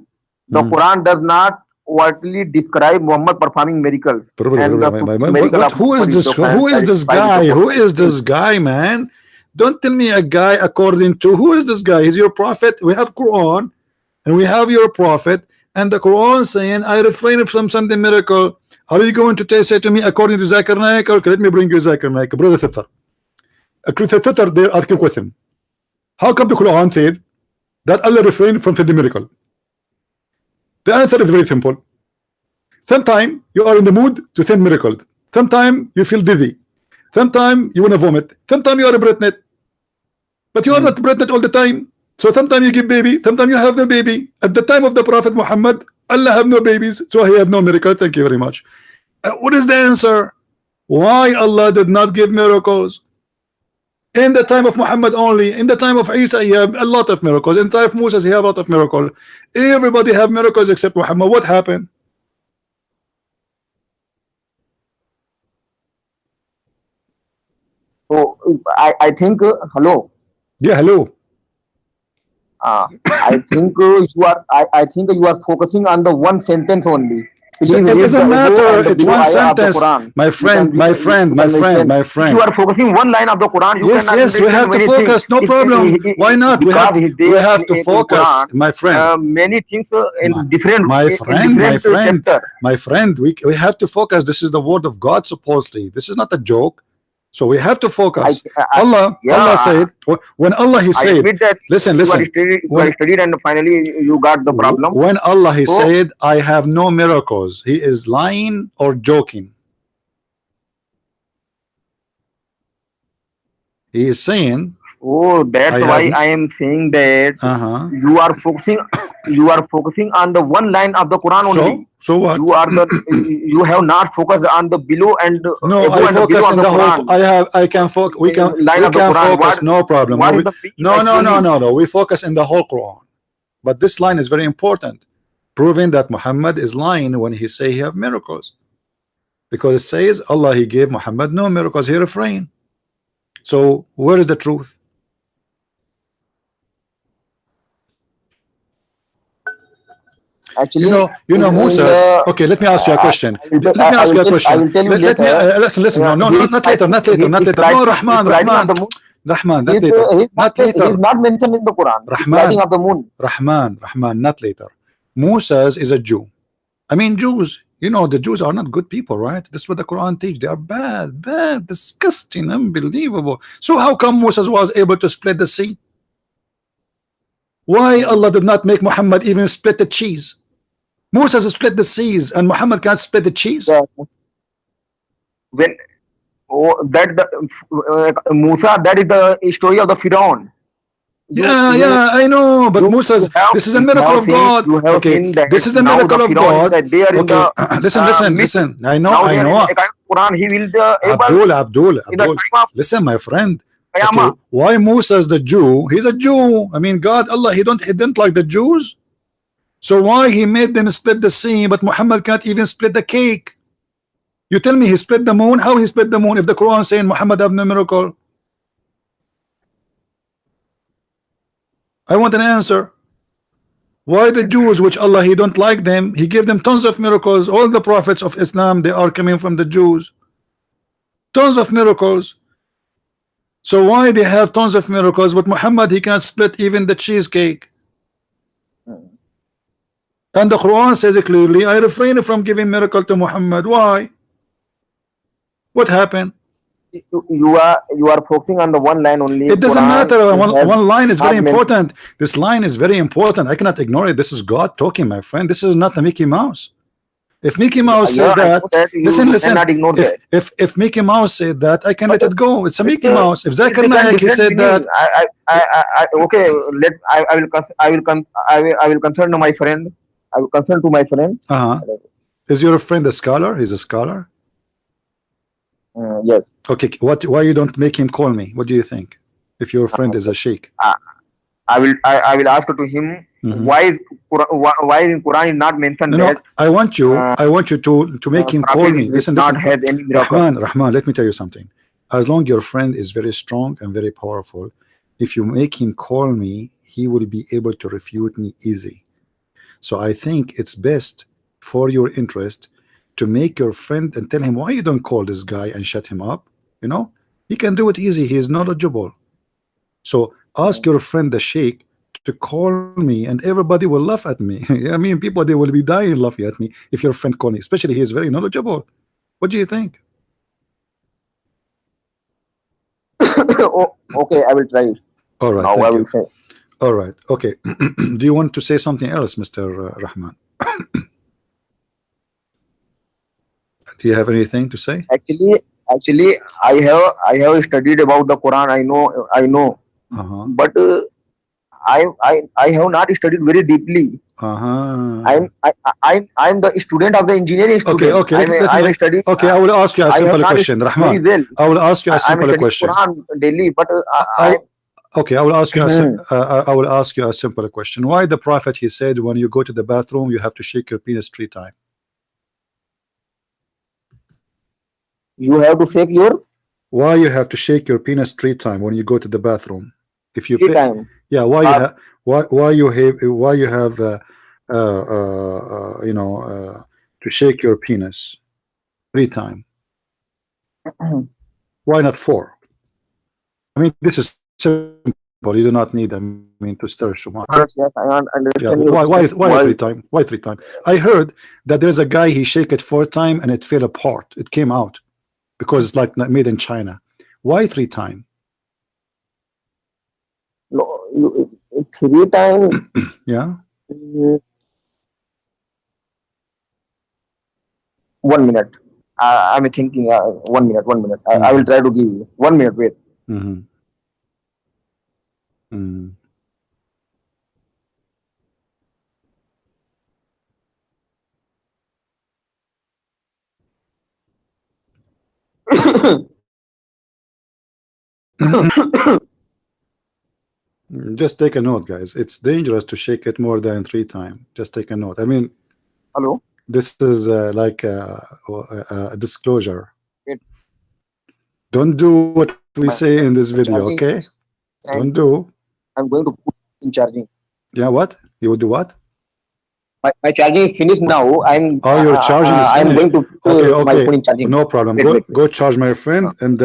the Quran does not overtly describe Muhammad performing miracles. Who is this? Who is this guy? Who is this guy, man? Don't tell me a guy according to who is this guy? He's your prophet. We have Quran and we have your prophet, and the Quran saying, I refrain from sending miracle. Are you going to say to me according to Zakir Naik? Okay, let me bring you Zakir Naik, brother Thitter. They're asking a question. How come the Quran said that Allah refrained from sending miracle? The answer is very simple. Sometimes you are in the mood to send miracle. Sometimes you feel dizzy. Sometimes you want to vomit. Sometimes you are pregnant. But you are not pregnant all the time. So sometimes you give baby. Sometimes you have no baby. At the time of the Prophet Muhammad, Allah have no babies. So he have no miracle. Thank you very much. What is the answer? Why Allah did not give miracles? In the time of Muhammad only. In the time of Isa, he have a lot of miracles. In the time of Moses, he have a lot of miracles. Everybody have miracles except Muhammad. What happened? So I think hello. Yeah, hello. I think you are focusing on the one sentence only. Please it doesn't matter. It's one sentence. My friend. You are focusing one line of the Quran. Yes, we have to focus. No problem. Why not? We have to focus, my friend. Many things in different. My friend. We have to focus. This is the word of God. Supposedly, this is not a joke. So we have to focus. Allah said, when Allah He said, listen. You are studied and finally you got the problem. When Allah He said, I have no miracles, He is lying or joking? He is saying. Oh, that's why I am saying that you are focusing you are focusing on the one line of the Quran only. So what? You are the you have not focused on the below and No, above I and the focus below of in the the whole. Quran. I can focus. We can Line of the Quran. focus. No problem. What No, is the meaning actually? no. We focus in the whole Quran. But this line is very important, proving that Muhammad is lying when he say he have miracles, because it says Allah he gave Muhammad no miracles. He refrained. So where is the truth? Actually, You know, in Musa. the Okay, let me ask you a question. I will Let me ask you a I question. will tell you Let me later. listen. No, He is not later. Not later. Not he is later. writing, No, he is Rahman, writing Rahman, of the moon. Rahman. He Not is, later. he is Not he is later. not mentioned in the Quran. He is Rahman, writing of the moon. Rahman. Not later. Moses is a Jew. I mean, Jews. You know, the Jews are not good people, right? That's what the Quran teach. They are bad, disgusting, unbelievable. So how come Moses was able to split the sea? Why Allah did not make Muhammad even split the cheese? Moses split the seas and Muhammad can't split the cheese. When that the Musa, that is the story of the Pharaoh. Yeah, I know, but Moses, this is a miracle of God. Okay, this is the miracle of God. Okay, listen. I know. Quran, he will the Abdul. Listen, my friend. Okay, why Moses the Jew? He's a Jew. I mean, God, Allah, he didn't like the Jews. So why he made them split the sea, but Muhammad can't even split the cake? You tell me he split the moon? How he split the moon if the Quran saying Muhammad have no miracle? I want an answer. Why the Jews, which Allah he don't like them, he gave them tons of miracles. All the prophets of Islam, they are coming from the Jews. Tons of miracles. So why they have tons of miracles, but Muhammad he can't split even the cheesecake? And the Quran says it clearly, I refrain from giving miracle to Muhammad. Why? What happened? You are focusing on the one line only. It doesn't matter. One line is very important. This line is very important. I cannot ignore it. This is God talking, my friend. This is not a Mickey Mouse. If Mickey Mouse says that, listen. If Mickey Mouse said that, I can let it go. It's a Mickey Mouse. If Zakir Naik he said that, okay, I will concern to my friend. I will concern to my friend. Is your friend a scholar? He's a scholar. Yes. Okay. Why you don't make him call me? What do you think? If your friend is a sheikh, I will ask to him. Why in Quran is not mentioned that? I want you to make him call me. Listen. Rahman, let me tell you something. As long your friend is very strong and very powerful, if you make him call me, he will be able to refute me easy. So I think it's best for your interest to make your friend and tell him why you don't call this guy and shut him up. You know, he can do it easy. He is knowledgeable. So ask your friend the sheikh to call me, and everybody will laugh at me. I mean, people, they will be dying laughing at me if your friend call me, especially he is very knowledgeable. What do you think? Okay, I will try. All right. Now I will say. All right. Okay. Do you want to say something else, Mr. Rahman? Do you have anything to say? Actually, I have studied about the Quran. I know. But I have not studied very deeply. I'm the student of the engineering student. Okay. I will ask you a simple question, Rahman. I will ask you a simple question. Quran daily, but okay, I will ask you. I will ask you a simple question. Why the Prophet he said when you go to the bathroom you have to shake your penis 3 times? You have to shake your. Why you have to shake your penis 3 times when you go to the bathroom? If you 3 times. Yeah. Why you have to shake your penis 3 times? Why not 4? I mean, this is simple. You do not need, to stir so much. Yes, I understand. Why 3 times? Why 3 times? I heard that there's a guy he shake it 4 times and it fell apart. It came out because it's like made in China. Why 3 times? No, 3 times. Yeah. 1 minute. I'm thinking. 1 minute. 1 minute. I will try to give you 1 minute. Wait. Just take a note, guys. It's dangerous to shake it more than 3 times. Just take a note. I mean, Hello. this is like a disclosure. Wait. Don't do what we My say in this video, charging okay? is- I'm, Don't do. I'm going to put in charging. Yeah, what? You would do what? My charging is finished now. Oh, your charging is I'm finished. going to put Okay, my okay. phone in charging. No problem. Wait. Go charge, my friend. And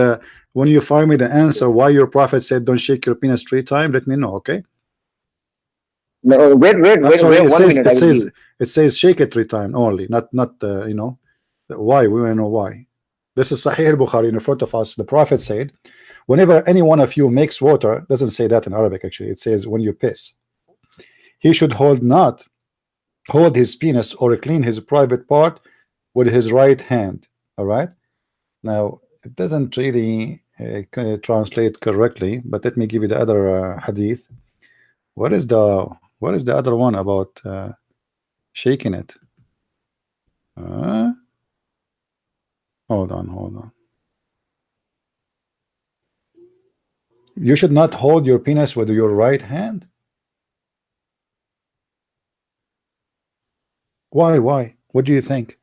when you find me the answer why your prophet said don't shake your penis 3 times, let me know, okay? No, wait, Sorry, it 1 says minute. I will give. it says shake it 3 times only, not you know why. We want to know why. This is Sahih al-Bukhari in front of us. The prophet said, whenever any one of you makes water, doesn't say that in Arabic actually. It says when you piss, he should not hold his penis or clean his private part with his right hand. All right. Now it doesn't really translate correctly, but let me give you the other hadith. What is the other one about shaking it? Hold on. You should not hold your penis with your right hand. Why? What do you think?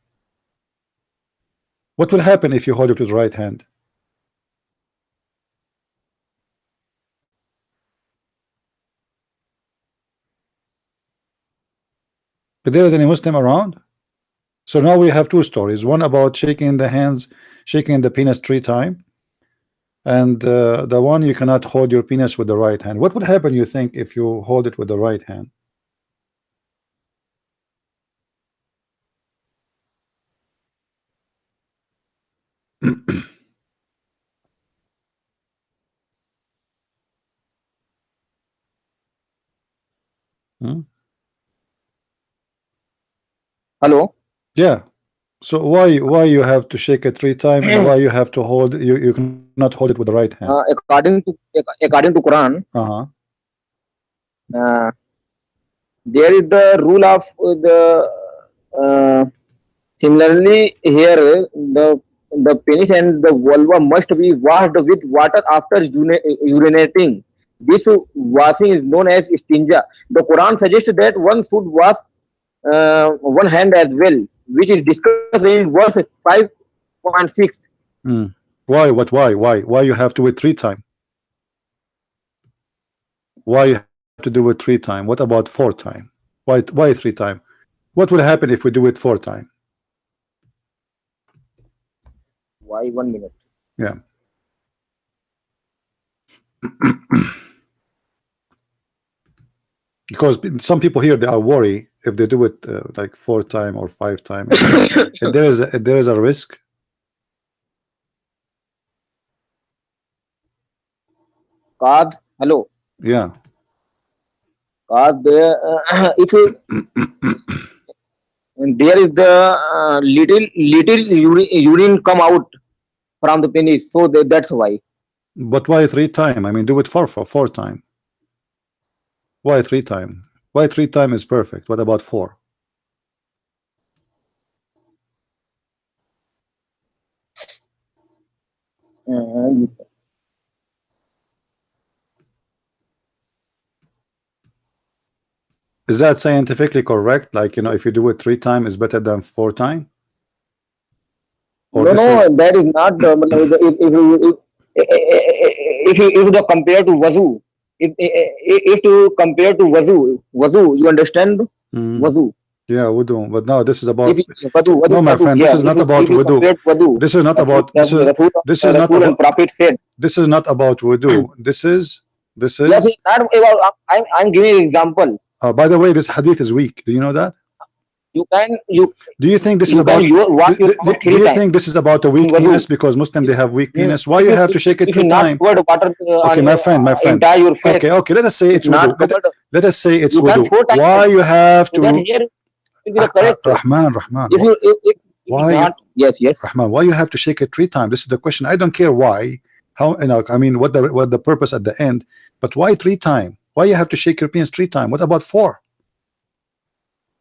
What will happen if you hold it with the right hand? If there is any Muslim around? So now we have 2 stories. One about shaking the hands, shaking the penis 3 times, and the one you cannot hold your penis with the right hand. What would happen, you think, if you hold it with the right hand? Hello. Yeah. So why you have to shake it 3 times, and why you have to hold you cannot hold it with the right hand? According to Quran, Uh-huh. there is the rule of the similarly here the penis and the vulva must be washed with water after urinating. This washing is known as istinja. The Quran suggests that one should wash one hand as well, which is discussed in verse 5.6. Why? What? Why you have to do it 3 times? Why you have to do it 3 times? What about 4 times? Why 3 times? What will happen if we do it 4 times? Why 1 minute? Yeah. Because some people here, they are worried if they do it like 4 times or 5 times. If there is a risk. Cause hello. Yeah. Cause there, if there is the little urine come out from the penis, so that's why. But why 3 times? I mean, do it 4 times. Why 3 times? Why 3 times is perfect? What about 4? Is that scientifically correct? Like, you know, if you do it 3 times is better than 4 times? No, that is not. If you compare to wazu, if you compare to wazu, you understand wazu. Yeah, wudu. But no, this is about. Wudu, No, my friend, this is not about wudu. This is not about. This is not about. Prophet said. This is not about wudu. This is. Yes, it's not about. I'm giving an example. By the way, this hadith is weak. Do you know that? Do you think this is about? Do you think this is about a weak penis because Muslim they have weak penis? Why you have to shake it 3 times? Okay, my friend. Okay. Let us say it's wudu. Let us say it's wudu. Why you have to? Rahman. Why? Yes. Rahman, why you have to shake it 3 times? This is the question. I don't care why. How, you know? I mean, what the purpose at the end? But why 3 times? Why you have to shake your penis 3 times? What about 4?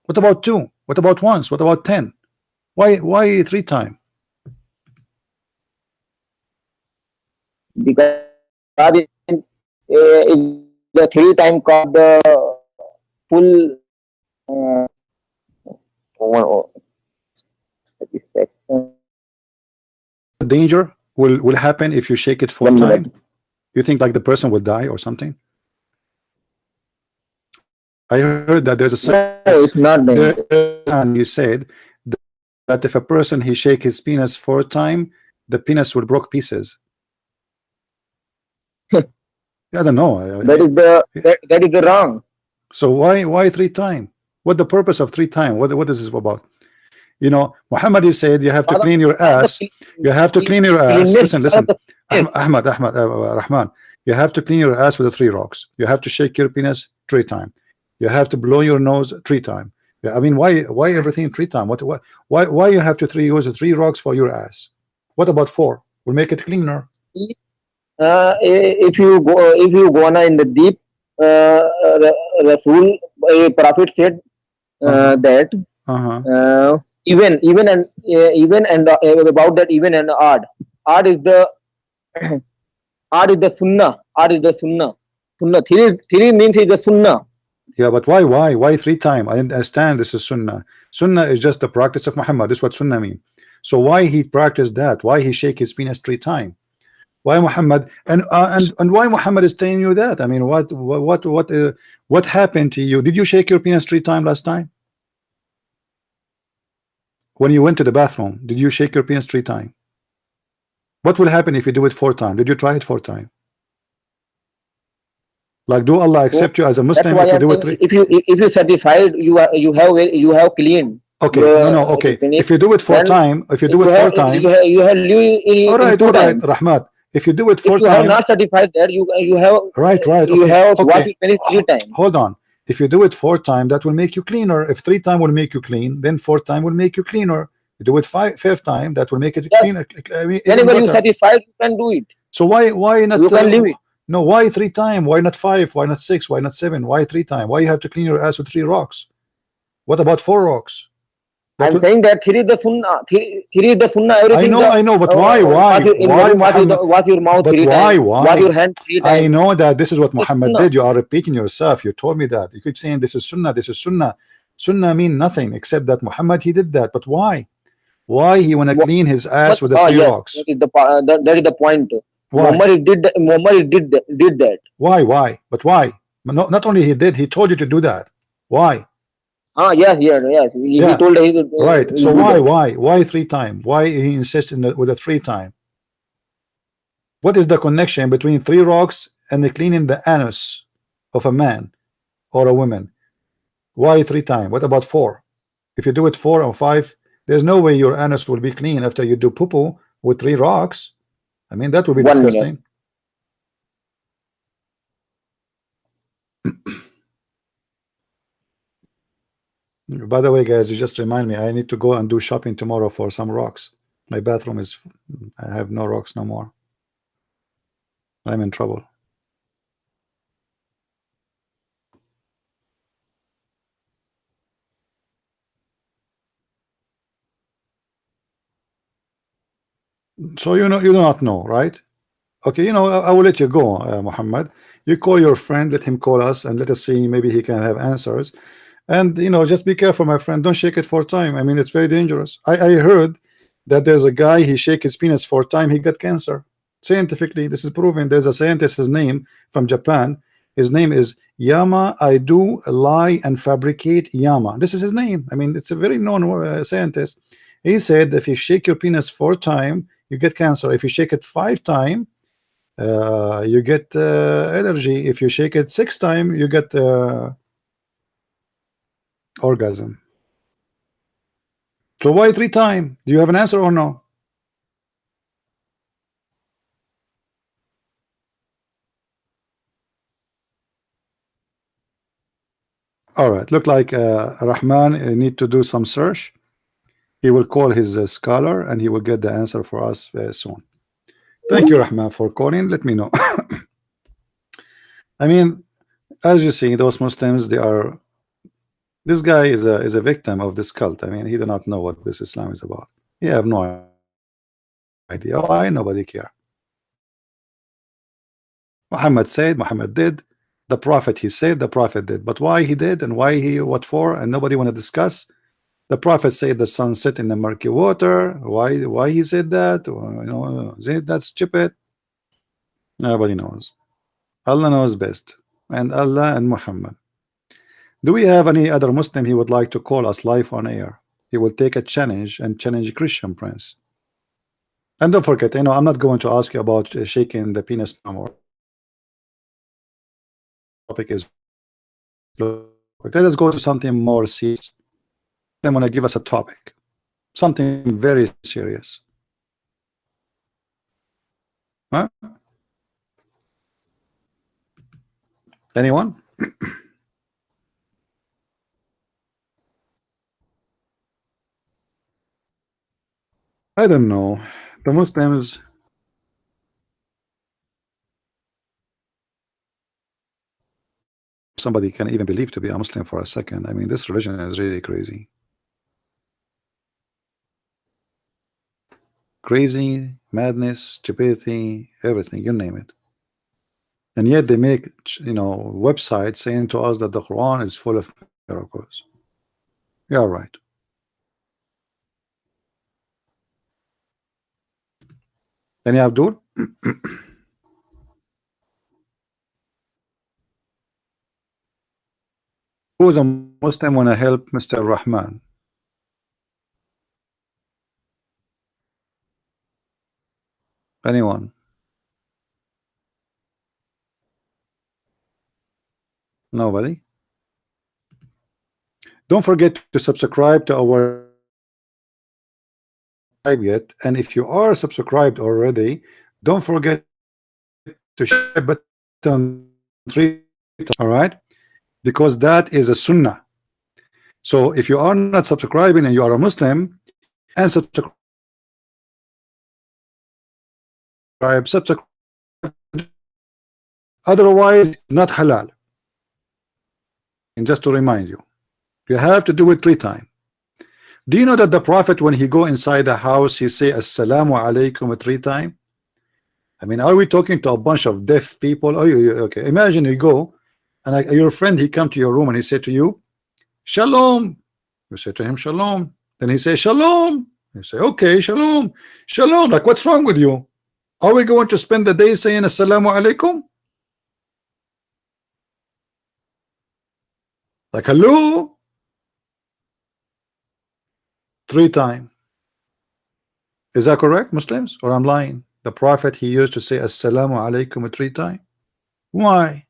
What about 2? What about once? What about 10? Why 3 times? because is the 3 time called the full satisfaction. Danger will happen if you shake it 4 1 times. minute. You think like the person will die or something? I heard that there's a No, it's not danger. and you said that if a person he shake his penis 4 times, the penis will broke pieces. I don't know. That is the wrong. So why 3 times? What the purpose of 3 times? What is this about? You know, Muhammad, he said you have to clean your ass. You have to clean your ass. Listen. Ahmad, Rahman. You have to clean your ass with the 3 rocks. You have to shake your penis 3 times. You have to blow your nose 3 times. I mean, why everything 3 times? Why you have to use 3 rocks for your ass? What about 4? We'll make it cleaner. If you go in the deep, Rasul, a prophet said that even and about that even and odd. Odd is the odd is the sunnah. Odd is the sunnah. Sunnah. Three means is the sunnah. Yeah, but why 3 times? I understand this is sunnah. Sunnah is just the practice of Muhammad. This is what sunnah mean. So why he practiced that? Why he shake his penis 3 times? Why Muhammad and why Muhammad is telling you that? I mean, what happened to you? Did you shake your penis 3 times last time? When you went to the bathroom, did you shake your penis 3 times? What will happen if you do it 4 times? Did you try it 4 times? Like, do Allah accept you as a Muslim if you do it 3? If you satisfied, you have cleaned. Okay, no, okay. If you do it 4 times, you have all right, Rahmat. If you do it 4 times, you have not certified that you have right. You okay. have washed your penis 3 times. Hold on. If you do it 4 times, that will make you cleaner. If 3 times will make you clean, then 4 times will make you cleaner. You do it 5th time, that will make it cleaner. I mean, whenever you satisfied, you can do it. So why not? You can leave it. No, why 3 times? Why not 5? Why not 6? Why not 7? Why 3 times? Why you have to clean your ass with 3 rocks? What about 4 rocks? I'm saying that 3 is the sunnah. 3 is the sunnah. Everything. I know, but why? Wash your mouth 3 times. Wash your hand 3 times. I know that this is what Muhammad did. You are repeating yourself. You told me that. You keep saying this is sunnah. This is sunnah. Sunnah mean nothing except that Muhammad he did that. But why? Why he wanna clean his ass with the 3 rocks? That is the point. Why? Muhammad did that. Why? But why? Not only he did, he told you to do that. Why? Yes. He told us. Right. So why 3 times? Why he insists with the 3 times? What is the connection between 3 rocks and the cleaning the anus of a man or a woman? Why 3 times? What about 4? If you do it 4 or 5, there's no way your anus will be clean after you do poo-poo with 3 rocks. I mean, that would be disgusting. By the way, guys, you just remind me, I need to go and do shopping tomorrow for some rocks. My bathroom is, I have no rocks no more. I'm in trouble. So you do not know, right? Okay, I will let you go, Muhammad. You call your friend, let him call us, and let us see, maybe he can have answers. And just be careful, my friend. Don't shake it 4 times. I mean, it's very dangerous. I heard that there's a guy, he shake his penis 4 times, he got cancer. Scientifically, this is proven. There's a scientist, his name from Japan. His name is Yama. I do lie and fabricate Yama. This is his name. I mean, it's a very known scientist. He said if you shake your penis 4 times, you get cancer. If you shake it 5 times, you get allergy. If you shake it 6 times, you get orgasm. So why 3 times? Do you have an answer or no? All right, look like Rahman need to do some search. He will call his scholar and he will get the answer for us very soon. Thank you, Rahman, for calling. Let me know. I mean, as you see, those Muslims, this guy is a victim of this cult. I mean, he do not know what this Islam is about. He have no idea. Why? Nobody care. Muhammad said, Muhammad did. The Prophet, he said, the Prophet did. But why he did and why he, what for, and nobody want to discuss. The Prophet said the sun set in the murky water. Why he said that? That's stupid. Nobody knows. Allah knows best. And Allah and Muhammad. Do we have any other Muslim he would like to call us live on air? He will take a challenge and challenge Christian Prince. And don't forget, I'm not going to ask you about shaking the penis no more. Topic is, let us go to something more serious. They want to give us a topic, something very serious. Huh? Anyone? I don't know. The Muslims, somebody can even believe to be a Muslim for a second. I mean, this religion is really crazy. Crazy, madness, stupidity, everything, you name it. And yet they make, websites saying to us that the Quran is full of miracles. You're right. Any Abdul? Who's a Muslim want to help Mr. Rahman? Anyone? Nobody? Don't forget to subscribe to our yet, and if you are subscribed already, don't forget to share button 3, all right, because that is a sunnah. So if you are not subscribing and you are a Muslim, and subscribe, otherwise not halal. And just to remind you, you have to do it 3 times. Do you know that the Prophet, when he go inside the house, he say assalamu alaikum 3 times? I mean, are we talking to a bunch of deaf people? Oh, okay. Imagine you go and your friend, he come to your room and he say to you, shalom. You say to him, shalom. Then he say, shalom. You say, okay, shalom. Shalom. Like, what's wrong with you? Are we going to spend the day saying assalamu alaikum? Like, hello? 3 times. Is that correct, Muslims? Or I'm lying? The Prophet, he used to say assalamu alaikum 3 times. Why?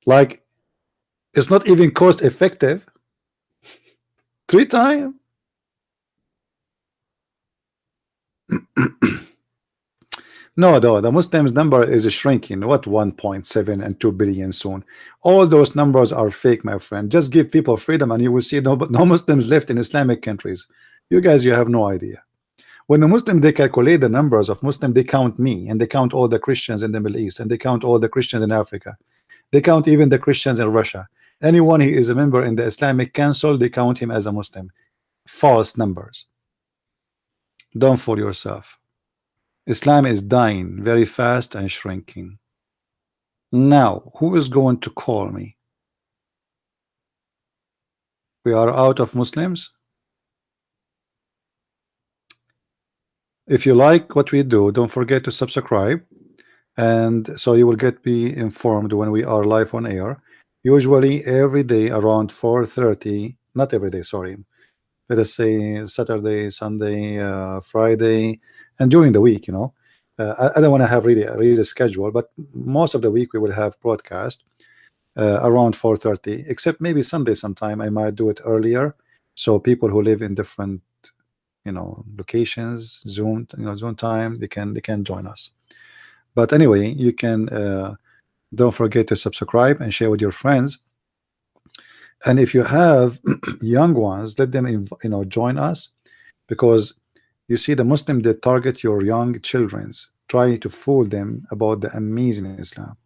Like, it's not even cost effective. 3 times. No, though, the Muslims number is shrinking. What, 1.7 and 2 billion soon? All those numbers are fake, my friend. Just give people freedom and you will see no Muslims left in Islamic countries. You guys, you have no idea. When the Muslims, they calculate the numbers of Muslims, they count me, and they count all the Christians in the Middle East, and they count all the Christians in Africa. They count even the Christians in Russia. Anyone who is a member in the Islamic Council, they count him as a Muslim. False numbers. Don't fool yourself. Islam is dying very fast and shrinking. Now, who is going to call me? We are out of Muslims. If you like what we do, don't forget to subscribe, and so you will be informed when we are live on air. Usually every day around 4:30. Not every day, sorry. Let us say Saturday, Sunday, Friday, and during the week. I don't want to have really a schedule, but most of the week we will have broadcast around 4:30. Except maybe Sunday sometime I might do it earlier, so people who live in different locations, Zoom time, they can join us. But anyway, you can don't forget to subscribe and share with your friends. And if you have young ones, let them join us, because you see the Muslim, they target your young children's, try to fool them about the amazing Islam.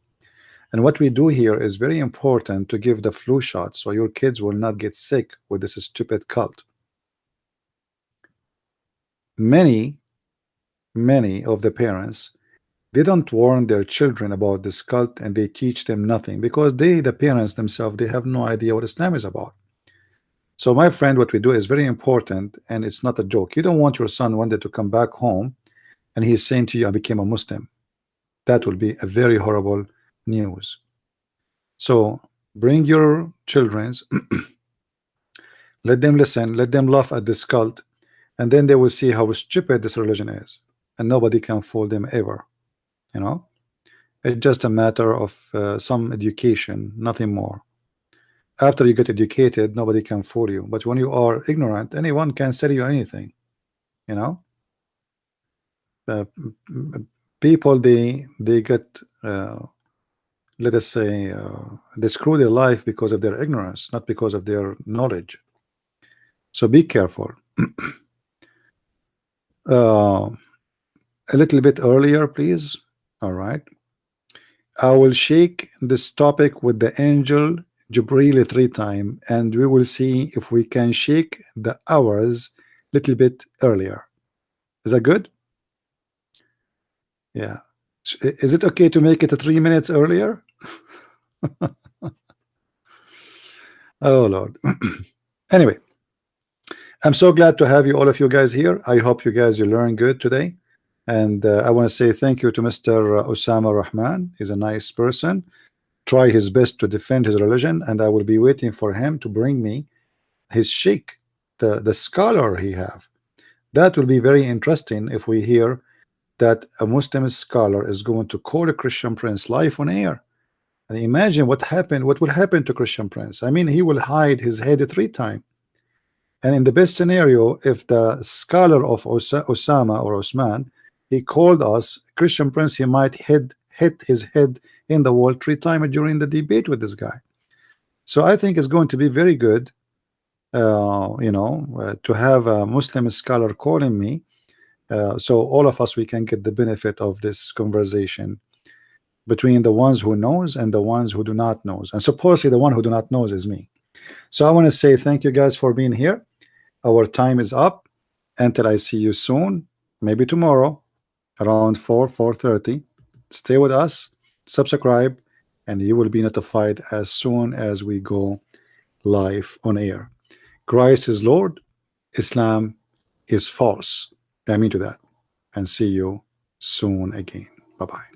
And what we do here is very important, to give the flu shot so your kids will not get sick with this stupid cult. Many of the parents, They don't warn their children about this cult, and they teach them nothing because they, the parents themselves, they have no idea what Islam is about. So my friend, what we do is very important, and it's not a joke. You don't want your son one day to come back home and he's saying to you, I became a Muslim. That will be a very horrible news. So bring your children's, let them listen, let them laugh at this cult, and then they will see how stupid this religion is, and nobody can fool them ever. You know, it's just a matter of some education, nothing more. After you get educated, nobody can fool you. But when you are ignorant, anyone can sell you anything. You know, people they get let us say they screw their life because of their ignorance, not because of their knowledge. So be careful. A little bit earlier, please. All right. I will shake this topic with the angel Jibreel 3 times, and we will see if we can shake the hours a little bit earlier. Is that good? Yeah. Is it okay to make it 3 minutes earlier? Oh Lord. Anyway, I'm so glad to have you, all of you guys here. I hope you guys you learn good today. And I want to say thank you to Mr. Osama Rahman. He's a nice person. Try his best to defend his religion, and I will be waiting for him to bring me his sheikh, the scholar he have. That will be very interesting if we hear that a Muslim scholar is going to call a Christian prince live on air. And imagine what will happen to Christian prince. I mean, he will hide his head 3 times. And in the best scenario, if the scholar of Osama or Osman, he called us Christian prince, he might hit his head in the wall 3 times during the debate with this guy. So I think it's going to be very good, you know, to have a Muslim scholar calling me, so all of us we can get the benefit of this conversation between the ones who knows and the ones who do not knows. And supposedly the one who do not knows is me. So I want to say thank you guys for being here. Our time is up. Until I see you soon, maybe tomorrow around 4:30. Stay with us, subscribe, and you will be notified as soon as we go live on air. Christ is Lord, Islam is false. I mean to that. And see you soon again. Bye-bye.